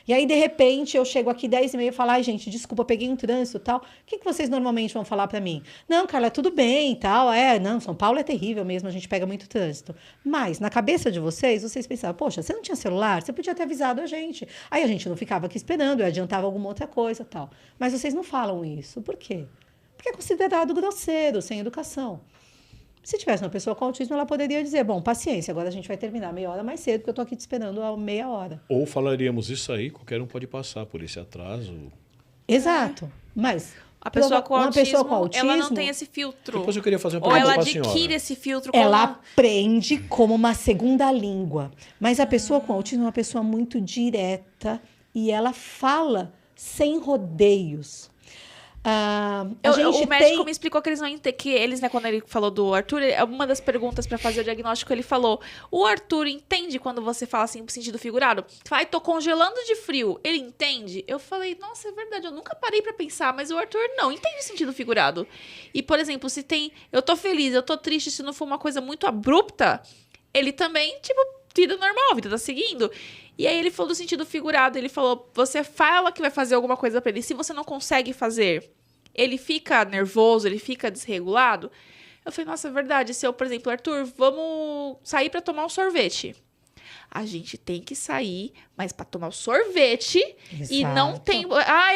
E aí, de repente, eu chego aqui 10h30 e falo, gente, desculpa, peguei um trânsito e tal. O que vocês normalmente vão falar para mim? Não, Carla, tudo bem e tal. Não, São Paulo é terrível mesmo, a gente pega muito trânsito. Mas, na cabeça de vocês pensavam, poxa, você não tinha celular? Você podia ter avisado a gente. Aí a gente não ficava aqui esperando, eu adiantava alguma outra coisa e tal. Mas vocês não falam isso. Por quê? Porque é considerado grosseiro, sem educação. Se tivesse uma pessoa com autismo, ela poderia dizer, bom, paciência, agora a gente vai terminar meia hora mais cedo, porque eu estou aqui te esperando há meia hora. Ou falaríamos isso aí, qualquer um pode passar por esse atraso. Exato. Mas uma pessoa com autismo, ela não tem esse Depois filtro. eu queria fazer uma pergunta para a senhora. Ou ela adquire esse filtro. Ela aprende como uma segunda língua. Mas a pessoa com autismo é uma pessoa muito direta e ela fala sem rodeios. O médico me explicou que eles, né, quando ele falou do Arthur, uma das perguntas para fazer o diagnóstico, ele falou, o Arthur entende quando você fala assim, no sentido figurado? Tô congelando de frio. Ele entende? Eu falei, nossa, é verdade, eu nunca parei para pensar, mas o Arthur não entende sentido figurado. E, por exemplo, se tem, eu tô feliz, eu tô triste, se não for uma coisa muito abrupta, ele também, vida normal, a vida tá seguindo. E aí ele falou do sentido figurado, ele falou, você fala que vai fazer alguma coisa pra ele, se você não consegue fazer, ele fica nervoso, ele fica desregulado. Eu falei, nossa, é verdade, se eu, por exemplo, Arthur, vamos sair pra tomar um sorvete. A gente tem que sair, mas para tomar o sorvete. Exato. E não tem...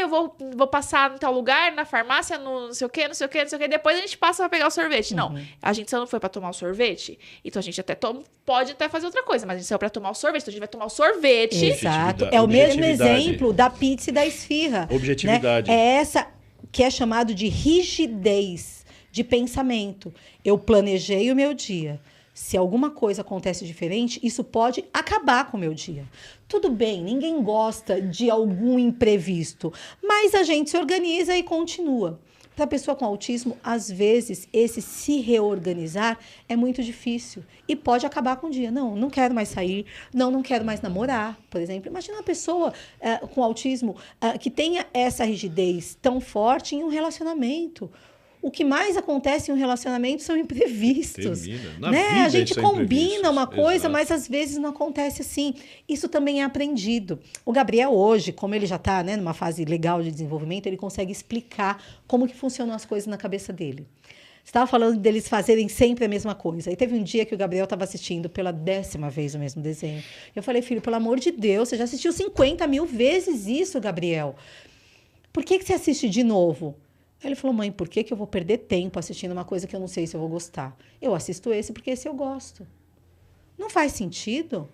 eu vou passar em tal lugar, na farmácia, no não sei o quê, depois a gente passa para pegar o sorvete. Não, a gente só não foi para tomar o sorvete, então a gente até pode até fazer outra coisa, mas a gente saiu para tomar o sorvete, então a gente vai tomar o sorvete. Exato, é o mesmo exemplo da pizza e da esfirra. Objetividade. Né? É essa que é chamado de rigidez de pensamento. Eu planejei o meu dia. Se alguma coisa acontece diferente, isso pode acabar com o meu dia. Tudo bem, ninguém gosta de algum imprevisto, mas a gente se organiza e continua. Para a pessoa com autismo, às vezes, esse se reorganizar é muito difícil e pode acabar com o dia. Não quero mais sair, não quero mais namorar, por exemplo. Imagina uma pessoa com autismo que tenha essa rigidez tão forte em um relacionamento. O que mais acontece em um relacionamento são imprevistos. Né? A gente combina uma coisa, exato, mas às vezes não acontece assim. Isso também é aprendido. O Gabriel hoje, como ele já está, né, numa fase legal de desenvolvimento, ele consegue explicar como que funcionam as coisas na cabeça dele. Você estava falando deles fazerem sempre a mesma coisa. E teve um dia que o Gabriel estava assistindo pela 10ª vez o mesmo desenho. Eu falei, filho, pelo amor de Deus, você já assistiu 50 mil vezes isso, Gabriel. Por que você assiste de novo? Aí ele falou, mãe, por que eu vou perder tempo assistindo uma coisa que eu não sei se eu vou gostar? Eu assisto esse porque esse eu gosto. Não faz sentido?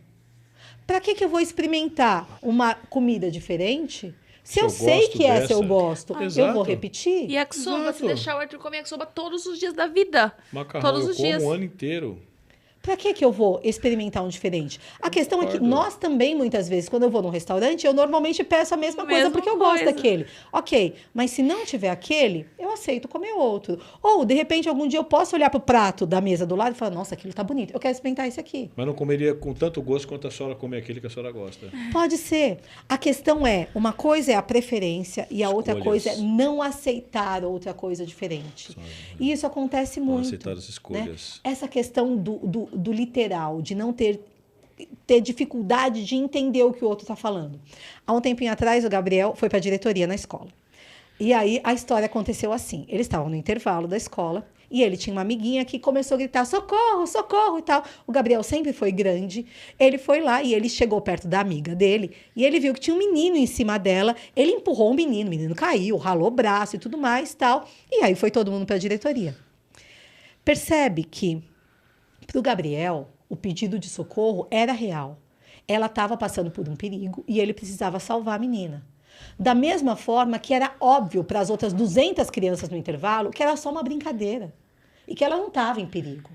Para que eu vou experimentar uma comida diferente Se eu sei que essa eu gosto, eu vou Exato. repetir. E yakisoba, se deixar o Arthur comer yakisoba todos os dias da vida. Macarrão Todos eu os como dias. o ano inteiro. Pra que eu vou experimentar um diferente? A questão é que nós também, muitas vezes, quando eu vou num restaurante, eu normalmente peço a mesma coisa porque eu gosto daquele. Ok, mas se não tiver aquele, eu aceito comer outro. Ou, de repente, algum dia eu posso olhar pro prato da mesa do lado e falar, nossa, aquilo tá bonito, eu quero experimentar esse aqui. Mas não comeria com tanto gosto quanto a senhora come aquele que a senhora gosta. Pode ser. A questão é, uma coisa é a preferência e a outra coisa é não aceitar outra coisa diferente. E isso acontece Não muito. aceitar as escolhas. Né? Essa questão do literal, de não ter dificuldade de entender o que o outro está falando. Há um tempinho atrás, o Gabriel foi para a diretoria na escola. E aí, a história aconteceu assim. Eles estavam no intervalo da escola e ele tinha uma amiguinha que começou a gritar, socorro, socorro e tal. O Gabriel sempre foi grande. Ele foi lá e ele chegou perto da amiga dele e ele viu que tinha um menino em cima dela. Ele empurrou o menino caiu, ralou o braço e tudo mais tal. E aí foi todo mundo para a diretoria. Percebe que para o Gabriel, o pedido de socorro era real. Ela estava passando por um perigo e ele precisava salvar a menina. Da mesma forma que era óbvio para as outras 200 crianças no intervalo que era só uma brincadeira e que ela não estava em perigo.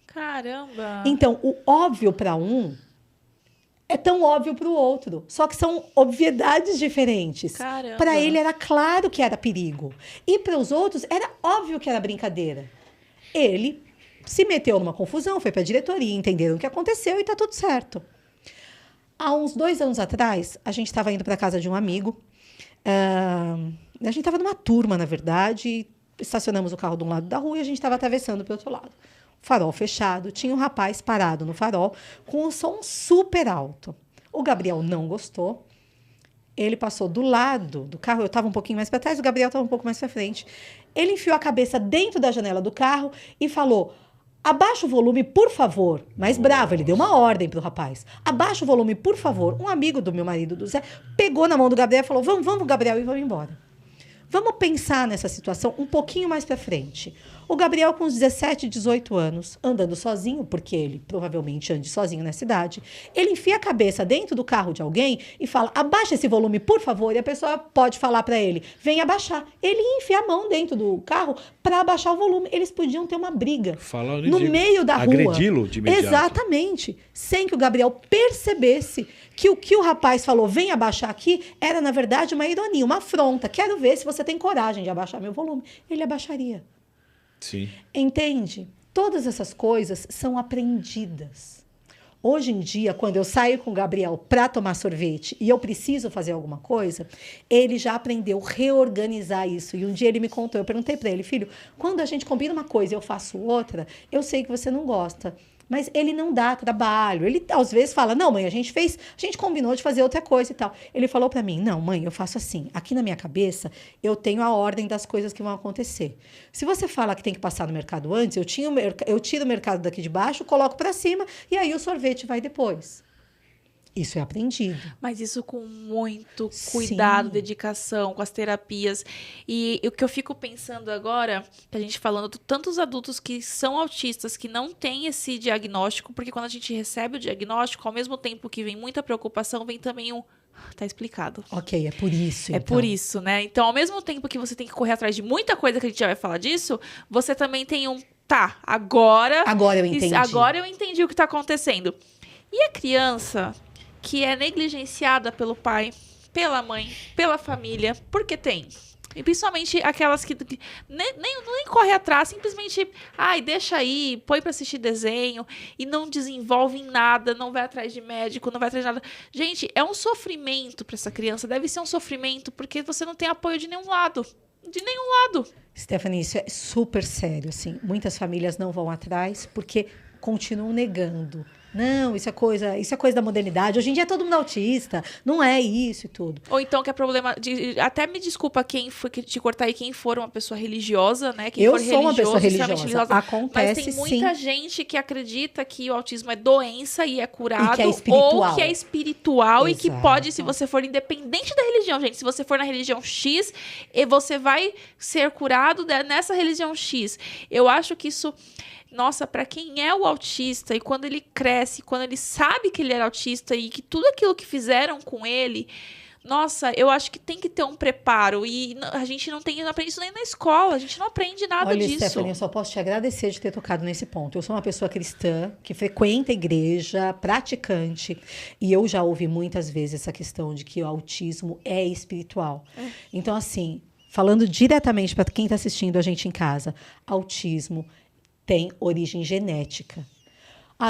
Caramba! Então, o óbvio para um é tão óbvio para o outro. Só que são obviedades diferentes. Para ele era claro que era perigo. E para os outros era óbvio que era brincadeira. Ele se meteu numa confusão, foi para a diretoria, entenderam o que aconteceu e está tudo certo. Há uns 2 anos atrás, a gente estava indo para a casa de um amigo. A gente estava numa turma, na verdade, e estacionamos o carro de um lado da rua e a gente estava atravessando para o outro lado. Farol fechado, tinha um rapaz parado no farol com um som super alto. O Gabriel não gostou. Ele passou do lado do carro, eu estava um pouquinho mais para trás, o Gabriel estava um pouco mais para frente. Ele enfiou a cabeça dentro da janela do carro e falou, abaixa o volume, por favor. Mais bravo, ele deu uma ordem pro rapaz. Abaixa o volume, por favor. Um amigo do meu marido, do Zé, pegou na mão do Gabriel e falou, vamos, Gabriel, e vamos embora. Vamos pensar nessa situação um pouquinho mais para frente. O Gabriel, com uns 17, 18 anos, andando sozinho, porque ele provavelmente ande sozinho na cidade, ele enfia a cabeça dentro do carro de alguém e fala, abaixa esse volume, por favor, e a pessoa pode falar para ele, vem abaixar. Ele enfia a mão dentro do carro para abaixar o volume. Eles podiam ter uma briga no meio da rua. Agredi-lo de imediato. Exatamente. Sem que o Gabriel percebesse que o que o rapaz falou, vem abaixar aqui, era, na verdade, uma ironia, uma afronta. Quero ver se você tem coragem de abaixar meu volume. Ele abaixaria. Sim. Entende? Todas essas coisas são aprendidas. Hoje em dia, quando eu saio com o Gabriel para tomar sorvete e eu preciso fazer alguma coisa, ele já aprendeu a reorganizar isso. E um dia ele me contou, eu perguntei para ele, filho, quando a gente combina uma coisa e eu faço outra, eu sei que você não gosta. Mas ele não dá trabalho. Ele, às vezes, fala, não, mãe, a gente combinou de fazer outra coisa e tal. Ele falou para mim, não, mãe, eu faço assim. Aqui na minha cabeça, eu tenho a ordem das coisas que vão acontecer. Se você fala que tem que passar no mercado antes, eu tiro o mercado daqui de baixo, coloco para cima e aí o sorvete vai depois. Isso é aprendido. Mas isso com muito cuidado, dedicação, com as terapias. E o que eu fico pensando agora, que a gente falando de tantos adultos que são autistas, que não têm esse diagnóstico, porque quando a gente recebe o diagnóstico, ao mesmo tempo que vem muita preocupação, vem também tá explicado. Ok, é por isso, então. É por isso, né? Então, ao mesmo tempo que você tem que correr atrás de muita coisa, que a gente já vai falar disso, você também tem tá, agora eu entendi. Agora eu entendi o que tá acontecendo. E a criança que é negligenciada pelo pai, pela mãe, pela família, porque tem. E principalmente aquelas que nem corre atrás, simplesmente, deixa aí, põe pra assistir desenho e não desenvolve em nada, não vai atrás de médico, não vai atrás de nada. Gente, é um sofrimento pra essa criança, deve ser um sofrimento porque você não tem apoio de nenhum lado. De nenhum lado. Stephanie, isso é super sério, assim. Muitas famílias não vão atrás porque continuam negando. Não, isso é coisa da modernidade. Hoje em dia é todo mundo autista. Não é isso e tudo. Ou então que é problema... até me desculpa quem foi te cortar aí, quem for uma pessoa religiosa, né? Quem eu sou uma pessoa religiosa. Acontece, mas tem muita gente que acredita que o autismo é doença e é curado. E que é espiritual. Ou que é espiritual. Exato. E que pode, se você for independente da religião, gente. Se você for na religião X, você vai ser curado nessa religião X. Eu acho que isso... Nossa, para quem é o autista e quando ele cresce, quando ele sabe que ele era autista e que tudo aquilo que fizeram com ele, Nossa, eu acho que tem que ter um preparo. E a gente não aprende isso nem na escola. A gente não aprende nada disso. Olha, Stephanie, eu só posso te agradecer de ter tocado nesse ponto. Eu sou uma pessoa cristã, que frequenta a igreja, praticante. E eu já ouvi muitas vezes essa questão de que o autismo é espiritual. Então, assim, falando diretamente para quem está assistindo a gente em casa, autismo tem origem genética.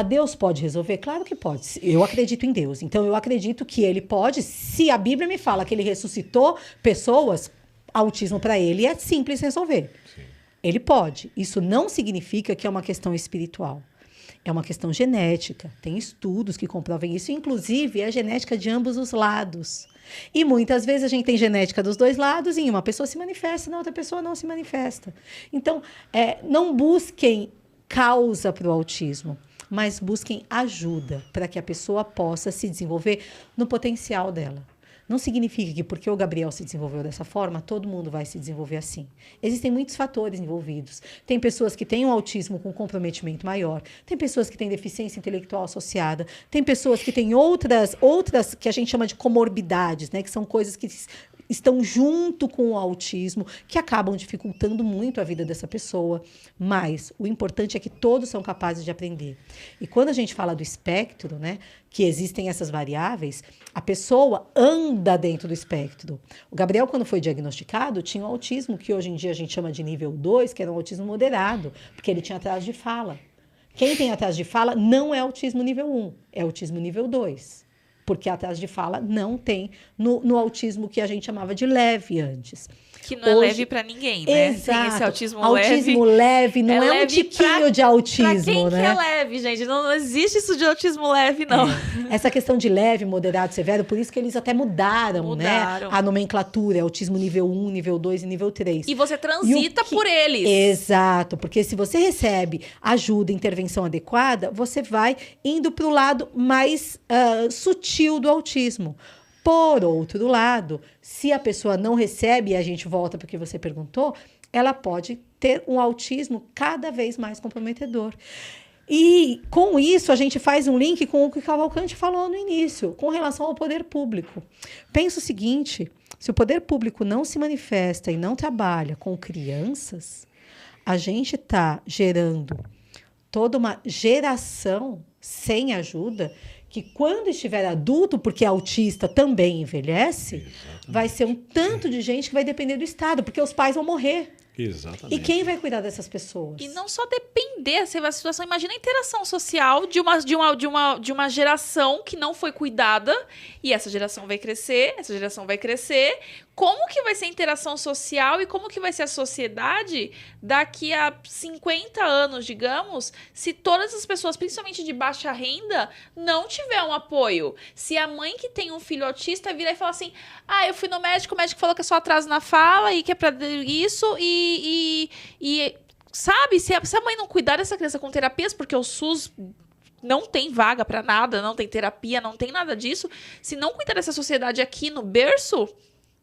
Deus pode resolver? Claro que pode. Eu acredito em Deus. Então, eu acredito que ele pode. Se a Bíblia me fala que ele ressuscitou pessoas, autismo para ele é simples resolver. Sim. Ele pode. Isso não significa que é uma questão espiritual. É uma questão genética. Tem estudos que comprovem isso. Inclusive, é a genética de ambos os lados. E muitas vezes a gente tem genética dos dois lados e uma pessoa se manifesta, na outra pessoa não se manifesta. Então, não busquem causa para o autismo, mas busquem ajuda para que a pessoa possa se desenvolver no potencial dela. Não significa que porque o Gabriel se desenvolveu dessa forma, todo mundo vai se desenvolver assim. Existem muitos fatores envolvidos. Tem pessoas que têm um autismo com comprometimento maior, tem pessoas que têm deficiência intelectual associada, tem pessoas que têm outras que a gente chama de comorbidades, né, que são coisas que estão junto com o autismo, que acabam dificultando muito a vida dessa pessoa. Mas o importante é que todos são capazes de aprender. E quando a gente fala do espectro, né, que existem essas variáveis, a pessoa anda dentro do espectro. O Gabriel, quando foi diagnosticado, tinha um autismo que hoje em dia a gente chama de nível 2, que era um autismo moderado, porque ele tinha atraso de fala. Quem tem atraso de fala não é autismo nível 1, é autismo nível 2. Porque atraso de fala não tem no autismo que a gente chamava de leve antes. Que não é leve para ninguém, né? Exato. Tem esse autismo leve não é um tiquinho de autismo, pra quem né? que é leve, gente? Não existe isso de autismo leve, não. Essa questão de leve, moderado, severo, por isso que eles até mudaram. Né? A nomenclatura, autismo nível 1, nível 2 e nível 3. E você transita por eles. Exato, porque se você recebe ajuda, intervenção adequada, você vai indo para o lado mais sutil do autismo. Por outro lado, se a pessoa não recebe, e a gente volta porque você perguntou, ela pode ter um autismo cada vez mais comprometedor. E com isso a gente faz um link com o que Cavalcante falou no início, com relação ao poder público. Pensa o seguinte, se o poder público não se manifesta e não trabalha com crianças, a gente está gerando toda uma geração sem ajuda, que quando estiver adulto, porque autista também envelhece, exatamente, vai ser um tanto de gente que vai depender do Estado, porque os pais vão morrer. Exatamente. E quem vai cuidar dessas pessoas? E não só depender, você vai a situação, imagina a interação social de uma geração que não foi cuidada, e essa geração vai crescer, Como que vai ser a interação social e como que vai ser a sociedade daqui a 50 anos, digamos, se todas as pessoas, principalmente de baixa renda, não tiver um apoio? Se a mãe que tem um filho autista virar e falar assim, eu fui no médico, o médico falou que é só atraso na fala e que é pra isso sabe, se a mãe não cuidar dessa criança com terapias, porque o SUS não tem vaga pra nada, não tem terapia, não tem nada disso, se não cuidar dessa sociedade aqui no berço,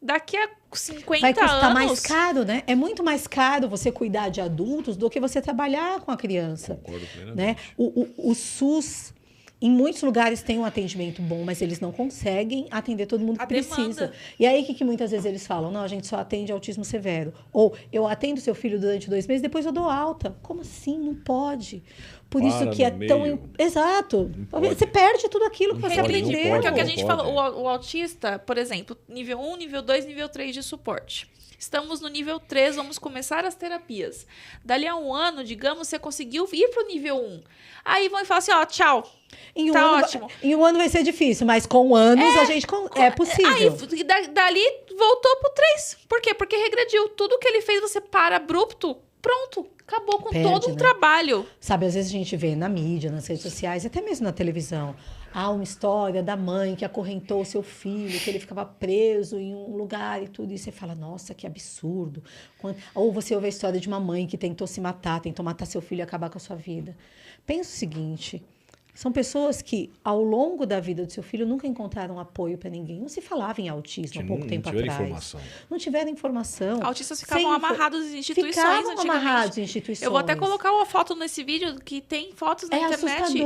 daqui a 50 anos... Vai custar mais caro, né? É muito mais caro você cuidar de adultos do que você trabalhar com a criança. Concordo plenamente. Né? O SUS, em muitos lugares, tem um atendimento bom, mas eles não conseguem atender todo mundo que precisa. E aí, o que muitas vezes eles falam? Não, a gente só atende autismo severo. Ou, eu atendo seu filho durante 2 meses, depois eu dou alta. Como assim? Não pode. Por isso que é tão... Exato. Você perde tudo aquilo que você aprendeu. Porque é o que a gente falou, o autista, por exemplo, nível 1, nível 2, nível 3 de suporte. Estamos no nível 3, vamos começar as terapias. Dali a 1 ano, digamos, você conseguiu ir para o nível 1. Aí vão falar assim, tchau. Ótimo. Em 1 ano vai ser difícil, mas com anos a gente... É possível. Aí, dali, voltou pro 3. Por quê? Porque regrediu. Tudo que ele fez, você para abrupto, pronto. Acabou com todo um trabalho. Sabe, às vezes a gente vê na mídia, nas redes sociais, até mesmo na televisão, uma história da mãe que acorrentou o seu filho, que ele ficava preso em um lugar e tudo. E você fala, nossa, que absurdo. Ou você ouve a história de uma mãe que tentou se matar, tentou matar seu filho e acabar com a sua vida. Pensa o seguinte, São pessoas que, ao longo da vida do seu filho, nunca encontraram apoio para ninguém. Não se falava em autismo há pouco tempo atrás. Não tiveram informação. Autistas ficavam amarrados em instituições amarrados em instituições. Eu vou até colocar uma foto nesse vídeo, que tem fotos na internet de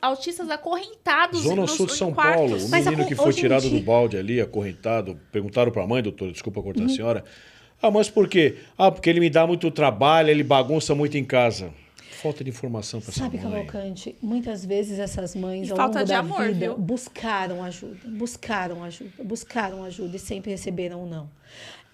autistas acorrentados Zona Sul de São Paulo. O menino que foi tirado do balde ali, acorrentado. Perguntaram para a mãe, doutora, desculpa cortar a senhora. Mas por quê? Porque ele me dá muito trabalho, ele bagunça muito em casa. Falta de informação para essa mãe. Sabe, Cavalcante, muitas vezes essas mães, ao falta longo de da amor, vida, viu? buscaram ajuda e sempre receberam não.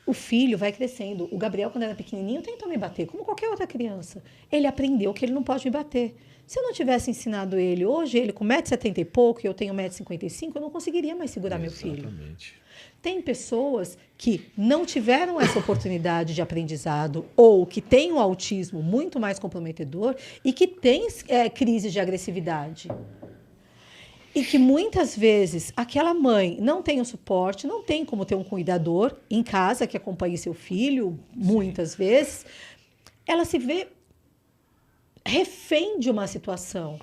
O filho vai crescendo. O Gabriel, quando era pequenininho, tentou me bater, como qualquer outra criança. Ele aprendeu que ele não pode me bater. Se eu não tivesse ensinado ele, hoje ele com 1,70m e pouco, e eu tenho 1,55m, eu não conseguiria mais segurar meu filho. Exatamente. Tem pessoas que não tiveram essa oportunidade de aprendizado ou que têm um autismo muito mais comprometedor e que têm crises de agressividade. E que muitas vezes aquela mãe não tem o suporte, não tem como ter um cuidador em casa que acompanhe seu filho, muitas vezes, ela se vê refém de uma situação.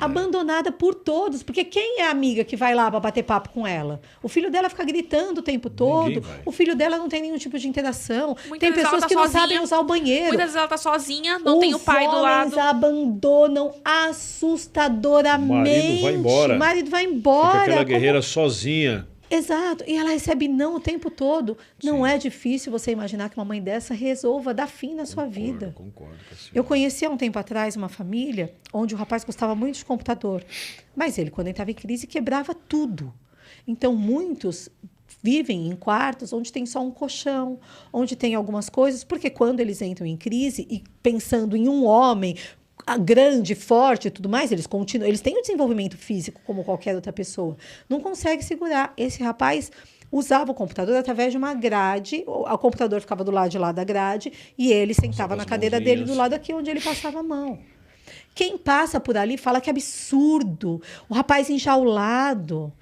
Abandonada por todos. Porque quem é a amiga que vai lá para bater papo com ela? O filho dela fica gritando o tempo todo. O filho dela não tem nenhum tipo de interação. Tem pessoas que não sabem usar o banheiro. Muitas vezes ela tá sozinha, não tem o pai do lado. Os homens abandonam assustadoramente. O marido vai embora. Fica aquela guerreira sozinha. Exato. E ela recebe não o tempo todo. Sim. Não é difícil você imaginar que uma mãe dessa resolva dar fim na sua vida. Concordo. Eu conheci há um tempo atrás uma família onde o rapaz gostava muito de computador. Mas ele, quando entrava em crise, quebrava tudo. Então, muitos vivem em quartos onde tem só um colchão, onde tem algumas coisas, porque quando eles entram em crise e pensando em um homem grande, forte e tudo mais, eles têm um desenvolvimento físico como qualquer outra pessoa. Não consegue segurar. Esse rapaz usava o computador através de uma grade, o computador ficava do lado de lá da grade e ele sentava na cadeira dele do lado aqui onde ele passava a mão. Quem passa por ali fala que é absurdo. O rapaz enjaulado.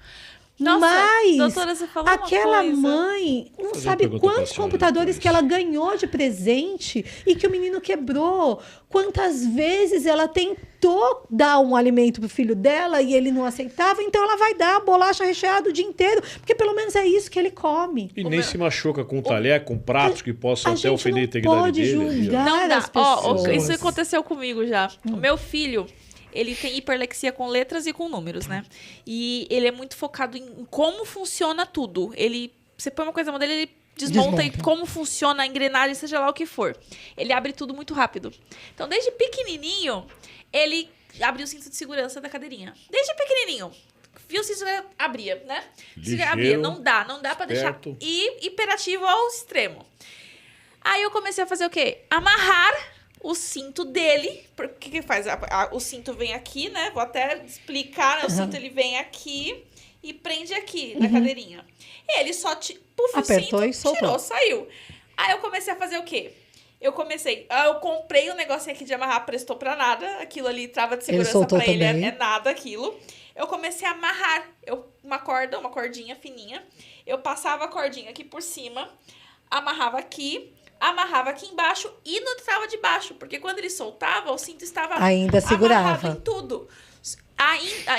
Nossa, mas doutora, você falou aquela uma coisa. Mãe não sabe quantos computadores que ela ganhou de presente e que o menino quebrou. Quantas vezes ela tentou dar um alimento pro filho dela e ele não aceitava, então ela vai dar bolacha recheada o dia inteiro, porque pelo menos é isso que ele come. E nem se machuca com talher, com pratos que possam até ofender a integridade dele. Não pode julgar as pessoas. Isso aconteceu comigo já. O meu filho, ele tem hiperlexia com letras e com números, né? E ele é muito focado em como funciona tudo. Você põe uma coisa na mão dele, ele desmonta e como funciona a engrenagem, seja lá o que for. Ele abre tudo muito rápido. Então, desde pequenininho, ele abriu o cinto de segurança da cadeirinha. Desde pequenininho. Viu o cinto de segurança, abria, né? Ligeiro, abria. Não dá pra deixar hiperativo ao extremo. Aí eu comecei a fazer o quê? Amarrar o cinto dele. O que faz? O cinto vem aqui, né? Vou até explicar, né? O cinto ele vem aqui e prende aqui na cadeirinha. Ele só apertou o cinto, e soltou. tirou, saiu. Aí eu comecei a fazer o quê? Eu comprei um negocinho aqui de amarrar, prestou pra nada. Aquilo ali, trava de segurança pra ele, é nada aquilo. Eu comecei a amarrar uma cordinha fininha. Eu passava a cordinha aqui por cima, amarrava aqui embaixo e no trava de baixo, porque quando ele soltava, o cinto estava ainda segurava amarrado em tudo.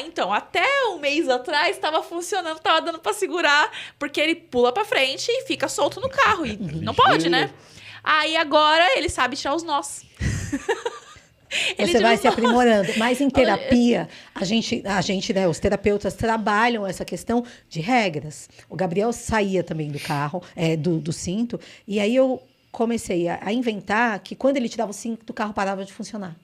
Então, até um mês atrás estava funcionando, estava dando para segurar, porque ele pula para frente e fica solto no carro e não pode, né? Aí agora ele sabe tirar os nós. Você vai se aprimorando. Mas em terapia, a gente, né, os terapeutas trabalham essa questão de regras. O Gabriel saía também do carro, do cinto, e aí eu comecei a inventar que quando ele tirava o cinto, o carro parava de funcionar.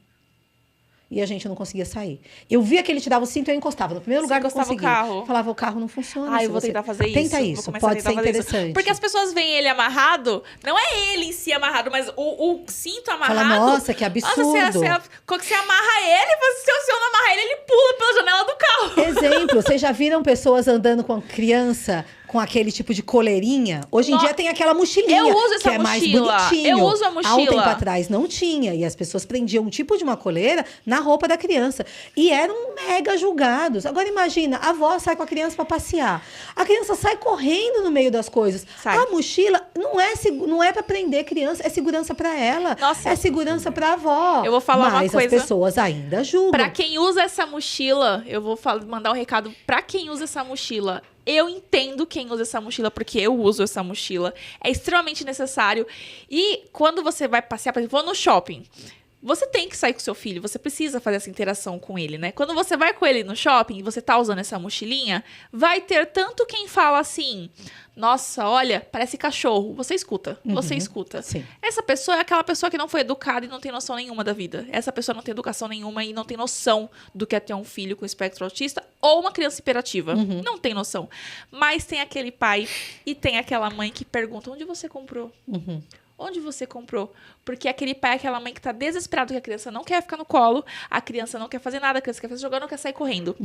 E a gente não conseguia sair. Eu via que ele tirava o cinto e eu encostava. No primeiro lugar que eu conseguia. O carro. Falava, o carro não funciona. Eu vou tentar fazer isso. Tenta isso, pode ser interessante. Porque as pessoas veem ele amarrado, não é ele em si amarrado, mas o cinto amarrado. Fala, nossa, que absurdo. Quando você amarra ele, se eu não amarrar ele pula pela janela do carro. Exemplo, vocês já viram pessoas andando com criança com aquele tipo de coleirinha. Hoje em dia tem aquela mochilinha. Eu uso essa que é mais mochila. bonitinho. Eu uso a mochila. Há um tempo atrás não tinha. E as pessoas prendiam um tipo de uma coleira na roupa da criança. E eram mega julgados. Agora imagina, a avó sai com a criança para passear. A criança sai correndo no meio das coisas. Sai. A mochila não é para prender criança, é segurança para ela. Nossa. É segurança para a avó. Eu vou falar uma Mas coisa. as pessoas ainda julgam. Pra quem usa essa mochila, eu vou mandar um recado pra quem usa essa mochila. Eu entendo quem usa essa mochila, porque eu uso essa mochila. É extremamente necessário. E quando você vai passear, por exemplo, vou no shopping. Você tem que sair com seu filho, você precisa fazer essa interação com ele, né? Quando você vai com ele no shopping e você tá usando essa mochilinha, vai ter tanto quem fala assim, nossa, olha, parece cachorro. Você escuta, você escuta. Sim. Essa pessoa é aquela pessoa que não foi educada e não tem noção nenhuma da vida. Essa pessoa não tem educação nenhuma e não tem noção do que é ter um filho com espectro autista ou uma criança hiperativa. Não tem noção. Mas tem aquele pai e tem aquela mãe que pergunta, onde você comprou? Onde você comprou? Porque aquele pai, aquela mãe que tá desesperado que a criança não quer ficar no colo, a criança não quer fazer nada, a criança quer fazer jogar, não quer sair correndo.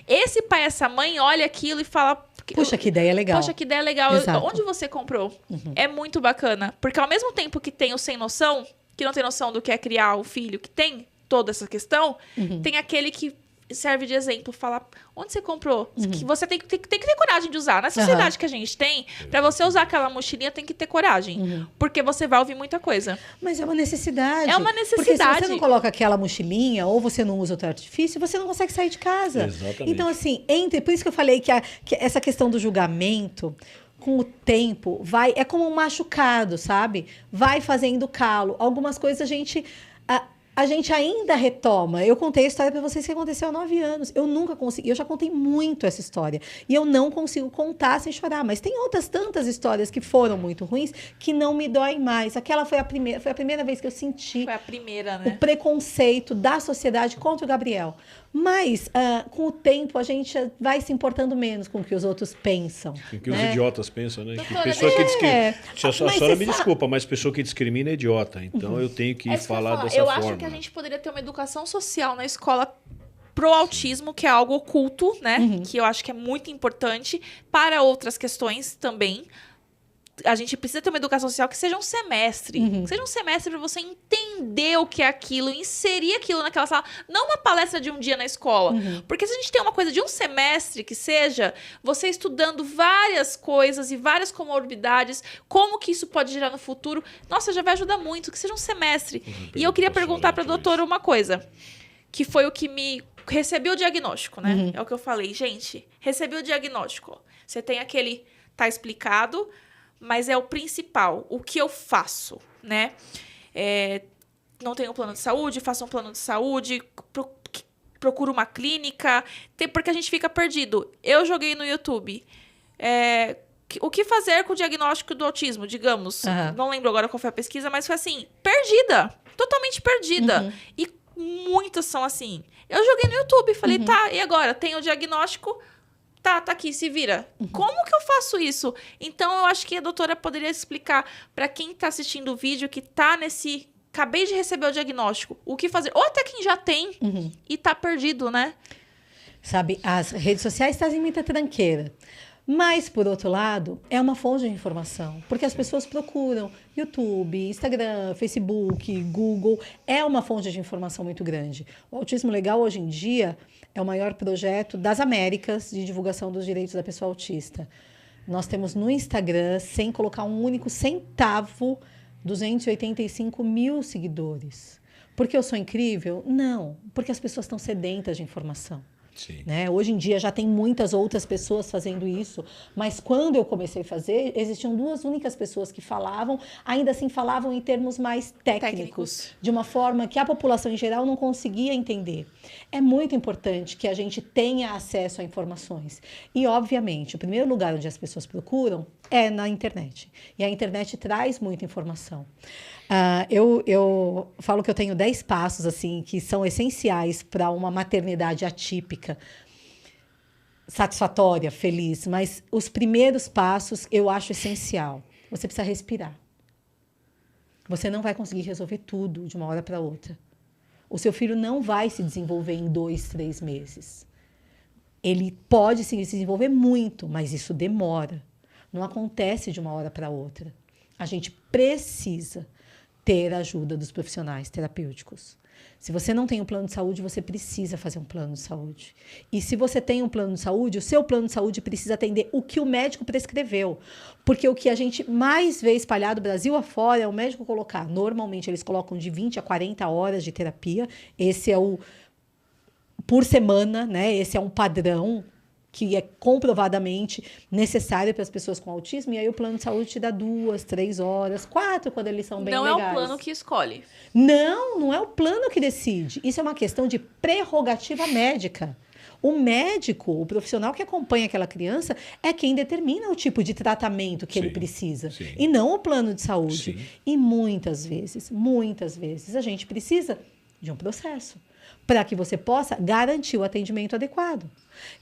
Esse pai, essa mãe, olha aquilo e fala... Puxa, que ideia legal. Poxa, que ideia legal. Exato. Onde você comprou? É muito bacana. Porque ao mesmo tempo que tem o sem noção, que não tem noção do que é criar o filho, que tem toda essa questão, tem aquele que serve de exemplo, fala, onde você comprou? Que você tem que ter coragem de usar. Na sociedade que a gente tem, pra você usar aquela mochilinha, tem que ter coragem. Porque você vai ouvir muita coisa. Mas é uma necessidade. É uma Porque se necessidade. você não coloca aquela mochilinha ou você não usa outro artifício, você não consegue sair de casa. Exatamente. Então, assim, por isso que eu falei que essa questão do julgamento, com o tempo, é como um machucado, sabe? Vai fazendo calo. Algumas coisas a gente ainda retoma. Eu contei a história para vocês que aconteceu há 9 anos. Eu nunca consegui. Eu já contei muito essa história. E eu não consigo contar sem chorar. Mas tem outras tantas histórias que foram muito ruins que não me doem mais. Aquela foi a primeira vez que eu senti Foi a primeira, o né? preconceito da sociedade contra o Gabriel. Mas, com o tempo, a gente vai se importando menos com o que os outros pensam. O que os idiotas pensam, né? Doutora, Pessoa que mas a senhora me você desculpa, mas pessoa que discrimina é idiota. Então eu tenho que É isso que eu ia falar falar. dessa Eu forma. acho que a gente poderia ter uma educação social na escola pro autismo, que é algo oculto, né? Que eu acho que é muito importante para outras questões também. A gente precisa ter uma educação social que seja um semestre. Que seja um semestre para você entender o que é aquilo, inserir aquilo naquela sala. Não uma palestra de um dia na escola. Porque se a gente tem uma coisa de um semestre que seja, você estudando várias coisas e várias comorbidades, como que isso pode gerar no futuro, nossa, já vai ajudar muito, que seja um semestre. E eu queria perguntar para a doutora uma coisa, que foi o que me... Recebi o diagnóstico, né? É o que eu falei. Gente, recebi o diagnóstico. Você tem aquele... Tá explicado... Mas é o principal, o que eu faço, né? Não tenho plano de saúde, faço um plano de saúde, procuro uma clínica, porque a gente fica perdido. Eu joguei no YouTube, o que fazer com o diagnóstico do autismo, digamos. Não lembro agora qual foi a pesquisa, mas foi assim, perdida, totalmente perdida. E muitas são assim. Eu joguei no YouTube, falei, tá, e agora? Tem o diagnóstico... Tá aqui, se vira. Como que eu faço isso? Então, eu acho que a doutora poderia explicar para quem tá assistindo o vídeo que tá nesse... Acabei de receber o diagnóstico. O que fazer? Ou até quem já tem e tá perdido, né? Sabe, as redes sociais trazem muita tranqueira. Mas, por outro lado, é uma fonte de informação. Porque as pessoas procuram YouTube, Instagram, Facebook, Google. É uma fonte de informação muito grande. O Autismo Legal, hoje em dia, é o maior projeto das Américas de divulgação dos direitos da pessoa autista. Nós temos no Instagram, sem colocar um único centavo, 285 mil seguidores. Porque eu sou incrível? Não. Porque as pessoas estão sedentas de informação. Sim. Né? Hoje em dia já tem muitas outras pessoas fazendo isso, mas quando eu comecei a fazer, existiam 2 únicas pessoas que falavam, ainda assim falavam em termos mais técnicos, de uma forma que a população em geral não conseguia entender. É muito importante que a gente tenha acesso a informações. E, obviamente, o primeiro lugar onde as pessoas procuram é na internet. E a internet traz muita informação. Eu falo que eu tenho 10 passos assim, que são essenciais para uma maternidade atípica, satisfatória, feliz. Mas os primeiros passos eu acho essencial. Você precisa respirar. Você não vai conseguir resolver tudo de uma hora para outra. O seu filho não vai se desenvolver em 2, 3 meses. Ele pode se desenvolver muito, mas isso demora. Não acontece de uma hora para outra. A gente precisa ter a ajuda dos profissionais terapêuticos. Se você não tem um plano de saúde, você precisa fazer um plano de saúde. E se você tem um plano de saúde, o seu plano de saúde precisa atender o que o médico prescreveu. Porque o que a gente mais vê espalhado Brasil afora é o médico colocar. Normalmente, eles colocam de 20 a 40 horas de terapia. Esse é o por semana, né? Esse é um padrão que é comprovadamente necessário para as pessoas com autismo, e aí o plano de saúde te dá 2, 3 horas, 4 quando eles são bem legais. Não é o plano que escolhe. Não é o plano que decide. Isso é uma questão de prerrogativa médica. O médico, o profissional que acompanha aquela criança, é quem determina o tipo de tratamento que ele precisa, e não o plano de saúde. Sim. E muitas vezes, a gente precisa de um processo para que você possa garantir o atendimento adequado.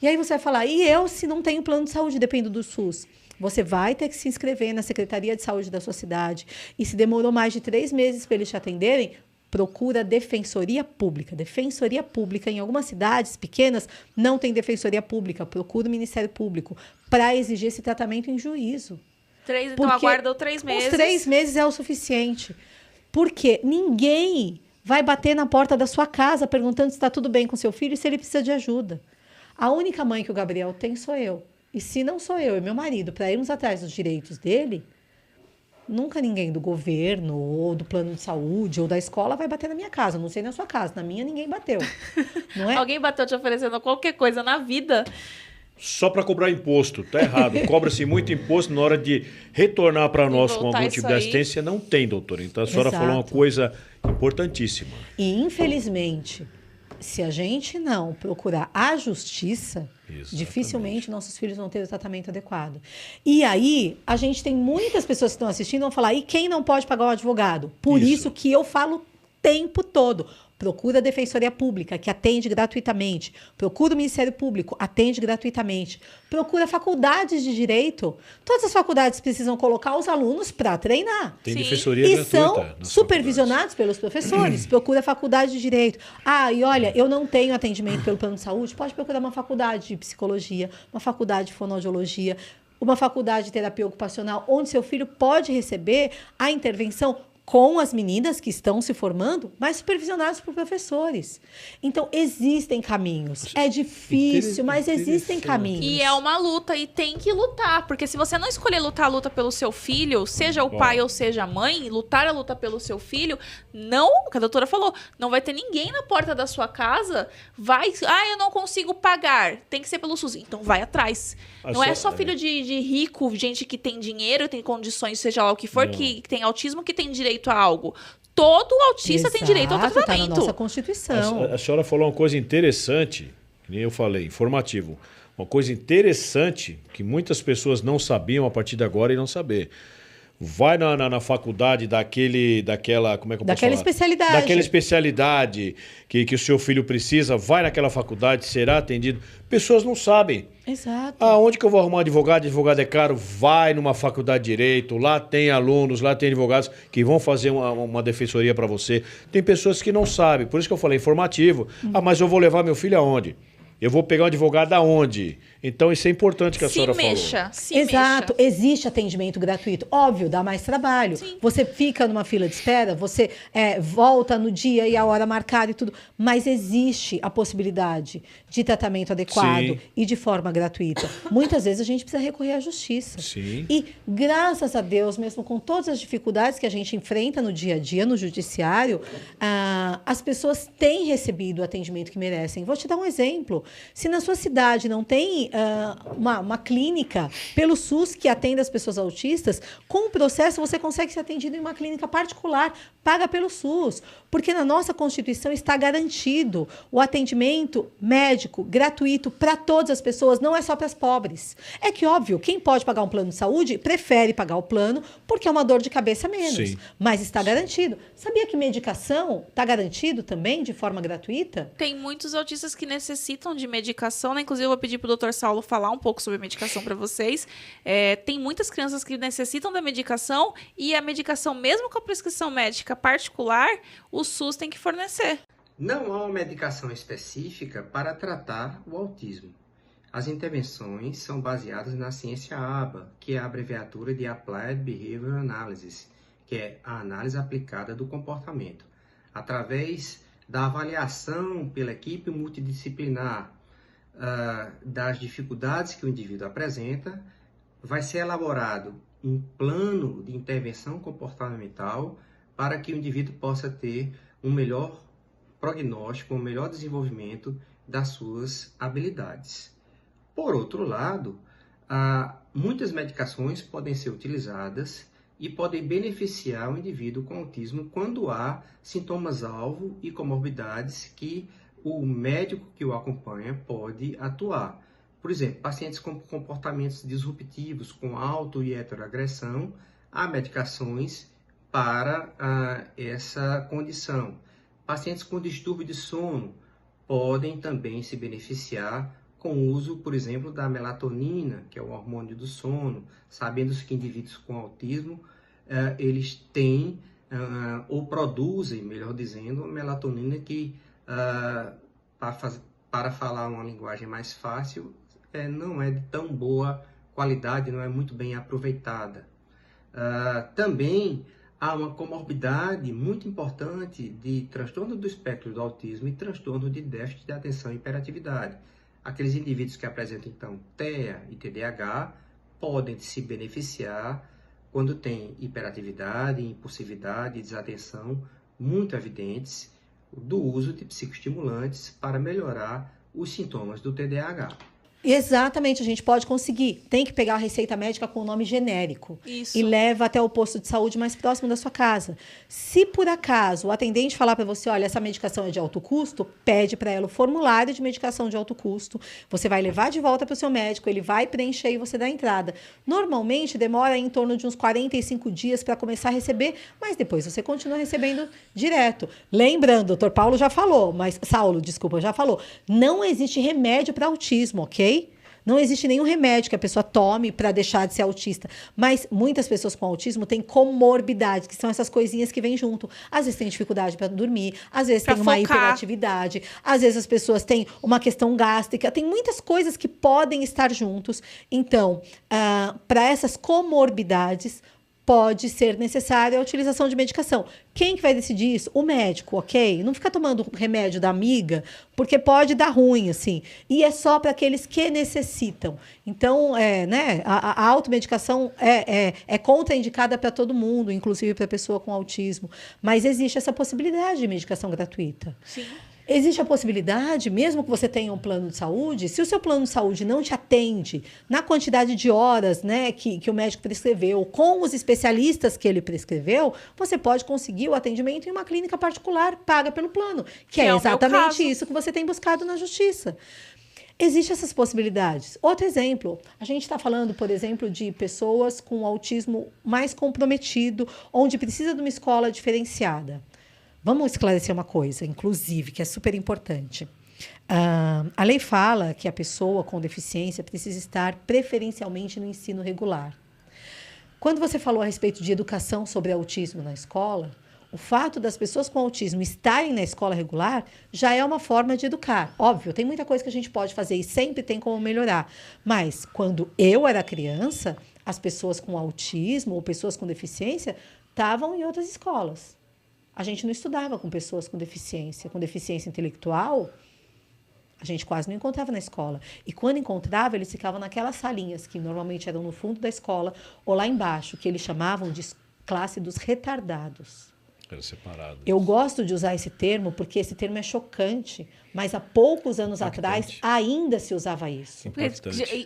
E aí você vai falar, e eu, se não tenho plano de saúde, dependo do SUS? Você vai ter que se inscrever na Secretaria de Saúde da sua cidade. E se demorou mais de 3 meses para eles te atenderem, procura a Defensoria Pública. Defensoria Pública, em algumas cidades pequenas, não tem Defensoria Pública. Procura o Ministério Público para exigir esse tratamento em juízo. Então aguarda 3 meses. Os 3 meses é o suficiente. Porque ninguém vai bater na porta da sua casa perguntando se está tudo bem com seu filho e se ele precisa de ajuda. A única mãe que o Gabriel tem sou eu. E se não sou eu e meu marido, para irmos atrás dos direitos dele, nunca ninguém do governo, ou do plano de saúde, ou da escola vai bater na minha casa. Não sei na sua casa, na minha ninguém bateu. Não é? Alguém bateu te oferecendo qualquer coisa na vida? Só para cobrar imposto, tá errado. Cobra-se muito imposto na hora de retornar para nós com algum tipo de assistência. Não tem, doutora. Então a senhora falou uma coisa importantíssima. E, infelizmente, se a gente não procurar a justiça, dificilmente nossos filhos vão ter o tratamento adequado. E aí, a gente tem muitas pessoas que estão assistindo e vão falar, e quem não pode pagar o advogado? Por isso que eu falo o tempo todo. Procura a Defensoria Pública, que atende gratuitamente. Procura o Ministério Público, atende gratuitamente. Procura faculdades de direito. Todas as faculdades precisam colocar os alunos para treinar. Tem defensoria gratuita. E são supervisionados pelos professores. Procura a faculdade de direito. E olha, eu não tenho atendimento pelo plano de saúde. Pode procurar uma faculdade de psicologia, uma faculdade de fonoaudiologia, uma faculdade de terapia ocupacional, onde seu filho pode receber a intervenção com as meninas que estão se formando, mas supervisionadas por professores. Então, existem caminhos. É difícil, mas existem caminhos. E é uma luta, e tem que lutar. Porque se você não escolher lutar a luta pelo seu filho, seja o pai ou seja a mãe, lutar a luta pelo seu filho, não, o que a doutora falou, não vai ter ninguém na porta da sua casa, eu não consigo pagar, tem que ser pelo SUS. Então, vai atrás. Não é só filho de rico, gente que tem dinheiro, tem condições, seja lá o que for, que tem autismo, que tem direito a algo. Todo autista tem direito ao tratamento. Tá na nossa Constituição. A senhora falou uma coisa interessante, que nem eu falei, informativo. Uma coisa interessante que muitas pessoas não sabiam a partir de agora e não saber. Vai na faculdade daquela, como é que eu posso falar? Especialidade. Daquela especialidade que o seu filho precisa, vai naquela faculdade, será atendido. Pessoas não sabem. Exato. Onde que eu vou arrumar advogado? Advogado é caro, vai numa faculdade de direito, lá tem alunos, lá tem advogados que vão fazer uma defensoria para você. Tem pessoas que não sabem, por isso que eu falei informativo. Mas eu vou levar meu filho aonde? Eu vou pegar um advogado aonde? Então, isso é importante que a senhora falou. Exato. Existe atendimento gratuito. Óbvio, dá mais trabalho. Sim. Você fica numa fila de espera, você volta no dia e a hora marcada e tudo. Mas existe a possibilidade de tratamento adequado e de forma gratuita. Muitas vezes a gente precisa recorrer à justiça. Sim. E, graças a Deus, mesmo com todas as dificuldades que a gente enfrenta no dia a dia, no judiciário, as pessoas têm recebido o atendimento que merecem. Vou te dar um exemplo. Se na sua cidade não tem uma clínica pelo SUS que atende as pessoas autistas, com o processo você consegue ser atendido em uma clínica particular, paga pelo SUS. Porque na nossa Constituição está garantido o atendimento médico gratuito para todas as pessoas, não é só para as pobres. É que, óbvio, quem pode pagar um plano de saúde prefere pagar o plano porque é uma dor de cabeça menos. Sim. Mas está garantido. Sabia que medicação está garantido também de forma gratuita? Tem muitos autistas que necessitam de medicação, né? Inclusive, eu vou pedir para o Dr. Saulo falar um pouco sobre medicação para vocês. Tem muitas crianças que necessitam da medicação e a medicação, mesmo com a prescrição médica particular, o SUS tem que fornecer. Não há uma medicação específica para tratar o autismo. As intervenções são baseadas na ciência ABA, que é a abreviatura de Applied Behavioral Analysis, que é a análise aplicada do comportamento. Através da avaliação pela equipe multidisciplinar das dificuldades que o indivíduo apresenta, vai ser elaborado um plano de intervenção comportamental para que o indivíduo possa ter um melhor prognóstico, um melhor desenvolvimento das suas habilidades. Por outro lado, muitas medicações podem ser utilizadas e podem beneficiar o indivíduo com autismo quando há sintomas-alvo e comorbidades que o médico que o acompanha pode atuar. Por exemplo, pacientes com comportamentos disruptivos, com auto- e heteroagressão, há medicações para essa condição. Pacientes com distúrbio de sono podem também se beneficiar com o uso, por exemplo, da melatonina, que é o hormônio do sono, sabendo que indivíduos com autismo, eles têm ou produzem, melhor dizendo, melatonina que, para falar uma linguagem mais fácil, não é de tão boa qualidade, não é muito bem aproveitada. Também há uma comorbidade muito importante de transtorno do espectro do autismo e transtorno de déficit de atenção e hiperatividade. Aqueles indivíduos que apresentam, então, TEA e TDAH podem se beneficiar quando têm hiperatividade, impulsividade e desatenção muito evidentes do uso de psicoestimulantes para melhorar os sintomas do TDAH. Exatamente, a gente pode conseguir. Tem que pegar a receita médica com o nome genérico. Isso. E leva até o posto de saúde mais próximo da sua casa. Se por acaso o atendente falar para você, olha, essa medicação é de alto custo, pede para ela o formulário de medicação de alto custo. Você vai levar de volta para o seu médico, ele vai preencher e você dá a entrada. Normalmente demora em torno de uns 45 dias para começar a receber, mas depois você continua recebendo direto. Lembrando, o Dr. Paulo já falou, Saulo, desculpa, já falou, não existe remédio para autismo, ok? Não existe nenhum remédio que a pessoa tome para deixar de ser autista. Mas muitas pessoas com autismo têm comorbidades, que são essas coisinhas que vêm junto. Às vezes tem dificuldade para dormir, às vezes tem uma hiperatividade, às vezes as pessoas têm uma questão gástrica. Tem muitas coisas que podem estar juntos. Então, para essas comorbidades, pode ser necessária a utilização de medicação. Quem que vai decidir isso? O médico, ok? Não fica tomando remédio da amiga, porque pode dar ruim, assim. E é só para aqueles que necessitam. Então, a automedicação é contraindicada para todo mundo, inclusive para a pessoa com autismo. Mas existe essa possibilidade de medicação gratuita. Sim. Existe a possibilidade, mesmo que você tenha um plano de saúde, se o seu plano de saúde não te atende na quantidade de horas, né, que o médico prescreveu, com os especialistas que ele prescreveu, você pode conseguir o atendimento em uma clínica particular paga pelo plano, que é exatamente isso que você tem buscado na justiça. Existem essas possibilidades. Outro exemplo, a gente está falando, por exemplo, de pessoas com autismo mais comprometido, onde precisa de uma escola diferenciada. Vamos esclarecer uma coisa, inclusive, que é super importante. A lei fala que a pessoa com deficiência precisa estar preferencialmente no ensino regular. Quando você falou a respeito de educação sobre autismo na escola, o fato das pessoas com autismo estarem na escola regular já é uma forma de educar. Óbvio, tem muita coisa que a gente pode fazer e sempre tem como melhorar. Mas, quando eu era criança, as pessoas com autismo ou pessoas com deficiência estavam em outras escolas. A gente não estudava com pessoas com deficiência intelectual, a gente quase não encontrava na escola. E quando encontrava, eles ficavam naquelas salinhas, que normalmente eram no fundo da escola, ou lá embaixo, que eles chamavam de classe dos retardados. Era separado. Eu gosto de usar esse termo, porque esse termo é chocante, mas há poucos anos atrás ainda se usava isso.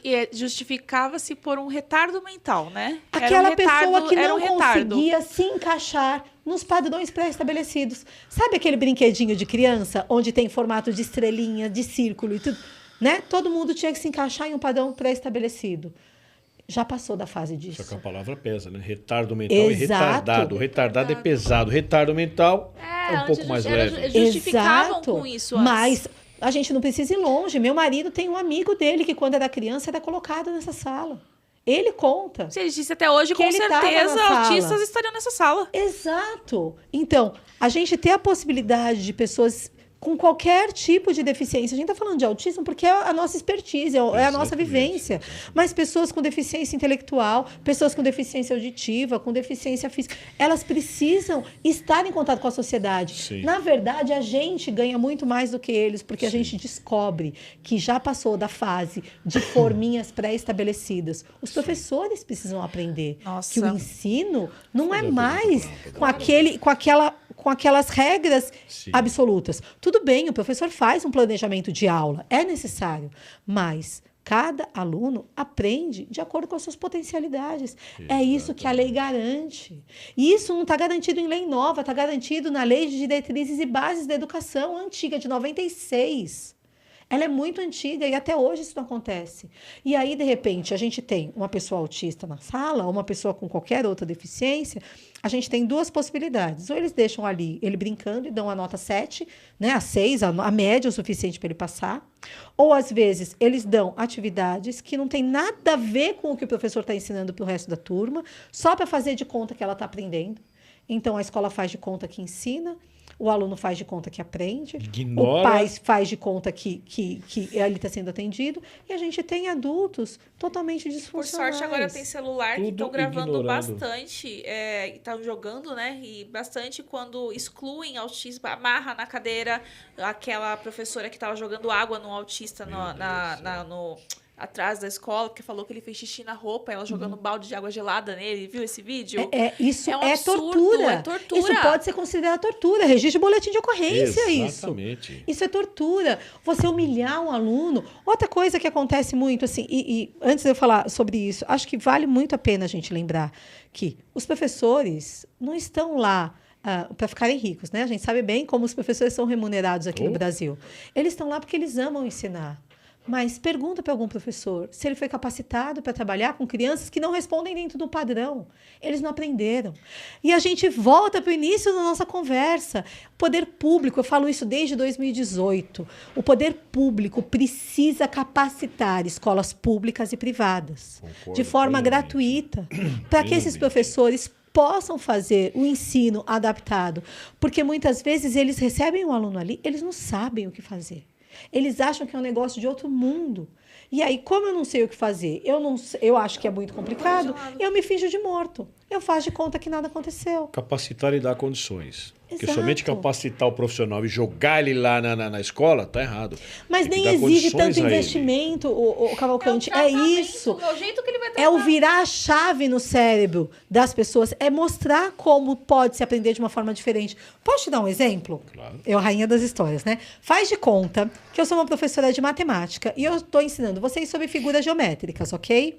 E justificava-se por um retardo mental, né? Aquela pessoa que não conseguia se encaixar nos padrões pré-estabelecidos. Sabe aquele brinquedinho de criança, onde tem formato de estrelinha, de círculo e tudo? Né? Todo mundo tinha que se encaixar em um padrão pré-estabelecido. Já passou da fase disso. Só que a palavra pesa, né? Retardo mental e retardado. Retardado é pesado. Retardo mental é um pouco mais leve. Justificavam com isso antes. Mas a gente não precisa ir longe. Meu marido tem um amigo dele que, quando era criança, era colocado nessa sala. Ele conta. Se ele disse até hoje, com certeza, autistas estariam nessa sala. Exato. Então, a gente ter a possibilidade de pessoas com qualquer tipo de deficiência. A gente está falando de autismo porque é a nossa expertise, é a nossa vivência. Mas pessoas com deficiência intelectual, pessoas com deficiência auditiva, com deficiência física, elas precisam estar em contato com a sociedade. Sim. Na verdade, a gente ganha muito mais do que eles, porque a gente descobre que já passou da fase de forminhas pré-estabelecidas. Os professores precisam aprender que o ensino não é mais com aquelas regras absolutas. Tudo bem, o professor faz um planejamento de aula, é necessário, mas cada aluno aprende de acordo com as suas potencialidades. Exatamente. É isso que a lei garante. E isso não está garantido em lei nova, está garantido na Lei de Diretrizes e Bases da Educação, antiga, de 96. Ela é muito antiga e até hoje isso não acontece. E aí, de repente, a gente tem uma pessoa autista na sala, ou uma pessoa com qualquer outra deficiência, a gente tem duas possibilidades. Ou eles deixam ali ele brincando e dão a nota 7, né, a 6, a média o suficiente para ele passar. Ou, às vezes, eles dão atividades que não tem nada a ver com o que o professor está ensinando para o resto da turma, só para fazer de conta que ela está aprendendo. Então, a escola faz de conta que ensina, o aluno faz de conta que aprende, o pai faz de conta que ele está sendo atendido, e a gente tem adultos totalmente disfuncionais. Por sorte, agora tem celular que estão gravando bastante, estão jogando, né? E bastante quando excluem autismo, amarra na cadeira aquela professora que estava jogando água no autista atrás da escola, porque falou que ele fez xixi na roupa, ela jogando um balde de água gelada nele. Viu esse vídeo? Isso um absurdo, tortura. É tortura. Isso pode ser considerado tortura. Registro de boletim de ocorrência. Exatamente. Isso é tortura. Você humilhar um aluno. Outra coisa que acontece muito, assim, e antes de eu falar sobre isso, acho que vale muito a pena a gente lembrar que os professores não estão lá para ficarem ricos, né? A gente sabe bem como os professores são remunerados aqui no Brasil. Eles estão lá porque eles amam ensinar. Mas pergunta para algum professor se ele foi capacitado para trabalhar com crianças que não respondem dentro do padrão. Eles não aprenderam. E a gente volta para o início da nossa conversa. O poder público, eu falo isso desde 2018, o poder público precisa capacitar escolas públicas e privadas de forma gratuita para que esses professores possam fazer o ensino adaptado. Porque muitas vezes eles recebem um aluno ali, eles não sabem o que fazer. Eles acham que é um negócio de outro mundo. E aí, como eu não sei o que fazer, eu acho que é muito complicado, eu me finjo de morto. Eu faço de conta que nada aconteceu. Capacitar e dar condições. Exato. Porque somente capacitar o profissional e jogar ele lá na escola, tá errado. Mas nem exige tanto investimento, o Cavalcante. É isso. O jeito que ele vai tratar. É o virar a chave no cérebro das pessoas. É mostrar como pode se aprender de uma forma diferente. Posso te dar um exemplo? Claro. Eu, rainha das histórias, né? Faz de conta que eu sou uma professora de matemática e eu estou ensinando vocês sobre figuras geométricas, ok?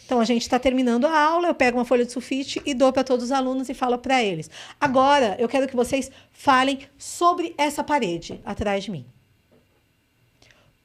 Então, a gente está terminando a aula, eu pego uma folha de sulfite e dou para todos os alunos e falo para eles. Agora, eu quero que vocês falem sobre essa parede atrás de mim.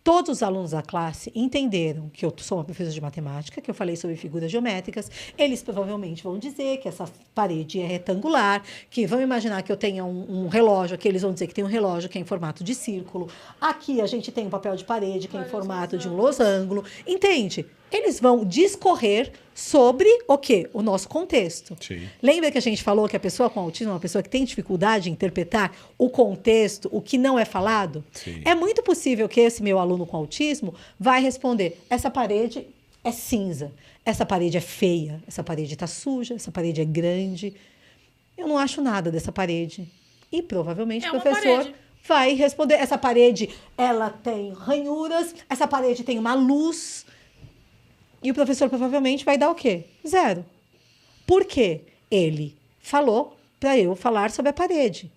Todos os alunos da classe entenderam que eu sou uma professora de matemática, que eu falei sobre figuras geométricas. Eles provavelmente vão dizer que essa parede é retangular, que vão imaginar que eu tenha um relógio, aqui eles vão dizer que tem um relógio que é em formato de círculo. Aqui a gente tem um papel de parede que é em formato de um losango. Entende? Eles vão discorrer sobre o quê? O nosso contexto. Sim. Lembra que a gente falou que a pessoa com autismo é uma pessoa que tem dificuldade em interpretar o contexto, o que não é falado? Sim. É muito possível que esse meu aluno com autismo vai responder: essa parede é cinza, essa parede é feia, essa parede está suja, essa parede é grande. Eu não acho nada dessa parede. E provavelmente o professor vai responder: essa parede ela tem ranhuras, essa parede tem uma luz. E o professor provavelmente vai dar o quê? 0. Por quê? Ele falou para eu falar sobre a parede.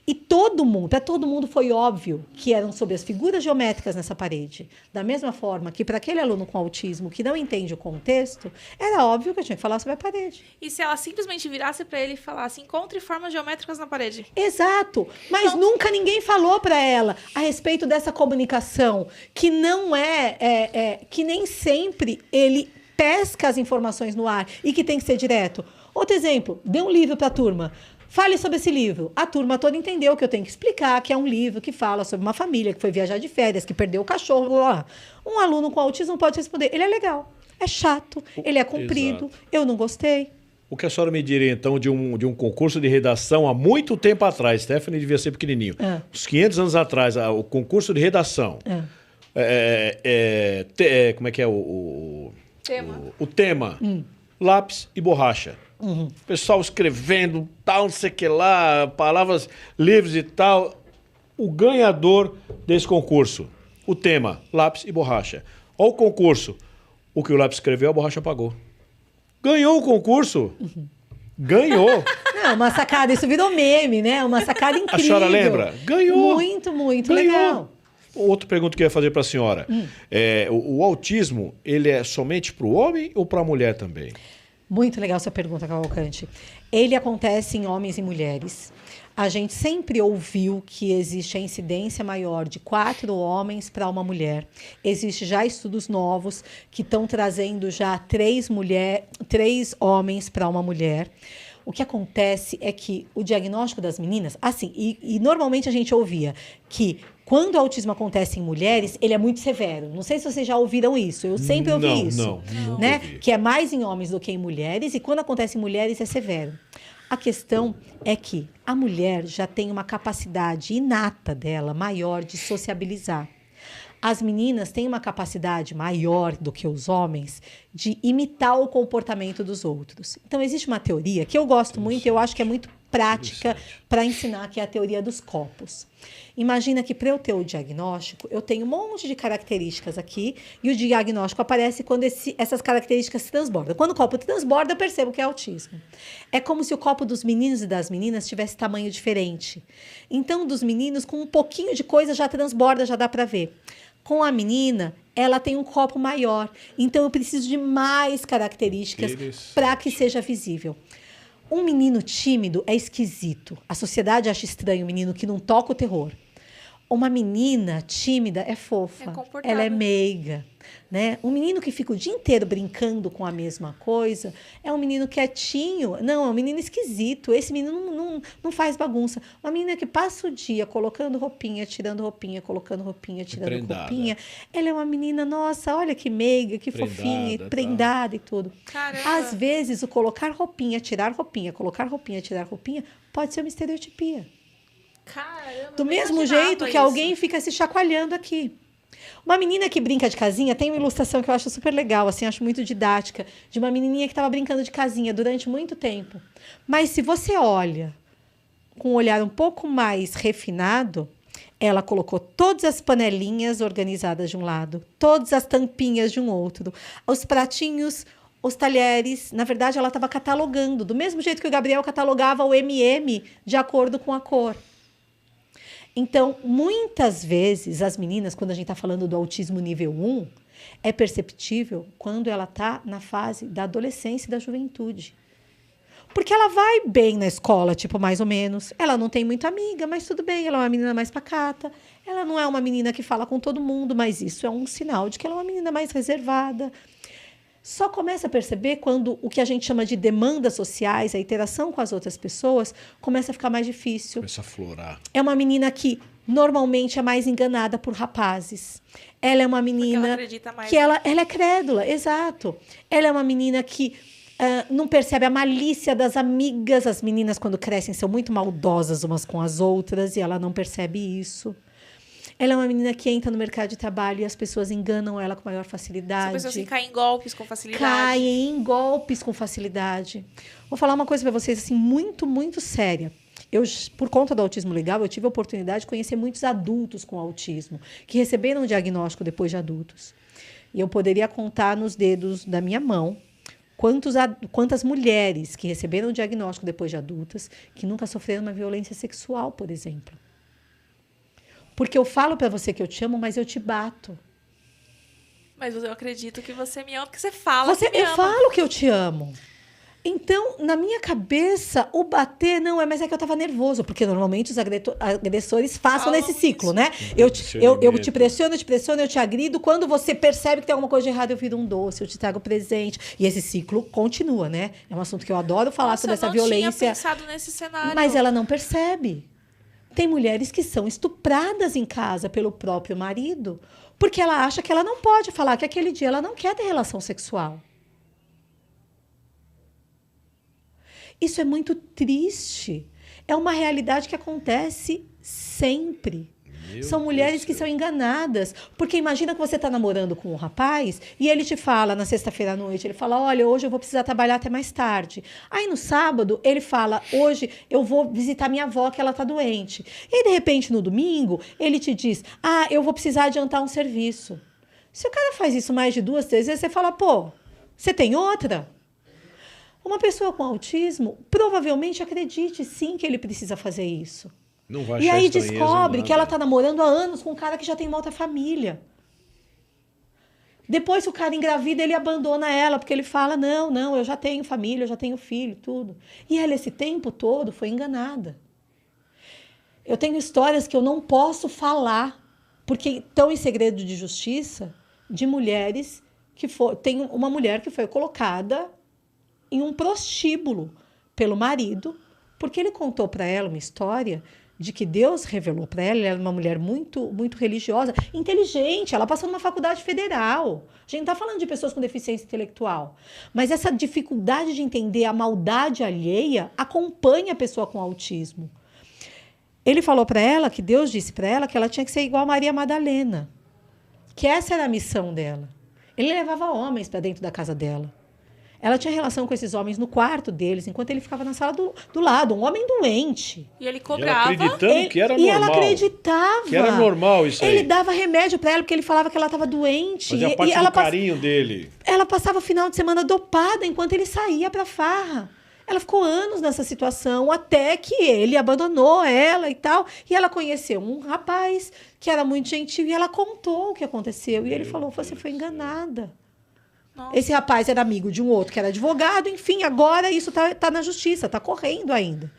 E para todo mundo foi óbvio que eram sobre as figuras geométricas nessa parede. Da mesma forma que para aquele aluno com autismo que não entende o contexto, era óbvio que eu tinha que falar sobre a parede. E se ela simplesmente virasse para ele e falasse: encontre formas geométricas na parede? Exato. Mas nunca ninguém falou para ela a respeito dessa comunicação, que não que nem sempre ele pesca as informações no ar e que tem que ser direto. Outro exemplo, dê um livro para a turma. Fale sobre esse livro. A turma toda entendeu que eu tenho que explicar que é um livro que fala sobre uma família que foi viajar de férias, que perdeu o cachorro, blá, blá. Um aluno com autismo pode responder: ele é legal, é chato, ele é comprido, eu não gostei. O que a senhora me diria, então, de um concurso de redação há muito tempo atrás? Stephanie devia ser pequenininho. Uns 500 anos atrás, o concurso de redação. Como é que é Tema. O tema? Lápis e borracha. O pessoal escrevendo, tal, não sei o que lá, palavras livres e tal. O ganhador desse concurso, o tema, lápis e borracha. Olha o concurso. O que o lápis escreveu, a borracha apagou. Ganhou o concurso. Ganhou. Não, uma sacada, isso virou meme, né? Uma sacada incrível. A senhora lembra? Ganhou. Muito Ganhou. legal. Outra pergunta que eu ia fazer para a senhora. O autismo, ele é somente para o homem ou para a mulher também? Muito legal sua pergunta, Cavalcante. Ele acontece em homens e mulheres. A gente sempre ouviu que existe a incidência maior de 4 homens para uma mulher. Existem já estudos novos que estão trazendo já 3 homens para uma mulher. O que acontece é que o diagnóstico das meninas, assim, e normalmente a gente ouvia que quando o autismo acontece em mulheres, ele é muito severo. Não sei se vocês já ouviram isso. Eu sempre ouvi isso. Não né? ouvi. Que é mais em homens do que em mulheres, e quando acontece em mulheres é severo. A questão é que a mulher já tem uma capacidade inata dela maior de sociabilizar. As meninas têm uma capacidade maior do que os homens de imitar o comportamento dos outros. Então, existe uma teoria que eu gosto muito, eu acho que é muito prática para ensinar, que é a teoria dos copos. Imagina que para eu ter o diagnóstico, eu tenho um monte de características aqui e o diagnóstico aparece quando essas características se transbordam. Quando o copo transborda, eu percebo que é autismo. É como se o copo dos meninos e das meninas tivesse tamanho diferente. Então, dos meninos, com um pouquinho de coisa já transborda, já dá para ver. Com a menina, ela tem um copo maior. Então, eu preciso de mais características para que seja visível. Um menino tímido é esquisito. A sociedade acha estranho um menino que não toca o terror. Uma menina tímida é fofa, ela é meiga, né? Um menino que fica o dia inteiro brincando com a mesma coisa é um menino quietinho. Não, é um menino esquisito. Esse menino não faz bagunça. Uma menina que passa o dia colocando roupinha, tirando roupinha, colocando roupinha, tirando roupinha. Ela é uma menina, nossa, olha que meiga, que fofinha, prendada e tudo. Caramba. Às vezes, o colocar roupinha, tirar roupinha, colocar roupinha, tirar roupinha, pode ser uma estereotipia. Caramba, do mesmo jeito que alguém fica se chacoalhando aqui. Uma menina que brinca de casinha, tem uma ilustração que eu acho super legal, assim, acho muito didática, de uma menininha que estava brincando de casinha durante muito tempo. Mas se você olha com um olhar um pouco mais refinado, ela colocou todas as panelinhas organizadas de um lado, todas as tampinhas de um outro, os pratinhos, os talheres. Na verdade, ela estava catalogando, do mesmo jeito que o Gabriel catalogava o MM de acordo com a cor. Então, muitas vezes, as meninas, quando a gente está falando do autismo nível 1, é perceptível quando ela está na fase da adolescência e da juventude. Porque ela vai bem na escola, tipo, mais ou menos. Ela não tem muita amiga, mas tudo bem. Ela é uma menina mais pacata. Ela não é uma menina que fala com todo mundo, mas isso é um sinal de que ela é uma menina mais reservada. Só começa a perceber quando o que a gente chama de demandas sociais, a interação com as outras pessoas, começa a ficar mais difícil. Começa a florar. É uma menina que normalmente é mais enganada por rapazes. Ela é uma menina porque ela acredita mais, que ela é crédula, exato. Ela é uma menina que não percebe a malícia das amigas. As meninas, quando crescem, são muito maldosas umas com as outras e ela não percebe isso. Ela é uma menina que entra no mercado de trabalho e as pessoas enganam ela com maior facilidade. As pessoas que caem em golpes com facilidade. Caem em golpes com facilidade. Vou falar uma coisa para vocês assim, muito, muito séria. Eu, por conta do autismo legal, eu tive a oportunidade de conhecer muitos adultos com autismo, que receberam o diagnóstico depois de adultos. E eu poderia contar nos dedos da minha mão quantas mulheres que receberam o diagnóstico depois de adultas, que nunca sofreram uma violência sexual, por exemplo. Porque eu falo para você que eu te amo, mas eu te bato. Mas eu acredito que você me ama, porque você fala que me Eu ama. falo que eu te amo. Então, na minha cabeça, o bater não é, mas é que eu estava nervoso, porque normalmente os agressores passam nesse ciclo, né? Eu te pressiono, eu te agrido. Quando você percebe que tem alguma coisa de errado, eu viro um doce, eu te trago presente. E esse ciclo continua, né? É um assunto que eu adoro falar sobre essa violência. Eu não tinha pensado nesse cenário. Mas ela não percebe. Tem mulheres que são estupradas em casa pelo próprio marido, porque ela acha que ela não pode falar que aquele dia ela não quer ter relação sexual. Isso é muito triste. É uma realidade que acontece sempre. São mulheres que são enganadas. Porque imagina que você está namorando com um rapaz e ele te fala na sexta-feira à noite, ele fala, olha, hoje eu vou precisar trabalhar até mais tarde. Aí no sábado ele fala, hoje eu vou visitar minha avó que ela está doente. E de repente no domingo ele te diz, eu vou precisar adiantar um serviço. Se o cara faz isso mais de 2, 3 vezes, você fala, pô, você tem outra? Uma pessoa com autismo provavelmente acredite sim que ele precisa fazer isso. Não vai e achar aí estranheza descobre em que ela nada. está namorando há anos com um cara que já tem uma outra família. Depois que o cara engravida, ele abandona ela, porque ele fala, não, eu já tenho família, eu já tenho filho, tudo. E ela, esse tempo todo, foi enganada. Eu tenho histórias que eu não posso falar, porque estão em segredo de justiça, de mulheres que tem uma mulher que foi colocada em um prostíbulo pelo marido, porque ele contou para ela uma história de que Deus revelou para ela. Ela era uma mulher muito, muito religiosa, inteligente, ela passou numa faculdade federal. A gente não está falando de pessoas com deficiência intelectual, mas essa dificuldade de entender a maldade alheia acompanha a pessoa com autismo. Ele falou para ela, que Deus disse para ela que ela tinha que ser igual a Maria Madalena, que essa era a missão dela. Ele levava homens para dentro da casa dela. Ela tinha relação com esses homens no quarto deles, enquanto ele ficava na sala do lado, um homem doente. E ele cobrava. E ela acreditando que era e normal. ela acreditava. Que era normal isso aí. Ele dava remédio para ela, porque ele falava que ela estava doente. Fazia parte do carinho dele. Ela passava o final de semana dopada, enquanto ele saía para farra. Ela ficou anos nessa situação, até que ele abandonou ela e tal. E ela conheceu um rapaz que era muito gentil, e ela contou o que aconteceu. E ele falou, você foi enganada. Nossa. Esse rapaz era amigo de um outro que era advogado, enfim, agora isso tá na justiça, tá correndo ainda.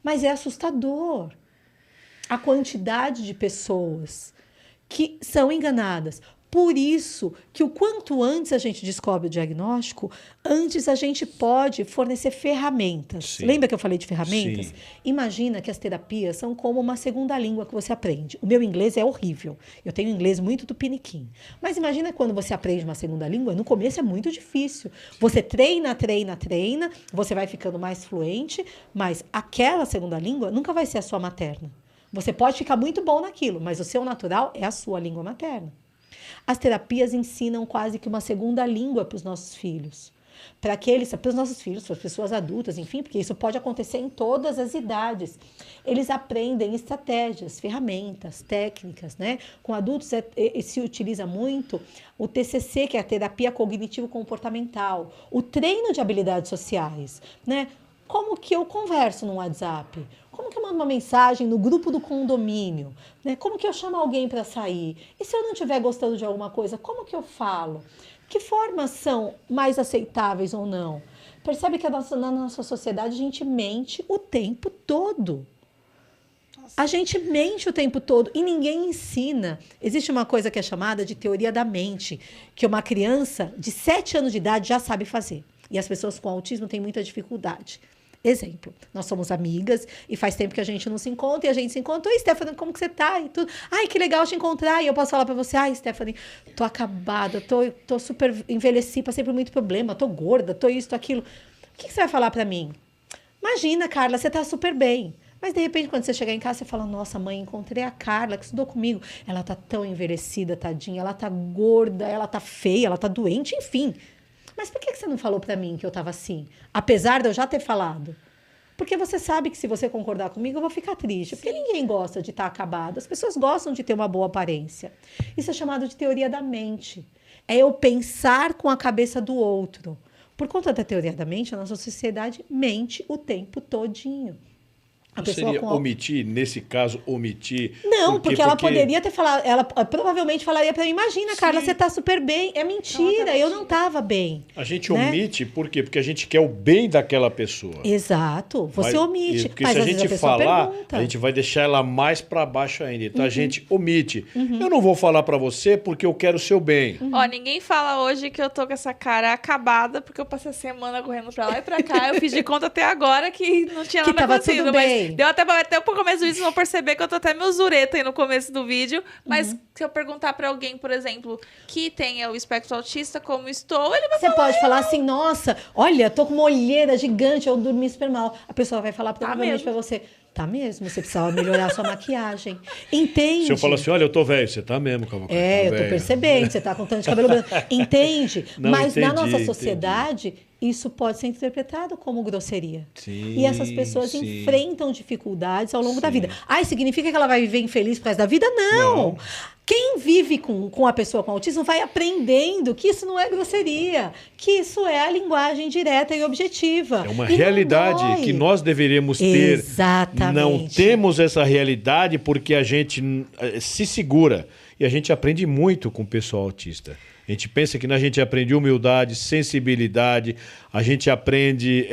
Mas é assustador a quantidade de pessoas que são enganadas. Por isso que o quanto antes a gente descobre o diagnóstico, antes a gente pode fornecer ferramentas. Sim. Lembra que eu falei de ferramentas? Sim. Imagina que as terapias são como uma segunda língua que você aprende. O meu inglês é horrível. Eu tenho inglês muito tupiniquim. Mas imagina quando você aprende uma segunda língua, no começo é muito difícil. Você treina, você vai ficando mais fluente, mas aquela segunda língua nunca vai ser a sua materna. Você pode ficar muito bom naquilo, mas o seu natural é a sua língua materna. As terapias ensinam quase que uma segunda língua para os nossos filhos. Para os nossos filhos, para as pessoas adultas, enfim, porque isso pode acontecer em todas as idades. Eles aprendem estratégias, ferramentas, técnicas, né? Com adultos se utiliza muito o TCC, que é a terapia cognitivo-comportamental, o treino de habilidades sociais, né? Como que eu converso no WhatsApp? Como que eu mando uma mensagem no grupo do condomínio? Né? Como que eu chamo alguém para sair? E se eu não estiver gostando de alguma coisa, como que eu falo? Que formas são mais aceitáveis ou não? Percebe que na nossa sociedade a gente mente o tempo todo. A gente mente o tempo todo e ninguém ensina. Existe uma coisa que é chamada de teoria da mente, que uma criança de 7 anos de idade já sabe fazer. E as pessoas com autismo têm muita dificuldade. Exemplo, nós somos amigas e faz tempo que a gente não se encontra, e a gente se encontra. Oi, Stephanie, como que você tá? E tudo. Ai, que legal te encontrar. E eu posso falar pra você, ai, Stephanie, tô acabada, tô super envelheci, passei por muito problema, tô gorda, tô isso, tô aquilo. O que você vai falar pra mim? Imagina, Carla, você tá super bem. Mas, de repente, quando você chegar em casa, você fala, nossa, mãe, encontrei a Carla, que estudou comigo. Ela tá tão envelhecida, tadinha, ela tá gorda, ela tá feia, ela tá doente, enfim. Mas por que você não falou para mim que eu estava assim? Apesar de eu já ter falado. Porque você sabe que se você concordar comigo, eu vou ficar triste. Porque ninguém gosta de estar acabado. As pessoas gostam de ter uma boa aparência. Isso é chamado de teoria da mente. É eu pensar com a cabeça do outro. Por conta da teoria da mente, a nossa sociedade mente o tempo todinho. Não seria omitir, nesse caso, omitir? Não, porque ela poderia ter falado, ela provavelmente falaria para mim, imagina, sim, Carla, você tá super bem. É mentira, eu não tava bem. A gente omite, por quê? Porque a gente quer o bem daquela pessoa. Exato, você omite. Porque se a gente falar, a gente vai deixar ela mais para baixo ainda. Então a gente omite. Eu não vou falar para você porque eu quero o seu bem. Ó, ninguém fala hoje que eu tô com essa cara acabada porque eu passei a semana correndo pra lá e pra cá. Eu fiz de conta até agora que não tinha nada acontecido, mas aí. Deu até pro começo do vídeo, vocês vão perceber que eu tô até meio zureta aí no começo do vídeo. Mas se eu perguntar pra alguém, por exemplo, que tenha o espectro autista, como estou, ele vai Você pode falar assim, nossa, olha, tô com uma olheira gigante, eu dormi super mal. A pessoa vai falar provavelmente pra você, tá mesmo, você precisava melhorar a sua maquiagem. Entende? Se eu falar assim, olha, eu tô velho, você tá mesmo, Cavalcante. Eu tá tô velho. percebendo, você tá com tanto de cabelo branco. Entende? Não, Mas na entendi, nossa sociedade, isso pode ser interpretado como grosseria. Sim, E essas pessoas sim. enfrentam dificuldades ao longo da Sim. vida. Ai, significa que ela vai viver infeliz por causa da vida? Não. Quem vive com a pessoa com autismo vai aprendendo que isso não é grosseria, que isso é a linguagem direta e objetiva. É uma E não realidade dói. que nós deveríamos ter. Exatamente. Não temos essa realidade porque a gente se segura. E a gente aprende muito com o pessoal autista. A gente pensa que a gente aprende humildade, sensibilidade, a gente aprende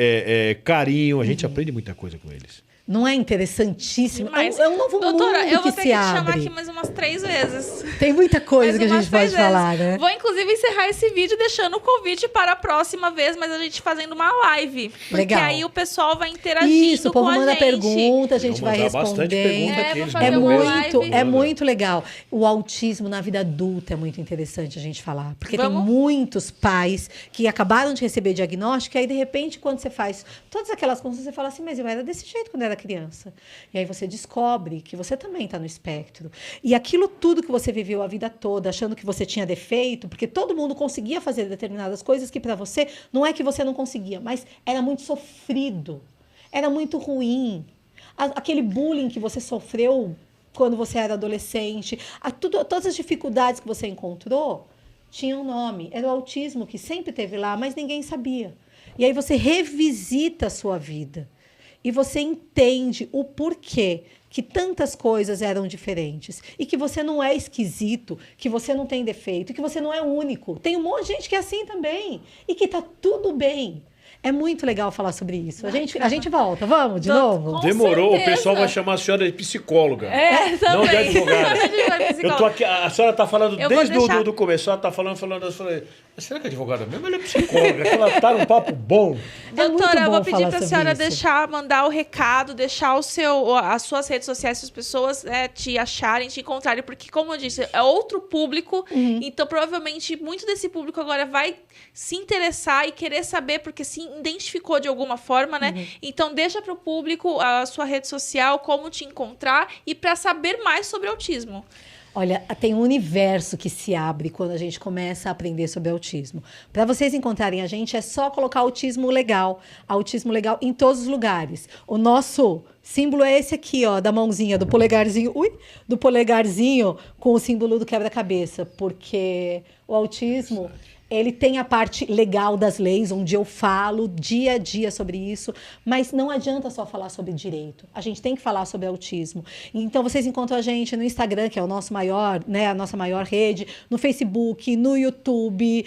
carinho, a gente aprende muita coisa com eles. Não é interessantíssimo? Mas, É um novo doutora, mundo eu vou que ter se que te abre. chamar aqui mais umas 3 vezes. Tem muita coisa que a gente pode falar, né? Vou, inclusive, encerrar esse vídeo deixando o convite para a próxima vez, mas a gente fazendo uma live. Porque Legal. aí o pessoal vai interagindo Isso, o povo com a manda gente. pergunta, a gente Vamos vai mandar bastante respondendo. pergunta aqui, vou eles fazer mandam uma mesmo. live. É muito legal. O autismo na vida adulta é muito interessante a gente falar. Porque tem Vamos? muitos pais que acabaram de receber diagnóstico e aí, de repente, quando você faz todas aquelas coisas, você fala assim, mas eu era desse jeito quando era criança. E aí você descobre que você também está no espectro. E aquilo tudo que você viveu a vida toda, achando que você tinha defeito, porque todo mundo conseguia fazer determinadas coisas que para você, não é que você não conseguia, mas era muito sofrido, era muito ruim. Aquele bullying que você sofreu quando você era adolescente, todas as dificuldades que você encontrou, tinham um nome. Era o autismo que sempre teve lá, mas ninguém sabia. E aí você revisita a sua vida. E você entende o porquê que tantas coisas eram diferentes. E que você não é esquisito, que você não tem defeito, que você não é único. Tem um monte de gente que é assim também. E que tá tudo bem. É muito legal falar sobre isso. A gente volta. Vamos, de novo? Com Demorou, certeza. o pessoal vai chamar a senhora de psicóloga. Também. Não de advogada. Eu Eu tô aqui, a senhora tá falando Eu vou desde deixar. do começo, ela tá falando, eu falei, mas será que é advogada mesmo? Ela é psicóloga, ela tá num papo bom. Doutora, eu bom vou pedir falar para a sobre senhora isso. mandar o recado, deixar as suas redes sociais, se as pessoas te acharem, te encontrarem, porque, como eu disse, é outro público, então provavelmente muito desse público agora vai se interessar e querer saber, porque se identificou de alguma forma, né? Então deixa para o público a sua rede social, como te encontrar e para saber mais sobre autismo. Olha, tem um universo que se abre quando a gente começa a aprender sobre autismo. Para vocês encontrarem a gente, é só colocar autismo legal em todos os lugares. O nosso símbolo é esse aqui, ó, da mãozinha, do polegarzinho, do polegarzinho com o símbolo do quebra-cabeça, porque o autismo, ele tem a parte legal das leis, onde eu falo dia a dia sobre isso, mas não adianta só falar sobre direito. A gente tem que falar sobre autismo. Então, vocês encontram a gente no Instagram, que é o nosso maior, né, a nossa maior rede, no Facebook, no YouTube.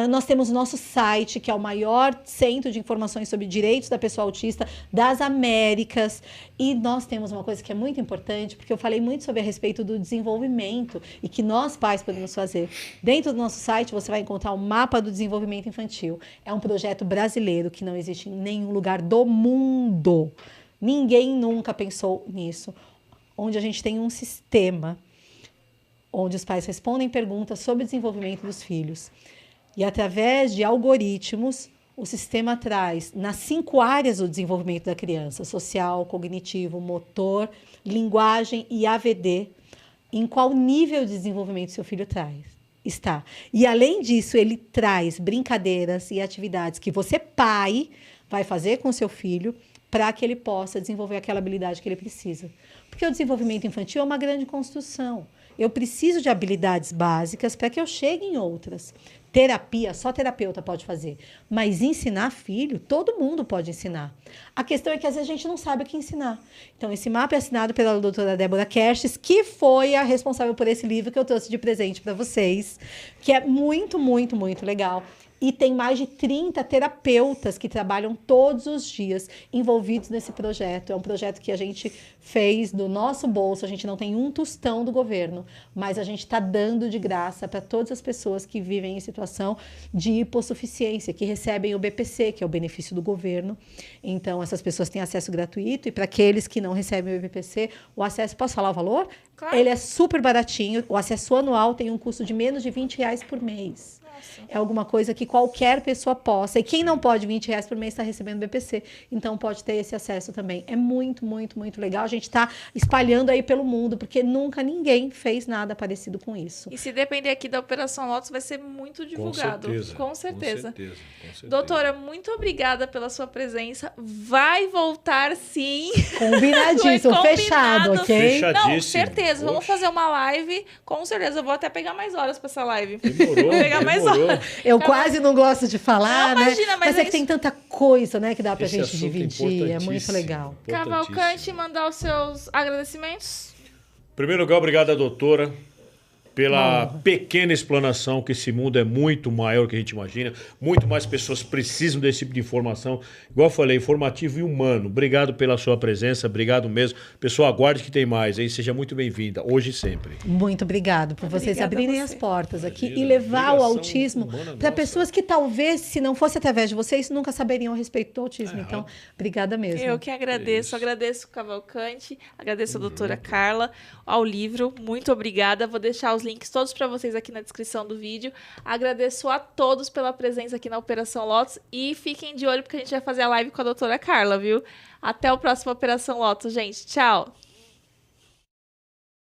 Nós temos o nosso site, que é o maior centro de informações sobre direitos da pessoa autista das Américas. E nós temos uma coisa que é muito importante, porque eu falei muito sobre a respeito do desenvolvimento e que nós, pais, podemos fazer. Dentro do nosso site, você vai encontrar o Mapa do Desenvolvimento Infantil. É um projeto brasileiro que não existe em nenhum lugar do mundo. Ninguém nunca pensou nisso. Onde a gente tem um sistema onde os pais respondem perguntas sobre o desenvolvimento dos filhos. E através de algoritmos, o sistema traz nas 5 áreas do desenvolvimento da criança, social, cognitivo, motor, linguagem e AVD, em qual nível de desenvolvimento seu filho está. E, além disso, ele traz brincadeiras e atividades que você, pai, vai fazer com o seu filho para que ele possa desenvolver aquela habilidade que ele precisa. Porque o desenvolvimento infantil é uma grande construção. Eu preciso de habilidades básicas para que eu chegue em outras. Terapia, só terapeuta pode fazer. Mas ensinar filho, todo mundo pode ensinar. A questão é que às vezes a gente não sabe o que ensinar. Então, esse mapa é assinado pela doutora Débora Kertes, que foi a responsável por esse livro que eu trouxe de presente para vocês, que é muito, muito, muito legal. E tem mais de 30 terapeutas que trabalham todos os dias envolvidos nesse projeto. É um projeto que a gente fez do nosso bolso, a gente não tem um tostão do governo, mas a gente está dando de graça para todas as pessoas que vivem em situação de hipossuficiência, que recebem o BPC, que é o benefício do governo. Então, essas pessoas têm acesso gratuito, e para aqueles que não recebem o BPC, o acesso, posso falar o valor? Claro. Ele é super baratinho, o acesso anual tem um custo de menos de R$20 por mês. É alguma coisa que qualquer pessoa possa. E quem não pode, R$20 por mês está recebendo BPC. Então pode ter esse acesso também. É muito, muito, muito legal. A gente está espalhando aí pelo mundo, porque nunca ninguém fez nada parecido com isso. E se depender aqui da Operação Lotus, vai ser muito divulgado. Com certeza. Com certeza. Doutora, muito obrigada pela sua presença. Vai voltar, sim. Combinadíssimo. Fechado, ok? Não, certeza. Vamos fazer uma live. Com certeza. Eu vou até pegar mais horas para essa live. Demorou. Vou pegar mais horas. Eu quase não gosto de falar, não, né? Imagina, mas é que tem tanta coisa, né, que dá pra gente dividir. É muito legal. Cavalcante, mandar os seus agradecimentos. Em primeiro lugar, obrigado à doutora pela pequena explanação, que esse mundo é muito maior do que a gente imagina. Muito mais pessoas precisam desse tipo de informação. Igual eu falei, informativo e humano. Obrigado pela sua presença, obrigado mesmo. Pessoal, aguarde que tem mais, hein? Seja muito bem-vinda, hoje e sempre. Muito obrigado por vocês abrirem as portas aqui e levar o autismo para pessoas que talvez, se não fosse através de vocês, nunca saberiam a respeito do autismo. Então, obrigada mesmo. Eu que agradeço. Agradeço o Cavalcante, agradeço a doutora Carla, ao livro. Muito obrigada. Vou deixar os links todos para vocês aqui na descrição do vídeo. Agradeço a todos pela presença aqui na Operação Lotus e fiquem de olho porque a gente vai fazer a live com a doutora Carla, viu? Até o próximo Operação Lotus, gente. Tchau!